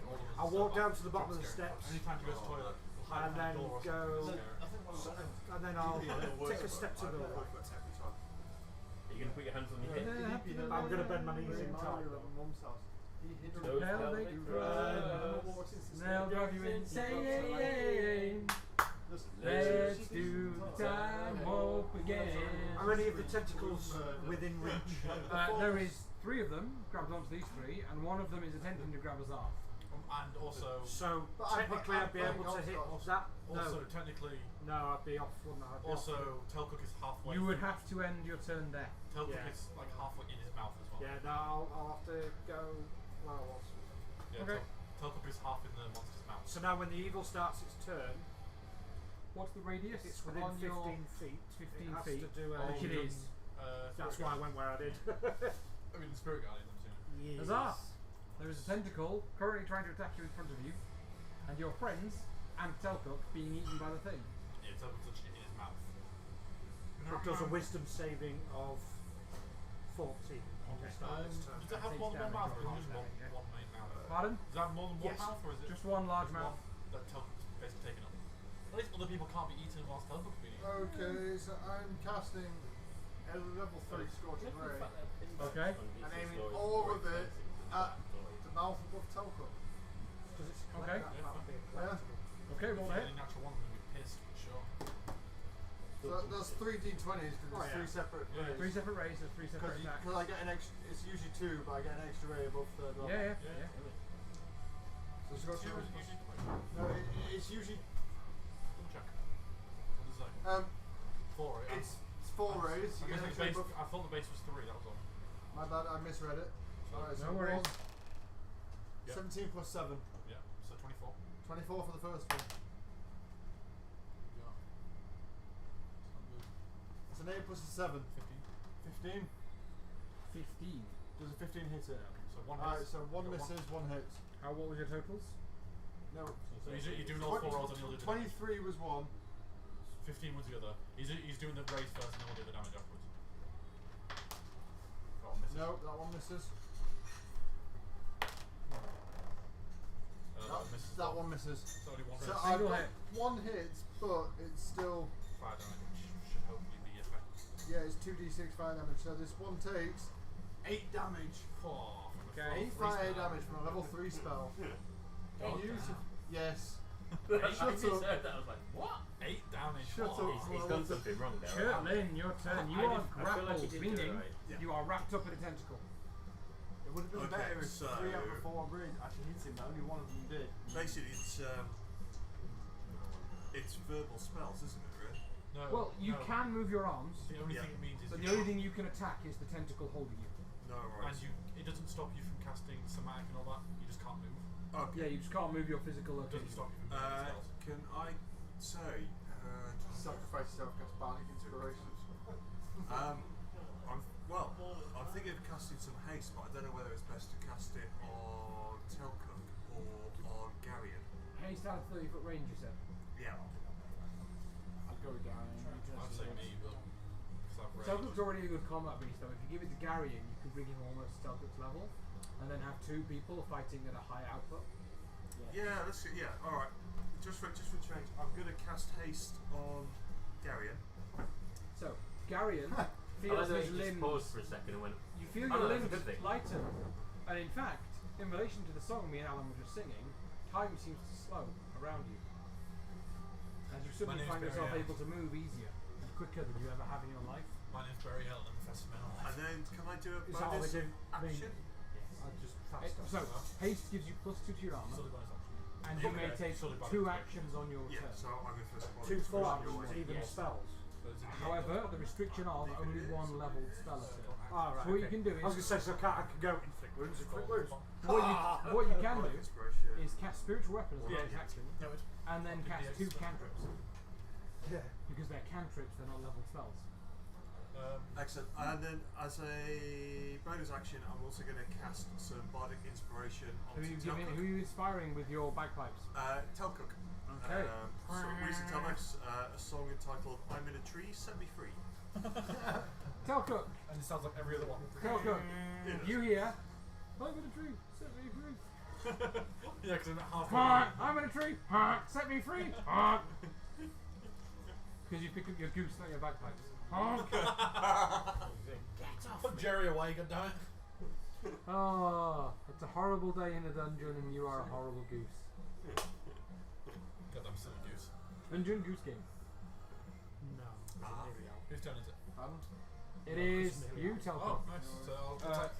all of us. I'll walk down to the bottom of the steps Anytime she goes to the toilet, we'll hide and behind then the door or go. something. And then I'll take a step to the right. Are you going to put your hands on your hip? I'm going to bend my knees in time. Mum's house. He hid Those Now pelvic they thrust. Now drive you insane. Let's do the time hope again. Are any of the tentacles within reach? There is 3 of them grabbed onto these 3, and one of them is attempting to grab us off. And also, So But I'm- technically I'm I'd be able to playing hit Oscars. that. also No, technically, no, I'd be off. Wouldn't I? I'd be off. also Telcook is halfway. You would have to end your turn there. Telcook Yeah. is like halfway in his mouth as well. Yeah, no, I'll have to go where I was. Yeah, Okay. Telcook is half in the monster's mouth. So now when the evil starts its turn, What's the radius? it's within on 15 your feet. 15 it has feet. to do a. Which it is. That's why I went where I did. I mean, the spirit guardian, I'm assuming. Yes. Huzzah! There is a tentacle currently trying to attack you in front of you, and your friends and Telcook being eaten by the thing. Yeah, Telcook's literally in his mouth. It does a wisdom saving of 14 on the start of its turn. Does it That have takes more than one damage mouth, or or is it just half damage, yeah. one main mouth? Pardon? Does it have more than one Yes. mouth, or is it Just one large one mouth. that Telcook's basically taken up? At least other people can't be eaten whilst Telcook's being eaten. Okay, so I'm casting a level 3 Scorching Ray Okay. and aiming all of it at the mouth above Telco. Because it's Okay. Yeah. Okay, roll If hit. any natural ones, I'm going to be pissed, for sure. So that's 3 d20s because Oh, there's yeah. 3 separate Yeah. rays. 3 separate rays, so 3 separate attacks. Because I get an extra, it's usually 2, but I get an extra ray above third level. Yeah. So Scorching Two Ray. is usually No, it's usually double check. What does it say? 4, right? it's 4 rays. You I, get an guess the extra base, above. I thought the base was 3, that was all. My bad, I misread it. Alright, so No worries. Yeah. 17 plus 7. Yeah, so 24. 24 for the first one. Yeah. It's an 8 plus a 7. 15. 15. 15. Does a 15 hit it? So 1 Alright, hits. so 1 You got misses, 1 hits. What was your totals? No. So you're doing all 4 rolls and you'll do the damage. 23 was 1. 15 was the other. He's doing the raise first and then we'll do the damage afterwards. Oh, misses. No, that one misses. That misses. That one misses. It's only 1 So hit. I've Single got hit. 1 hit, but it's still, Fire damage should hopefully be effective. yeah, it's 2d6 fire damage. So this one takes 8 damage. Oh, from a Okay. 8 level 3 fire spell. damage from a level 3 spell. Beautiful. Yes. I Shut just up. heard that. I was like, what? 8 damage. Shut oh. up. He's done something wrong there. Kirtlin, your turn. You I are did- I feel like grappled, he did do it meaning right. Yeah. you are wrapped up in a tentacle. It would have been Okay, better if so 3 out of 4 really actually hit him, but only one of them did. Basically, it's verbal spells, isn't it? Really? No. Well, you no. can move your arms, The only Yeah. thing it means is but you the only can't- thing you can attack is the tentacle holding you. No, right. and it doesn't stop you from casting somatic and all that. You just can't move. Okay. Yeah, you just can't move your physical It doesn't location. stop you from doing spells. Can I say? Sacrifice yourself against bardic inspiration. I'm thinking of casting some haste, but I don't know whether it's best to cast it on Telcook or on Garion. Haste out of 30-foot range, you said. Yeah. I'd go down. I'd say me, but because I've read. Telcook's already a good combat beast, though. If you give it to Garion, you can bring him almost to Telcook's level, and then have 2 people fighting at a high output. Yeah. Let's. Yeah. All right. Just for change, I'm going to cast haste on Garion. So, Garion I feels like that his he just limbs. paused for a second and went, You feel Oh, your no, that's a limbs good thing. lighten, and in fact, in relation to the song me and Alan were just singing, time seems to slow around you. As you suddenly name's find Barry yourself Allen. able to move easier and quicker than you ever have in your life. My name's Barry Hill, and I'm Professor Mental. And then can I do a Is that all bonus they do? action? I just faster. So, haste gives you +2 to your armor, Still the bonus option. and you may Okay. take Still the bonus 2 action. actions on your Yeah. turn. So I'm going to first. 2 full your actions, way. even Yes. spells. However, the restriction of only one leveled spell attack. Ah, right. So what you can do I was is going to say, so I can go inflict wounds, inflict wounds. what you can do Inspiration. is cast spiritual weapons as Yeah, well as action, and then cast 2 cantrips. Yeah. Because they're cantrips, they're not leveled spells. Excellent. And then, as a bonus action, I'm also going to cast some bardic inspiration Who onto are you inspiring with your bagpipes? Telcook. Okay. So Reason Telex, a song entitled "I'm in a Tree, Set Me Free." Telcook, And it sounds like every other one. Telcook, you hear? I'm in a tree, set me free. Yeah, because in that half. I'm in a tree, set me free. Because you picked up your goose, not your bagpipes. Put Jerry away, goddammit. Oh, it's a horrible day in a dungeon, and you are a horrible goose. Goddamn silly goose. Dungeon Goose Game. No. Whose turn is it? It is you, Oh, Telcook. nice. So I'll attack.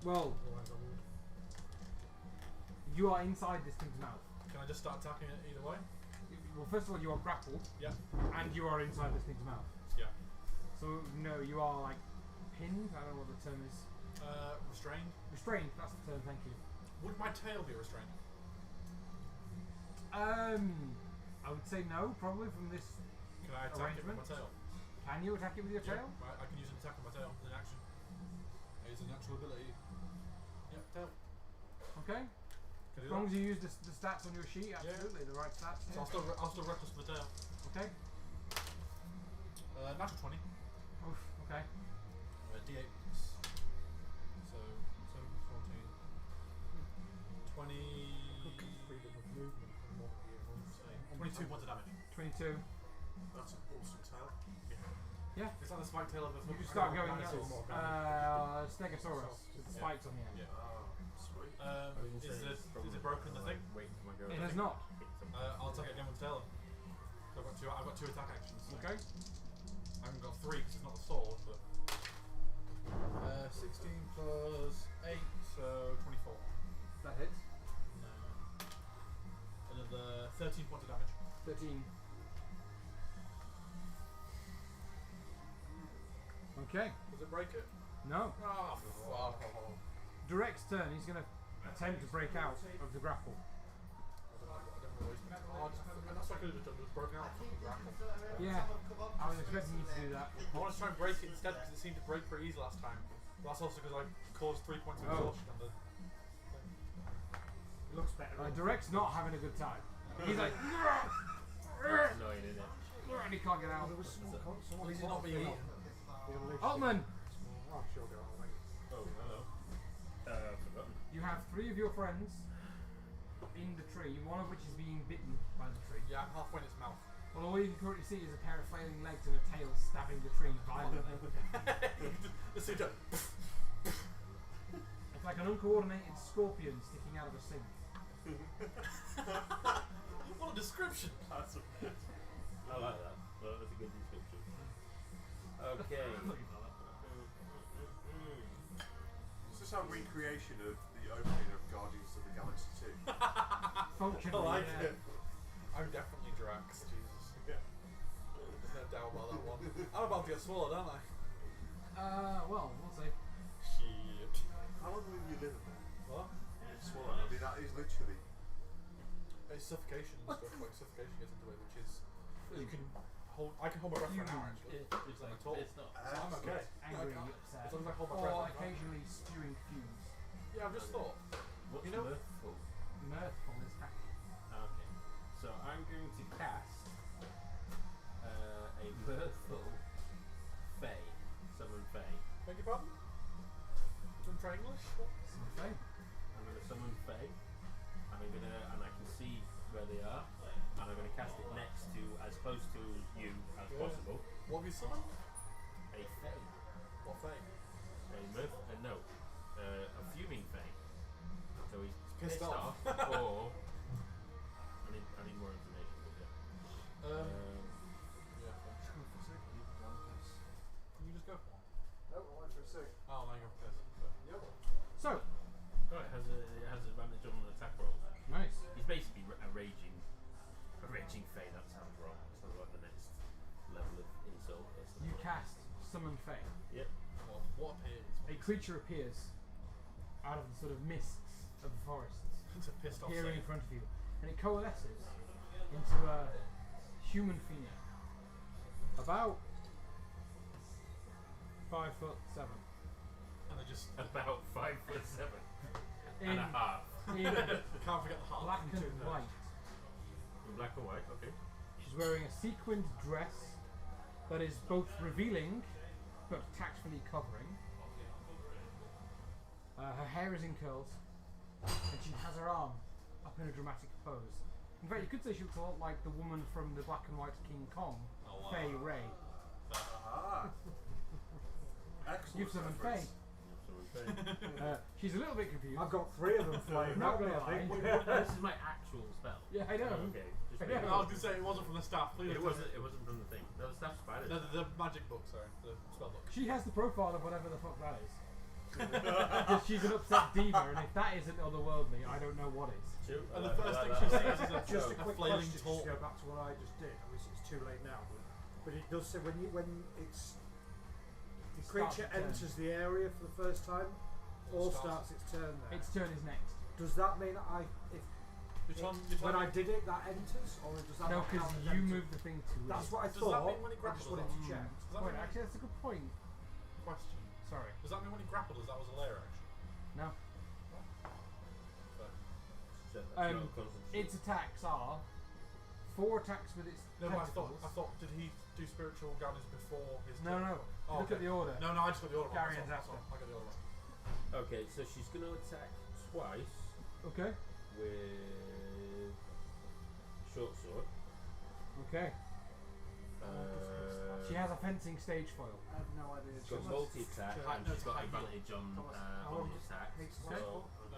Well, you are inside this thing's mouth. Can I just start attacking it either way? Well, first of all, you are grappled, Yeah. and you are inside this thing's mouth. Yeah. So, no, you are like pinned. I don't know what the term is. Restrained. Restrained, that's the term, thank you. Would my tail be restrained? I would say no, probably from this. Can I attack it with my tail? Can you attack it with your tail? Yeah, I can use an attack with my tail in action. It's a natural ability. Yep, tail. Okay. Can I As do long that? as you use the stats on your sheet, absolutely, the right stats. So Yeah. I'll still reckless for the tail. Okay. Natural 20. Oof, okay. D8. So 14. 20. 22 points of damage. 22. That's an awesome tail. Yeah. It's like the spike tail of the You can start going dinosaurs. Stegosaurus with the spikes on the end. Yeah. Oh, sweet. Is it broken the thing? Waiting for my go. It has not. I'll attack it again with the tail. So I've got two attack actions. Okay. I haven't got 3 because it's not a sword, but 16 plus 8, so 24. That hits. Another 13 points of damage. 13. Okay. Does it break it? No. Oh, fuck. Direct's turn. He's going to attempt to break out of the grapple. And that's what I could have just broken out. Yeah. I was expecting you to do that. I want to try and break it instead because it seemed to break pretty easy last time. But that's also because I caused 3 points of exhaustion on the thing. It looks better. Direct's not having a good time. He's like, That's annoying, isn't it? and he can't get out. There was some At least he's not being eaten. Altman, Oh, sure, go on, wait. Oh, hello. Forgotten. you have 3 of your friends in the tree, one of which is being bitten by the tree. Yeah, I'm halfway in its mouth. Well, all you can currently see is a pair of flailing legs and a tail stabbing the tree violently. Just see that. It's like an uncoordinated scorpion sticking out of a sink. What a description! I like that. Well, that's a good description. Okay. Is this our recreation of the opening of Guardians of the Galaxy 2? Functional, I like yeah. it. I'm definitely Drax, Jesus. Yeah. There's no doubt about that one. I'm about to get swallowed, aren't I? Well, we'll see. Shit. How long will you live in there? What? Swallow. I mean, that is literally. It's suffocation and stuff, like suffocation gets into it, which is you can hold. I can hold my breath for an hour actually. It's like not. It's not. So I'm okay. Angry, Like, upset, as long as I hold my or breath. I'm fine. occasionally spewing fumes. Yeah, I've just thought. What's You know- mirthful? Mirthful is happy. Okay. So I'm going to cast a mirthful Fey. Summon Fey. Beg your pardon? Don't try English? Okay. I'm going to summon Fey. And I can see where they are. And I'm going to cast it next to, as close to you as possible, What have you summoned? a Fey. What Fae? A fuming Fey. So he's Pissed pissed off. off, or I need more information. Yeah. Can you just go for one? No, I went for a 6. Oh, now you're pissed. Yep. So, Oh, it has advantage on attack rolls. nice. He's basically a raging Fey. That sounds wrong. It sounds like the next level of insult. cast Summon Fae. Yep. What appears? A creature appears out of the sort of mists of the forests, It's a pissed off appearing in thing. front of you, and it coalesces into a human female, about 5'7". And they just About 5'7" In, and a half. in can't forget the heart. black and white. In black and white. Okay. She's wearing a sequined dress that is both revealing but tactfully covering. Her hair is in curls, and she has her arm up in a dramatic pose. In fact, you could say she looks a lot like the woman from the black and white King Kong, Oh, wow. Faye Ray. Ah. Excellent. You've summoned Faye. She's a little bit confused. I've got 3 of them flying. Not around me, gonna I think. This is my actual spell. Yeah, I know. Okay. Just I making know. I was going to say it wasn't from the staff. Please It don't wasn't. It wasn't from the thing. No, the staff's fine. No, the magic book, sorry. The spell book. She has the profile of whatever the fuck that is. Because she's an upset diva, and if that isn't otherworldly, I don't know what is. True. And I the like- first I thing like she that. sees is a Just a quick flailing question just torch. to go back to what I just did. Obviously, it's too late now, but it does say when it's the Starts creature its turn. enters the area for the first time, or Starts. starts its turn there. Its turn is next. Does that mean when I did it, that enters, or does that No, not because count as you enters? moved the thing to it. That's what I Does thought. that mean when it I grapples just wanted or to not? check. Does that Wait, mean actually, that's a good point. question? Sorry. Does that mean when he grappled us that was a layer action? No. So that's Um, not concentration. Its attacks are 4 attacks with its No, but tentacles. I thought, did he do spiritual guidance before his No, turn? no. Oh, Look okay. at the order. No, I just got the order wrong. Darian's That's all, after. I got the order wrong. Okay, so she's going to attack twice Okay. with short sword. Okay. Uh, She has a fencing stage foil. I have no idea. She's got multi attack High- and no, she's it's got high advantage on Thomas, how on long the attack. takes So, to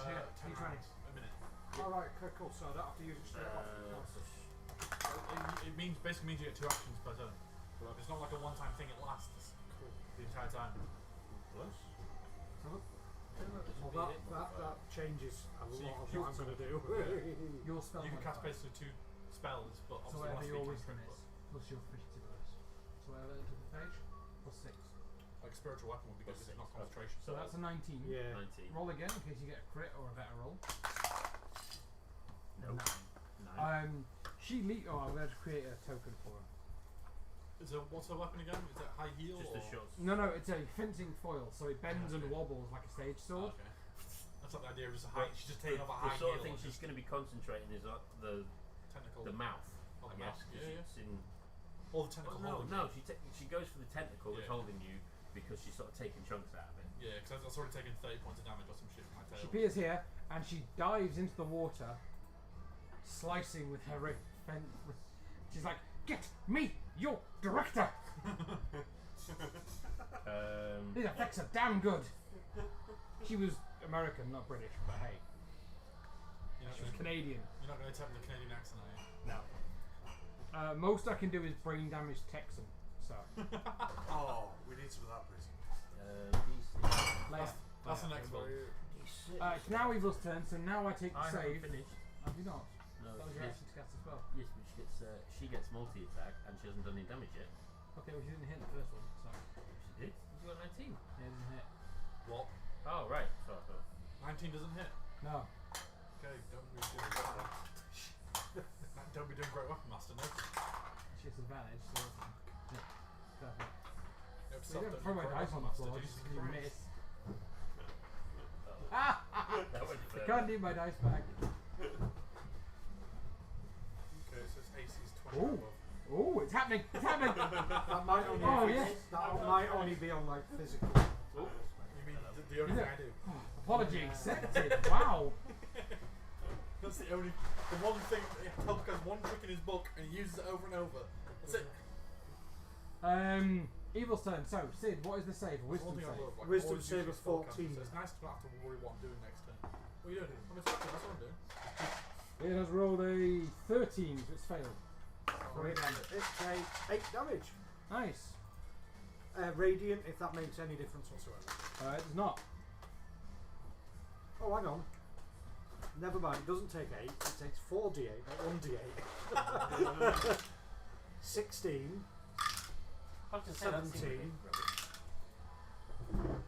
Yeah, 10 he's rounds, a minute. Alright, okay, cool. So I don't have to use it straight off. so It means basically means you get 2 actions per turn. It's not like a one-time thing. It lasts the entire time. plus. Well, that changes a So lot of you- what I'm going to do. Your spell You can cast modifier. basically 2 spells, but So obviously whatever one your has to be wisdom crit, is, plus your proficiency bonus. So whatever into the page, plus 6. but, like spiritual weapon would be good Plus because it's not six. concentration. So that's a 19. Yeah. 19. Roll again in case you get a crit or a better roll. Nope. 9. She oh, I'm going to create a token for her. What's her weapon again? Is it high heel Just or? a short sword. No, it's a fencing foil, so it bends and Okay. wobbles like a stage Oh, sword. okay. That's not the idea of just a high. She's just taking off a The high sort heel. of thing and she's just going to be concentrating is on the tentacle. mouth, Oh, I the guess. mouth. 'Cause Yeah, it's in. Or the tentacle. Oh, holding no, you. she goes for the tentacle that's Yeah. holding you because she's sort of taking chunks out of it. Yeah, because that's already taken 30 points of damage or some shit from my tail. She appears here and she dives into the water, slicing with her she's like, "Get me, your director! These effects are damn good." She was American, not British, but hey, You're not she was gonna- Canadian. You're not going to attempt the Canadian accent, are you? No. Most I can do is brain damage Texan. So Oh, we need some of that, please. DC. later. That's the next one. D6. It's now Evil's turn, so now I take the I haven't save. finished. I do not. No, That was she your gets, action to cast a spell. yes, but she gets multi attack and she hasn't done any damage yet. Okay, well, she didn't hit the first one, so She did. She got 19. yeah, it didn't hit. What? Oh right. So, 19 doesn't hit. No. Okay, don't be doing great. Don't be doing great weapon master, no. She has advantage, so yeah, definitely. You have to So you stop don't throw doing my great dice weapon on the master, floor Jesus just because you Christ. miss. that went I further. can't need my dice back. Okay, so it's AC's 20 Ooh. above. Oh, it's happening! It's happening! That might only Oh, be, yes. that might only be on like physical. You mean the only thing I do? Apology accepted. Wow. That's the only, the one thing, Help has one trick in his book and he uses it over and over. That's it. Evil's turn. So, Sid, what is the save? One Wisdom thing I save. love, like, Wisdom always save using of spellcasting, 14. So it's nice to not have to worry what I'm doing next turn. What are you doing? I'm attacking, that's what I'm doing. It has rolled a 13, so it's failed. It's a 8 damage. Nice. Radiant, if that makes any difference whatsoever. It does not. Oh, hang on. Never mind, it doesn't take 8, it takes 4d8, not 1d8. 16. I was gonna say, that seems a bit 17. rubbish.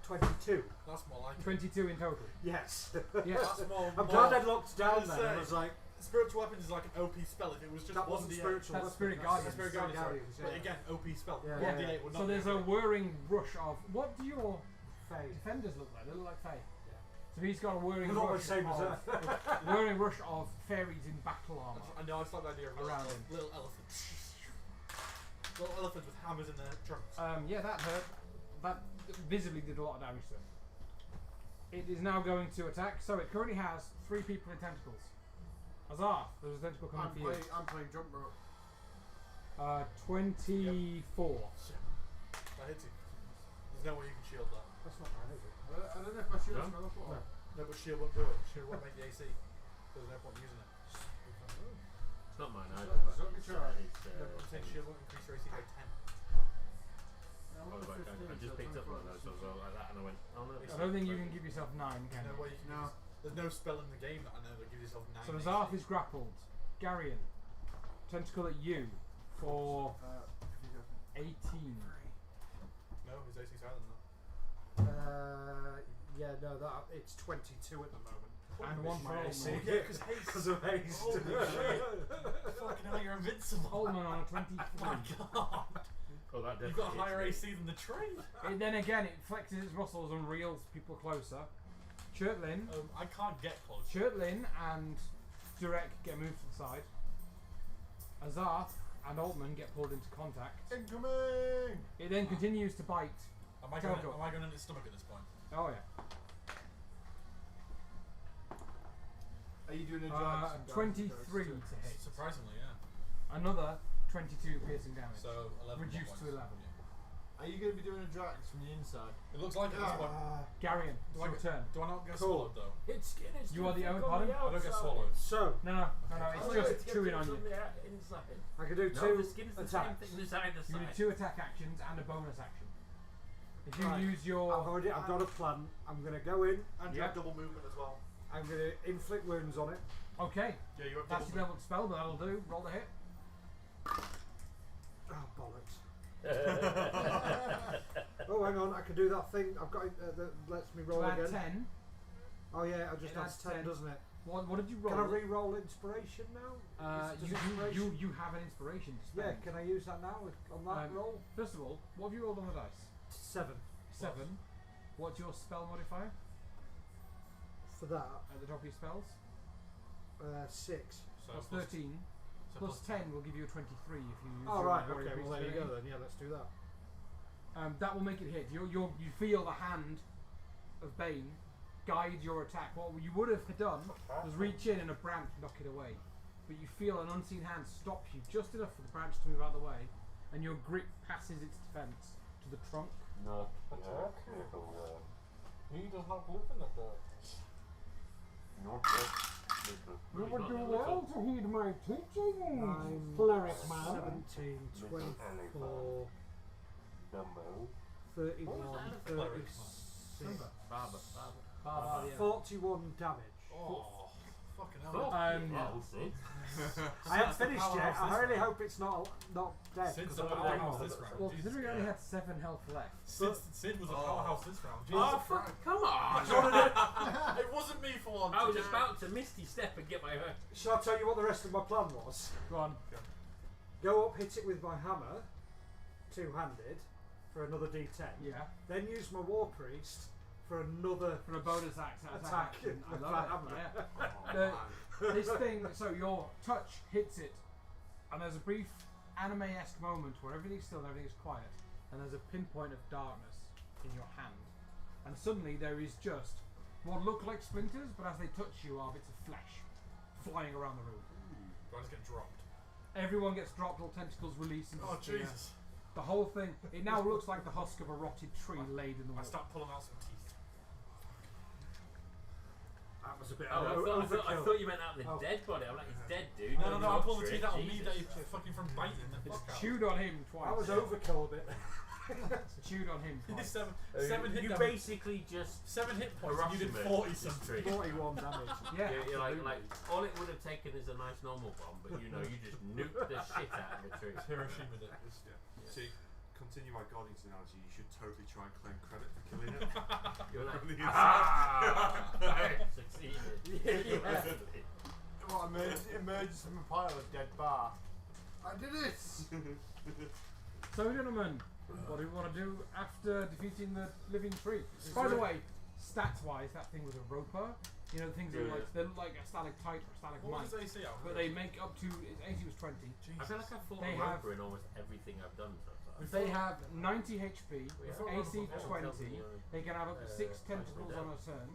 22. That's more like it. 22 in total. Yes. Yes. That's more. I'm more- glad I'd locked down I was then. saying, I was like, spiritual weapons is like an OP spell. If it was just that one wasn't D8. spiritual. That's weapon, Spirit that's Guardians. Spirit Guardians, sorry. Guardians, But yeah. again, OP spell. Yeah, One yeah. D8 would not So be there's a a whirring rush of. What do your Faye. defenders look like? They look like Fae. So he's got a whirring Not the rush same as of her. whirring rush of fairies in battle armor. I know, I just like the idea of Around little elephants. Little elephants with hammers in their trunks. Yeah, that hurt. That visibly did a lot of damage to him. It is now going to attack. So it currently has 3 people in tentacles. Azar, there's a tentacle coming for you. I'm playing jump rope. 24. That hits you. There's no way you can shield that. That's not bad, is it? I don't know if my shield's No? spell up or No, but shield won't do it. Shield won't make the AC. There's no point using it. It's not mine So- either, but so let me it's, try. it's, No, but I'm saying shield won't increase your AC by 10. I'm I, on was a like, 15, I just so picked up 24. one of those, so I was like that, and I went, oh no. I don't think you can give yourself 9, can There's no you? way you can No. there's no spell in the game that I know that gives yourself 9 So AC. Azarth is grappled. Garion, tentacle at you for If you go. 18. No, his AC's higher than that. Yeah, no, that it's 22 at the moment. And one for My Altman. AC. Yeah, because haste. Because of haste. Holy shit. Fucking hell, you're invincible. Altman on a My 23. god. Oh, that You've got a definitely higher hits me. AC than the tree. And then again, it flexes its muscles and reels people closer. Chirtlin, I can't get close. Chirtlin and Durek get moved to the side. Azarth and Altman get pulled into contact. Incoming! It then continues to bite. Am I Go, going, go. am I going in his stomach at this point? Oh yeah. Are you doing a drag? 23 to hit. Surprisingly, yeah. Another 22 piercing damage. So 11 Reduced points. to 11. Are you going to be doing a drag from the inside? It looks like it at this point. Garion, it's Do I your get- turn. Do I not get Cool. swallowed though? It's skin, it's You are the different only- on the pardon? I don't get outside. swallowed. So, No, it's Oh, just it's chewing on you. from the inside. I can do No, 2 the skin is the same attacks. thing as either You side. need 2 attack actions and a bonus action. If you Right. use your I've got a plan. I'm going to go in. And you have double movement as well. I'm going to inflict wounds on it. okay, Yeah, you have that's double your level spell, but that'll do. Roll the hit. Oh, bollocks. Oh, hang on. I can do that thing. I've got it that lets me roll So add again. 10. Oh, yeah, it just It adds adds 10, 10. doesn't it? What did you roll? Can I re-roll inspiration now? Does inspiration- You have an inspiration to Yeah, spend. can I use that now on that roll? First of all, what have you rolled on the dice? 7 7. What's your spell modifier for that. at the top of your spells? 6. So Plus 13. so Plus 10 will give you a 23 if you use Oh, your right, warrior okay, well, there you priest go ability. then. Yeah, let's do that. That will make it hit. You feel the hand of Bane guide your attack. What you would have done was reach in and a branch knock it away. But you feel an unseen hand stops you just enough for the branch to move out of the way, and your grip passes its defense to the trunk. Not attack, little one. He does not live in the dirt. Not that little. You would do well to heed my teachings, cleric man. 17, 24, Dumbo. 31, Cleric. 36. Barbar, yeah. 41 damage. Oh, fucking hell. Oh, hell, Sid. I haven't finished yet. Powerhouse I this really round. hope it's not dead. Sid's 'cause the I'm not powerhouse doing this well. round. Well, Jesus considering I only Christ. had 7 health left. Sid was a powerhouse this round. Jesus Oh, Christ. come on! It wasn't me for once. I was about to misty step and get my Shall I tell you what the rest of my plan was? Go on. Go up, hit it with my hammer, two-handed, for another D10. Yeah. Then use my war priest for another. For a bonus attack. Attack I with love my it. hammer. Yeah. This thing, so your touch hits it, and there's a brief anime-esque moment where everything's still and everything's quiet, and there's a pinpoint of darkness in your hand, and suddenly there is just what look like splinters, but as they touch you are bits of flesh flying around the room. Do I just get dropped? Everyone gets dropped, all tentacles release and Oh, disappear. Jesus. The whole thing, it now looks like the husk of a rotted tree laid in the I wall. start pulling out some teeth. That was a bit Oh, I overkill. thought you meant out the Oh. dead body. I'm like, he's dead, dude. No, I'm pulling the trick. teeth out on me Jesus. that he fucking from biting the It's fuck out. chewed on him twice. That was overkill a bit. It's chewed on him twice. Seven hit You damage. basically just 7 hit points and you did Hiroshima 40 this something. tree. 41 damage. Yeah, You're absolutely. like all it would have taken is a nice normal bomb, but you know you just nuked the shit out of the tree. Hiroshima did. See, continue my Guardians analogy, you should totally try and claim credit for killing it. You're like, From the I succeeded. What emerges from a pile of dead bar? I did it! So, gentlemen, what do we want to do after defeating the living tree? By the way, stats-wise, that thing was a roper. You know, the things that Yeah. they look like a stalactite or What stalagmite. does AC out? But they make up to, its AC was 20. I feel like I've fought They a have- roper in almost everything I've done so far. They have 90 HP, Yeah. AC Yeah. 20, they can have up to 6 tentacles on a turn.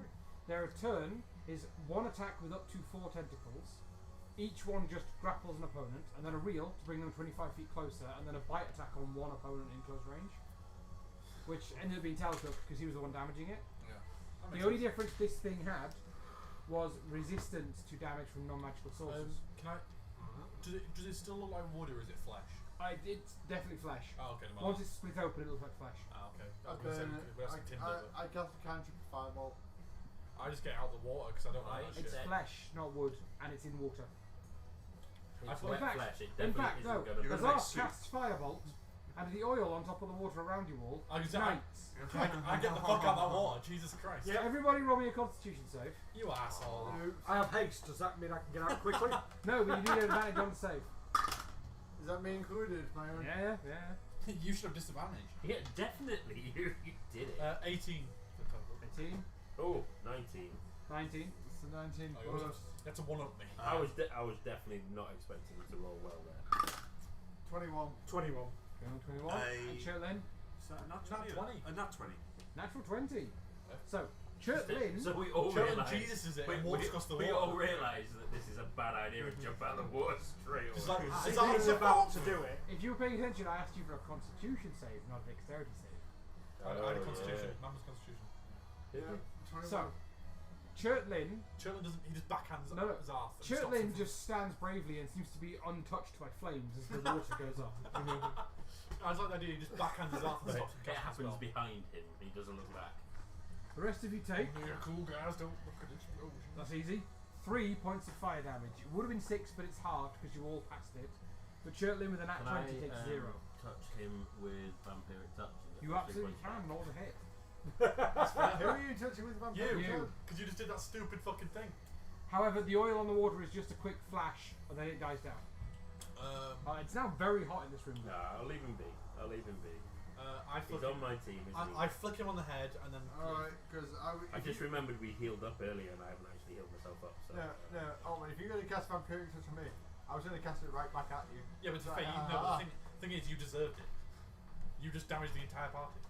Their turn is one attack with up to 4 tentacles. Each one just grapples an opponent, and then a reel to bring them 25 feet closer, and then a bite attack on one opponent in close range. Which ended up being Talcook because he was the one damaging it. Yeah. The only difference this thing had was resistance to damage from non-magical sources. Can I? Does it still look like wood or is it flesh? It's definitely flesh. Oh, okay. No Once it's split open, it looks like flesh. Ah, okay. I cast a cantrip of fireball. I just get out the water because I don't like that It's shit. flesh, not wood, and it's in water. It's In wet fact- flesh. It In definitely fact, isn't no, going to You're the gonna make last soup. casts firebolt, and the oil on top of the water around you all I get ignites. I get the fuck out of that water. Jesus Christ. So everybody roll me a constitution save. You asshole. I have haste. Does that mean I can get out quickly? No, but you need an advantage on the save. Is that me included? My own? Yeah. You should have disadvantage. Yeah, definitely. You did it. 18 for total. 18, Oh, 19. 19. It's a 19 Oh, plus That's a one up me. I was definitely not expecting you to roll well there. 21. 21. Going on 21. And Churtlin, Is that a nat 20? Nat 20. A nat 20. natural 20. So, Churtlin, So we all Churton realise. Jesus is it we, and walks across the we water. all realise that this is a bad idea and jump out of the water straight It's away. like, As it's he's about to like, do it, if you were paying attention, I asked you for a constitution save, not a dexterity save. I had a constitution. Mammoth constitution. Yeah. 21. So, Churtlin, Churton doesn't. He just backhands No, his arse. and stops Churtlin him from- just stands bravely and seems to be untouched by flames as the water goes up. I was like the idea. He just backhands his arse and But stops him it casting a happens spell. behind him. He doesn't look back. The rest of you take, You're cool guys. Don't look at this. that's easy, 3 points of fire damage. It would have been 6, but it's halved because you all passed it. But Churtlin with a nat 20 takes 0. Touch him with vampiric touch? Is it You plus absolutely 3.5? can, roll the hit. Who are you touching with vampire? You. Because you just did that stupid fucking thing. However, the oil on the water is just a quick flash, and then it dies down. It's now very hot in this room. Nah, I'll leave him be. I He's flick on him. my team, isn't he? I flick him on the head and then. Alright, because I just remembered we healed up earlier and I haven't actually healed myself up. So No, Altman, if you're going to cast vampiric touch on me, I was going to cast it right back at you. Yeah, but to Right, fair, no, but the thing is, you deserved it. You just damaged the entire party.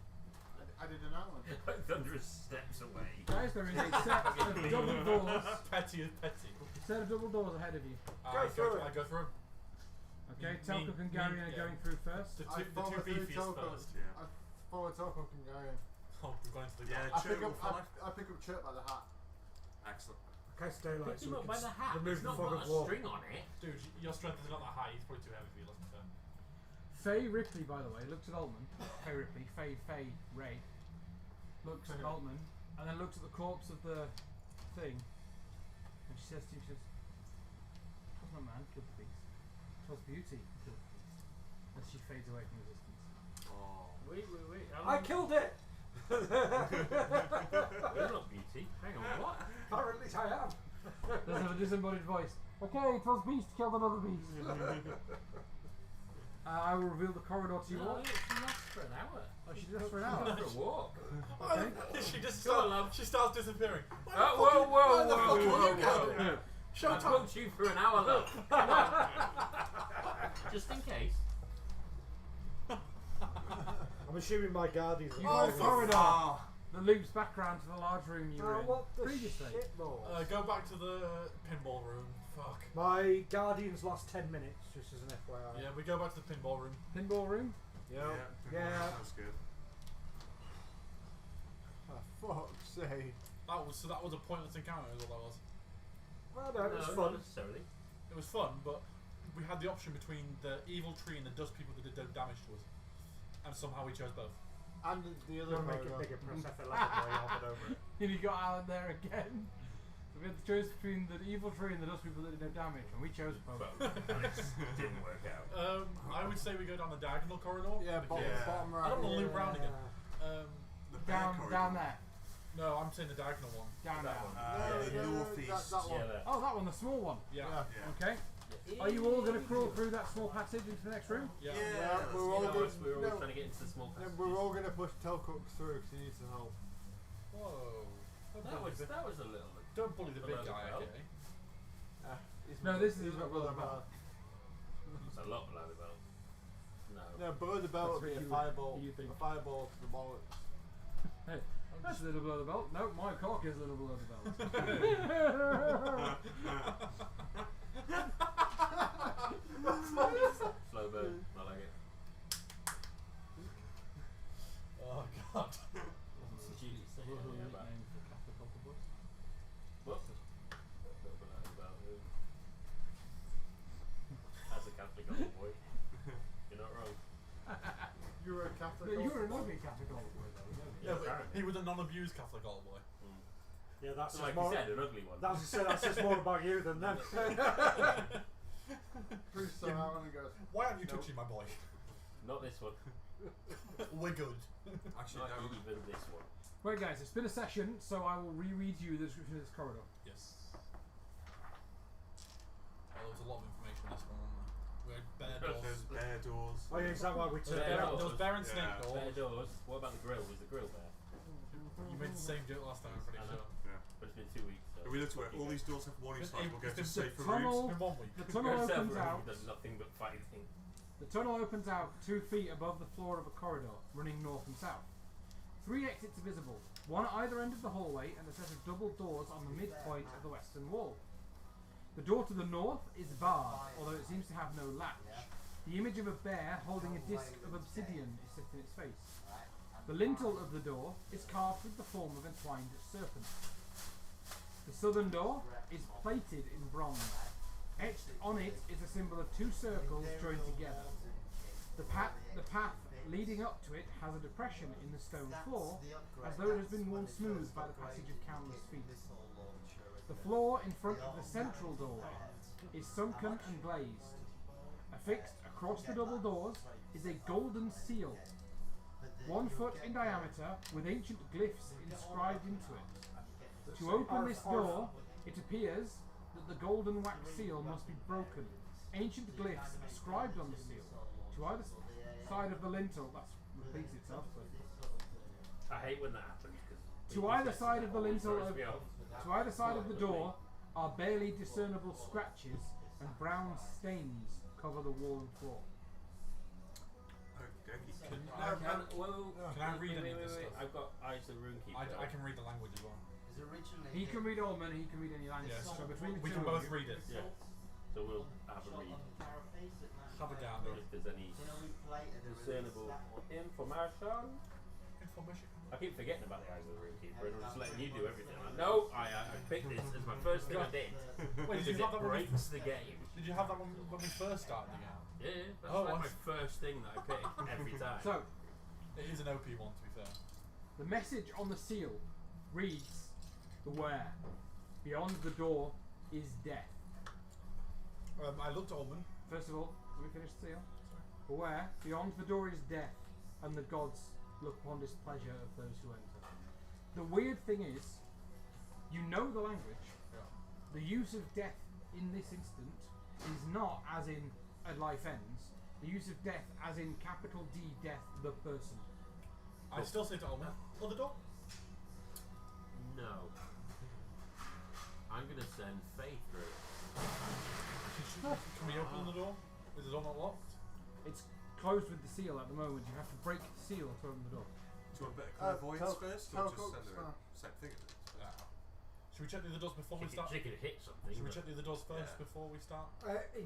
I did an Alan. like thunderous steps away. Guys, there is a set of double doors. Petty is petty. Set of double doors ahead of you. I through it. go through. Okay, Me- Talcook and me- Gary are yeah. going through first. The I two follow through beefiest Toko. first. Yeah. I follow Toko and Gary. Oh, we've gone into the Yeah. I Chirp pick up will follow. I pick up Chirp by the hat. Excellent. cast daylight Pick so him we up can by the hat. remove It's the not fog got of a war. string on it. Dude, your strength is not that high. He's probably too heavy for you. Let's be fair. Faye Ripley, by the way, looks at Altman. Faye Ripley, Faye Ray. Looks at Altman, and then looks at the corpse of the thing. And she says to him, she says, "'Twas not man killed the beast. 'Twas beauty who killed the beast." As she fades away from resistance. Oh. Wait. I killed it! You're not beauty. Hang on, what? Apparently I am. Does have a disembodied voice. Okay, 'twas beast killed another beast. I will reveal the corridor to you all. No, she lasts for an hour. Oh, she did this for an Go hour. for a walk. Okay. She just Go on, love. she starts disappearing. Whoa. Showtime. I booked you for an hour, love. Come on. Just in case. I'm assuming my guardians You are go going corridor Ah. that loops back around to the large room you were in what the previously. shit balls? Go back to the pinball room. Fuck. My guardians last 10 minutes, just as an FYI. Yeah, we go back to the pinball room. Pinball room? Yeah. Yeah. That's good. For fuck's sake. That was a pointless encounter. Is all that was. Well, no, it was No, fun. not necessarily. It was fun, but we had the option between the evil tree and the dust people that did no damage to us, and somehow we chose both. And the other Don't make it corridor. bigger, press F11 while you hop it over it. And you got Alan there again. We had to choose between the evil tree and the dust people that did no damage, and we chose both. And it didn't work out. I would say we go down the diagonal corridor. Yeah, bottom right. I don't want to loop round again. The bear corridor. Down there. No, I'm saying the diagonal one. Down there. The northeast. That one. Oh, that one, the small one. Yeah. Okay. Are you all going to crawl through that small passage into the next room? Yeah. we're all good. We were all trying to get into the small No, passage. we're all going to push Telcook through because he needs some help. Whoa. That was a little. Don't bully the big below guy, the belt. okay? No, this is he's not below the belt. It's a lot below the belt. No. No, below the belt would be a fireball. you think. A fireball to the bollocks. Hey, that's a little below the belt. No, my cock is a little below the belt. Slow burn. I like it. Oh god. Jesus. What? Little below the belt. As a Catholic old boy. You're not wrong. You're a Catholic. No, you're an ugly Catholic old boy, though. Yeah, but he was a non-abused Catholic old boy. Yeah, that's So like more. you said, an ugly one. That says more about you than them. Bruce so out and goes. Why aren't you touching my boy? Not this one. We're good. Actually, Not no. even this one. Right, guys, it's been a session, so I will reread you the description of this corridor. Yes. Oh, there was a lot of information in this one, wasn't there? We had bear There's doors. bear doors. Oh yeah, is that why we took Bear it out? doors. There was bear and snake Yeah. doors. Bear doors. What about the grill? Was the grill there? You made the same joke last time, I'm pretty I know. sure. Yeah. But it's been 2 weeks. So If we looked at it, all these doors have warning It's signs. been- We'll go it's to been safer tunnel. It's routes. been 1 week. The tunnel opens out. Does nothing but fighting. The tunnel opens out 2 feet above the floor of a corridor, running north and south. 3 exits are visible, one at either end of the hallway, and a set of double doors on the midpoint of the western wall. The door to the north is barred, although it seems to have no latch. The image of a bear holding a disc of obsidian is set in its face. The lintel of the door is carved with the form of entwined serpents. The southern door is plated in bronze. Etched on it is a symbol of 2 circles joined together. The path leading up to it has a depression in the stone floor, as though it has been worn smooth by the passage of countless feet. The floor in front of the central doorway is sunken and glazed. Affixed across the double doors is a golden seal, 1 foot in diameter, with ancient glyphs inscribed into it. To open this door, it appears that the golden wax seal must be broken. Ancient glyphs inscribed on the seal. To either side of the lintel, that repeats itself. I hate when that happens. To either side of the lintel, throws me off. to either side of the door, are barely discernible scratches and brown stains cover the wall and floor. Can I read any of this stuff? I've got Eyes of the Runekeeper. I can read the language as well. He can read Oldman, he can read any language. Yes. So between the We two can of both you, read it. Yeah. So we'll have a read. Have a gander. If there's any discernible information. Information. I keep forgetting about the Eyes of the Runekeeper and I'm just letting you do everything. Like, no, I picked this as my first thing I did. Wait, did Because you have it that one? breaks the game. Did you have that one when we first started the game? Yeah, that's Oh, like I my first thing that I pick every time. So, It is an OP one, to be fair. the message on the seal reads, "Beware, beyond the door is death." I looked at Omen. First of all, let me finish the seal. Beware, beyond the door is death, and the gods look upon displeasure of those who enter. The weird thing is, you know the language. Yeah. The use of death in this instant is not as in a life ends. The use of death as in capital D death, the person. I still say to Omen, other door? No. I'm going to send Faith through. Can we open the door? Is the door not locked? It's closed with the seal at the moment. You have to break the seal to open the door. Do you want a bit of clairvoyance first, or just Telcook's send her fine. a same thing? Should we check the other doors before we start? She could hit something. Should we but- check the other doors first Yeah. before we start?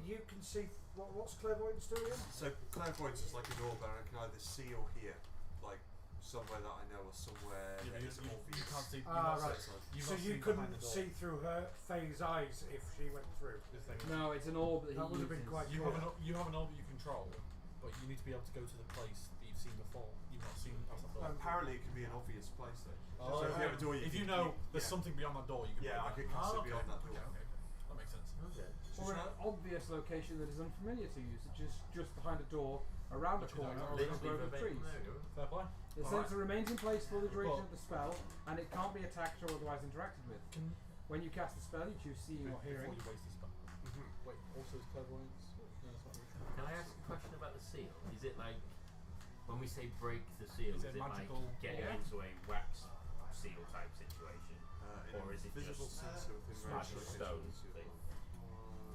You can see what's clairvoyance doing? So clairvoyance is like a door, but I can either see or hear, like somewhere that I know or somewhere. Yeah, but it's you obvious. can't see. Ah, you've not right. seen- you've So not you seen behind couldn't the door. see through her Faye's eyes if she went through. This thing. No, it's an orb that he That would have been uses. quite You cool. you have an orb that you control, but you need to be able to go to the place that you've seen before. You've not seen past that door. Apparently, it can be be an obvious place then. Oh, So if you have a door, if can- you know there's yeah. something beyond that door, you can. Yeah, I put could that. cast it okay. beyond that door. Okay. That makes sense. Okay. Or an obvious location that is unfamiliar to you, such as just behind a door, around Which a you corner, don't or know. in a grove of trees. Fair play. The Alright. sensor remains in place for the duration Well- of the spell, and it can't be attacked or otherwise interacted with. Can When you cast the spell, you choose seeing or hearing. before you waste the spell. Wait, also is clairvoyance? No, that's not really. Can I ask a question about the seal? Is it like when we say break the seal? Is Is it it magical like getting ball? into a wax seal type situation, or is it visible just sensor within smash range a of stone location. thing?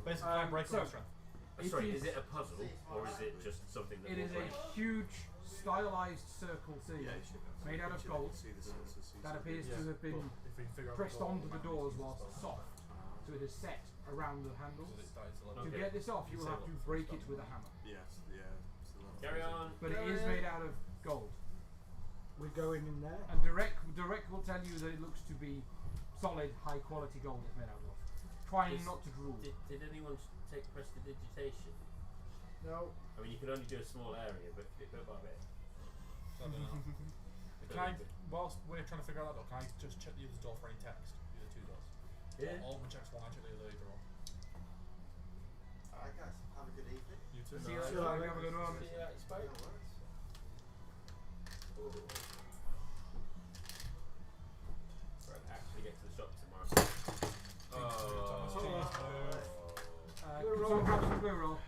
Basically, break so- or strength. Sorry, It is it a puzzle or is it just something that It will is a break? huge, stylized circle seal Yeah, you should have. made out of Picture gold it, see the sensor, see that something. appears to have been If we can figure out pressed the door, onto the doors we might whilst use the soft, so it is set around the handles. So it starts to To Okay. get this off, you will have to Disable break stuff. it with a hammer. Yes, yeah. So that's Carry on. But it is made out of gold. We're going in there. And direct will tell you that it looks to be solid, high quality gold it's made out of. Trying Is- not to drool. Did anyone take prestidigitation? No. I mean, you can only do a small area, but bit by bit. I don't know. Can I, whilst we're trying to figure out that door, can I just check the other door for any text? The other two doors. Yeah. All my checks one, I check the other either one. Alright guys, have a good evening. You too. See you No. later. See you later. Have a good one. See you later, Spike. No worries. Right, actually get to the shop tomorrow. Someone grab some blue roll.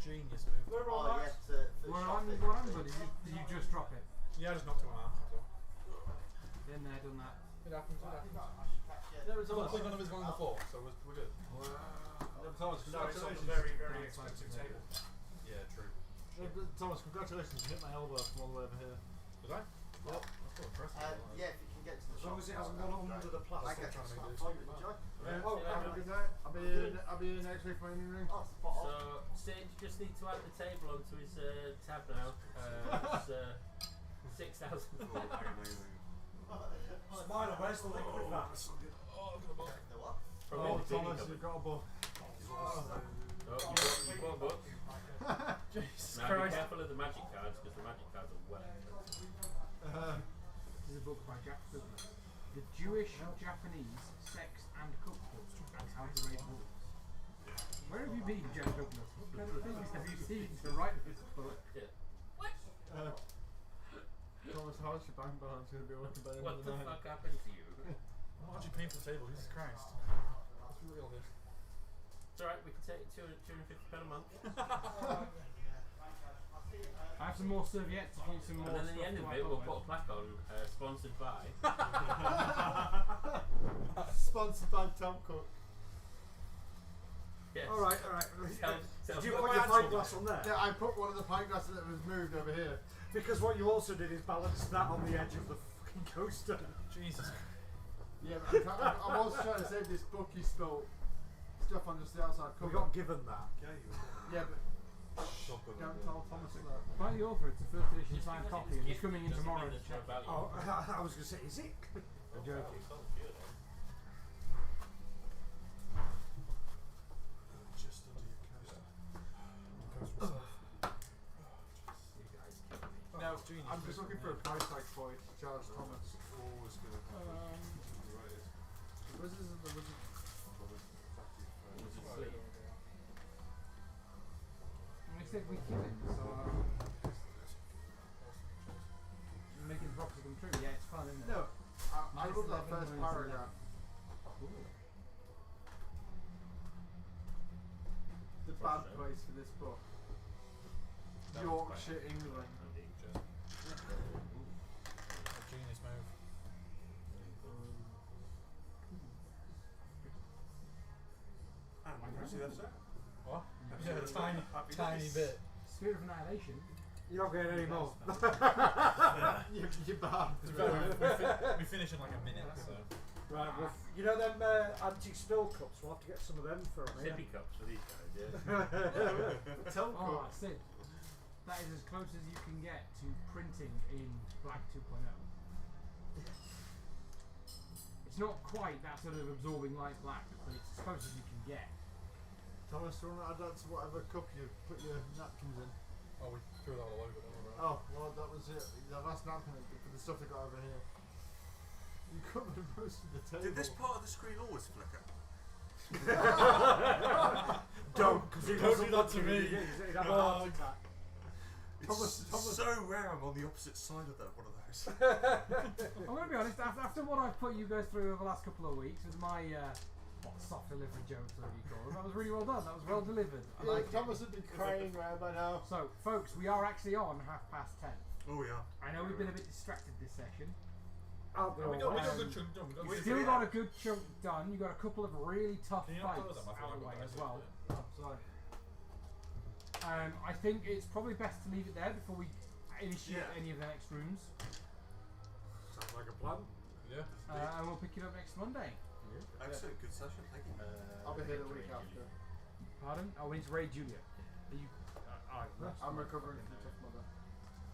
Genius move. We're all Oh, right. yes, for We're shopping, on please. buddy. Did you just drop it? Yeah, I just knocked it one out. So. Been there, done that. It happens, it happens. There was I don't think none of us going on the floor, so we're good. Thomas, So it's on a congratulations. very, very That's fine. expensive table. Yeah, true. Thomas, congratulations. You hit my elbow from all the way over here. Did I? Yep. That's quite impressive. yeah, if you can get to the As long shop. as it hasn't gone under the I plastic. get trying to make to this. enjoy. Yeah. Oh, Yeah. have a good night. I'll be in next week for any ring. Oh, spot on. So, Sid just needs to add the table onto his tab now. It's 6,000. Spider, where's the liquid vats? Oh, look at the book. The what? From Oh, the digging Thomas, cupboard. you've got a book. Oh, you bought a book. Jesus Now be Christ. careful of the magic cards because the magic cards are well expensive. This is a book by Jack Douglas. The Jewish Japanese Sex and Cookbook and How to Raise Wolves. Where have you been, Jack Douglas? What kind of things have you seen to write this book? Yeah. Thomas, how's your bank balance going to be working by the end What of the the night? fuck happened to you? I'm not actually paying for the table, Jesus Christ. That's real good. It's alright, we can take £250 a month. I have some more serviettes if you need some more. And then at the stuff end to of wipe it, we'll up put a with. plaque on, sponsored by. Sponsored by Tom Cook. Yes. Alright. Tell Did you me put what your that's pint all glass about. on there? Yeah, I put one of the pint glasses that was moved over here. Because what you also did is balance that on the edge of the fucking coaster. Jesus Christ. Yeah, but I'm also trying to save this book he spilled stuff on just the outside We cover. got given that. Yeah, but don't tell Thomas that. By the author, it's a first edition Just signed because copy it was and it's gifted coming in doesn't tomorrow mean to there's no check. value. Oh, I was going to say, is it? I'm joking. Just under your coaster. Coaster itself. You guys kill me. No, genius. I'm just looking for a price tag for it, Charles Thomas. Always going to happen. Right. The Wizards and the Wizards. Was it sleep? And they said we kill him, so making the prophecy come true. Yeah, it's fun, isn't it? No, I Minus wrote that 11, first minus paragraph. The bad Russia. place for this book. That was Yorkshire, England. A genius move. And you see that set? What? Yeah, a tiny bit. Spirit of Annihilation. You're not getting any more. You're bad. To be fair, we finish in like a minute, so. Right, well, you know them anti-spill cups? We'll have to get some of them for them. Sippy cups for these guys, yeah. Tell Oh, Sid. That is as close as you can get to printing in Black 2.0. It's not quite that sort of absorbing light black, but it's as close as you can get. Thomas, do you want to add that to whatever cup you put your napkins in? Oh, we threw that all over. Don't worry about Oh, well, that was it. The last napkin for the stuff I got over here. You covered most of the table. Did this part of the screen always flicker? Don't, because he Don't wasn't do that to looking. me. He'd have a heart attack. It's so rare I'm on the opposite side of one of those. I'm going to be honest, after what I've put you guys through over the last couple of weeks with my soft delivery jokes, whatever you call them, that was really well done. That was well delivered. I Yeah, like it. Thomas would be crying right by now. So, folks, we are actually on 10:30. Oh yeah. I know we've been a bit distracted this session. I'll it. go We got a Um, good chunk done. We We've got still got a good chunk done. You got a couple of really tough Can you not fights close them? I out of the forgot way about as that. well. Oh, sorry. I think it's probably best to leave it there before we initiate Yeah. any of the next rooms. Sounds like a plan. Yeah. And we'll pick it up next Monday. Excellent, good session, thank you. I'll be here the week after. Pardon? Oh, we need to raid Julia. Are you? I'm recovering from tough mother.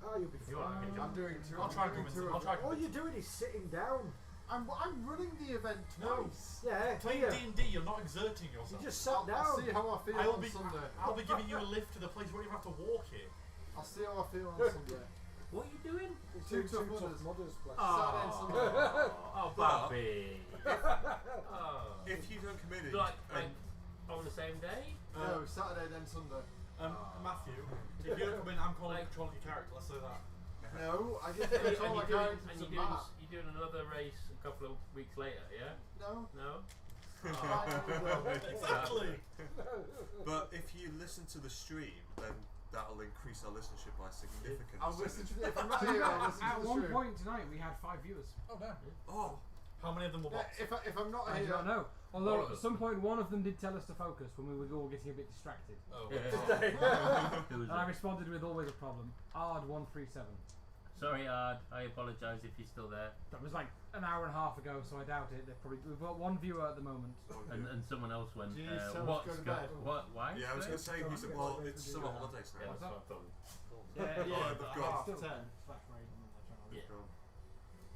Oh, you'll be You are, fine. can you I'm doing two. I'll try and convince him. I'll try and All convince you're doing is sitting down. I'm running the event twice. Yeah, Playing here. D&D, you're not exerting You yourself. just sat I'll down. see how I feel on Sunday. I'll be giving you a lift to the place where you don't have to walk here. I'll see how I feel on Sunday. What are you doing? Two Two tough tough mothers. mothers, bless. Saturday and Sunday. Oh, Bobby. Oh. If you don't come in, Like on the same day? No, Saturday then Sunday. Matthew, if you don't come in, I'm calling controlling your character. Let's say that. No, I get And control my you're doing, character and to you're doing, Matt. you're doing another race a couple of weeks later, yeah? No. No? Exactly. but if you listen to the stream, then that'll increase our listenership by significant. I'll listen to if I'm not here, I'll listen At to the one stream. point tonight, we had 5 viewers. Oh damn. Oh, How many of them were Yeah, bots? if I'm not I here, don't know. All Although of at us. some point, one of them did tell us to focus when we were all getting a bit distracted. Oh. Who was And I it? responded with always a problem. Ard137. Sorry, Ard. I apologise if you're still there. That was like an hour and a half ago, so I doubt it. We've got one viewer at the moment. And someone else went, Jeez, so what's go to go- bed. what, why? yeah, I was going to say, he said, well, it's summer holidays Yeah, now. that's what I thought. Yeah, they've got- still- Yeah.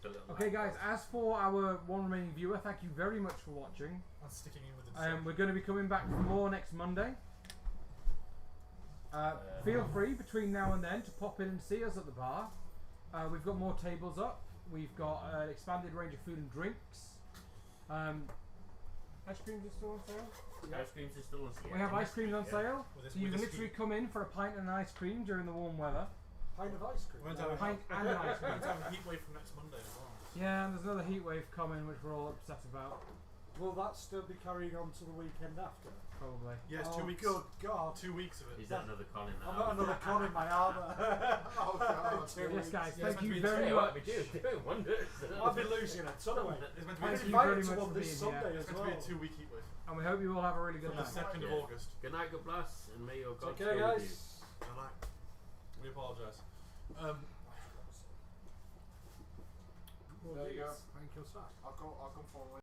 The little Okay, light guys. bulb. As for our one remaining viewer, thank you very much for watching. I'm sticking in with the We're going to be coming back for more next Monday. Feel free between now and then to pop in and see us at the bar. We've got more tables up. We've got an expanded range of food and drinks. Ice creams are still on sale. Ice creams are still on sale. We have ice creams on Yeah. sale, With this- so you with can this literally heat. come in for a pint and an ice cream during the warm weather. Pint of ice cream. We're going to have a Pint and an ice we're cream. going to have a heat wave from next Monday as well. Yeah, and there's another heat wave coming, which we're all upset about. Will that still be carrying on to the weekend after? Probably. Yes, Oh, 2 weeks. Good God. 2 weeks of it. Is that another Colin now? I've got another con in my armour. Oh god. Yes, guys. Yeah, Thank it's you meant to be very Yeah, much. what we doing wonders. I'll be losing it anyway. It's meant to I'm be, Thank you invited very to much one for this being Sunday here. as it's meant to be well. a 2 week heat wave. And we hope you all have a really good From the night. 2nd of Yeah. August. Good night, God bless, and may your God Take care, go with guys. And I, We apologise. Well, There you go. Thank you, sir. I'll come forward.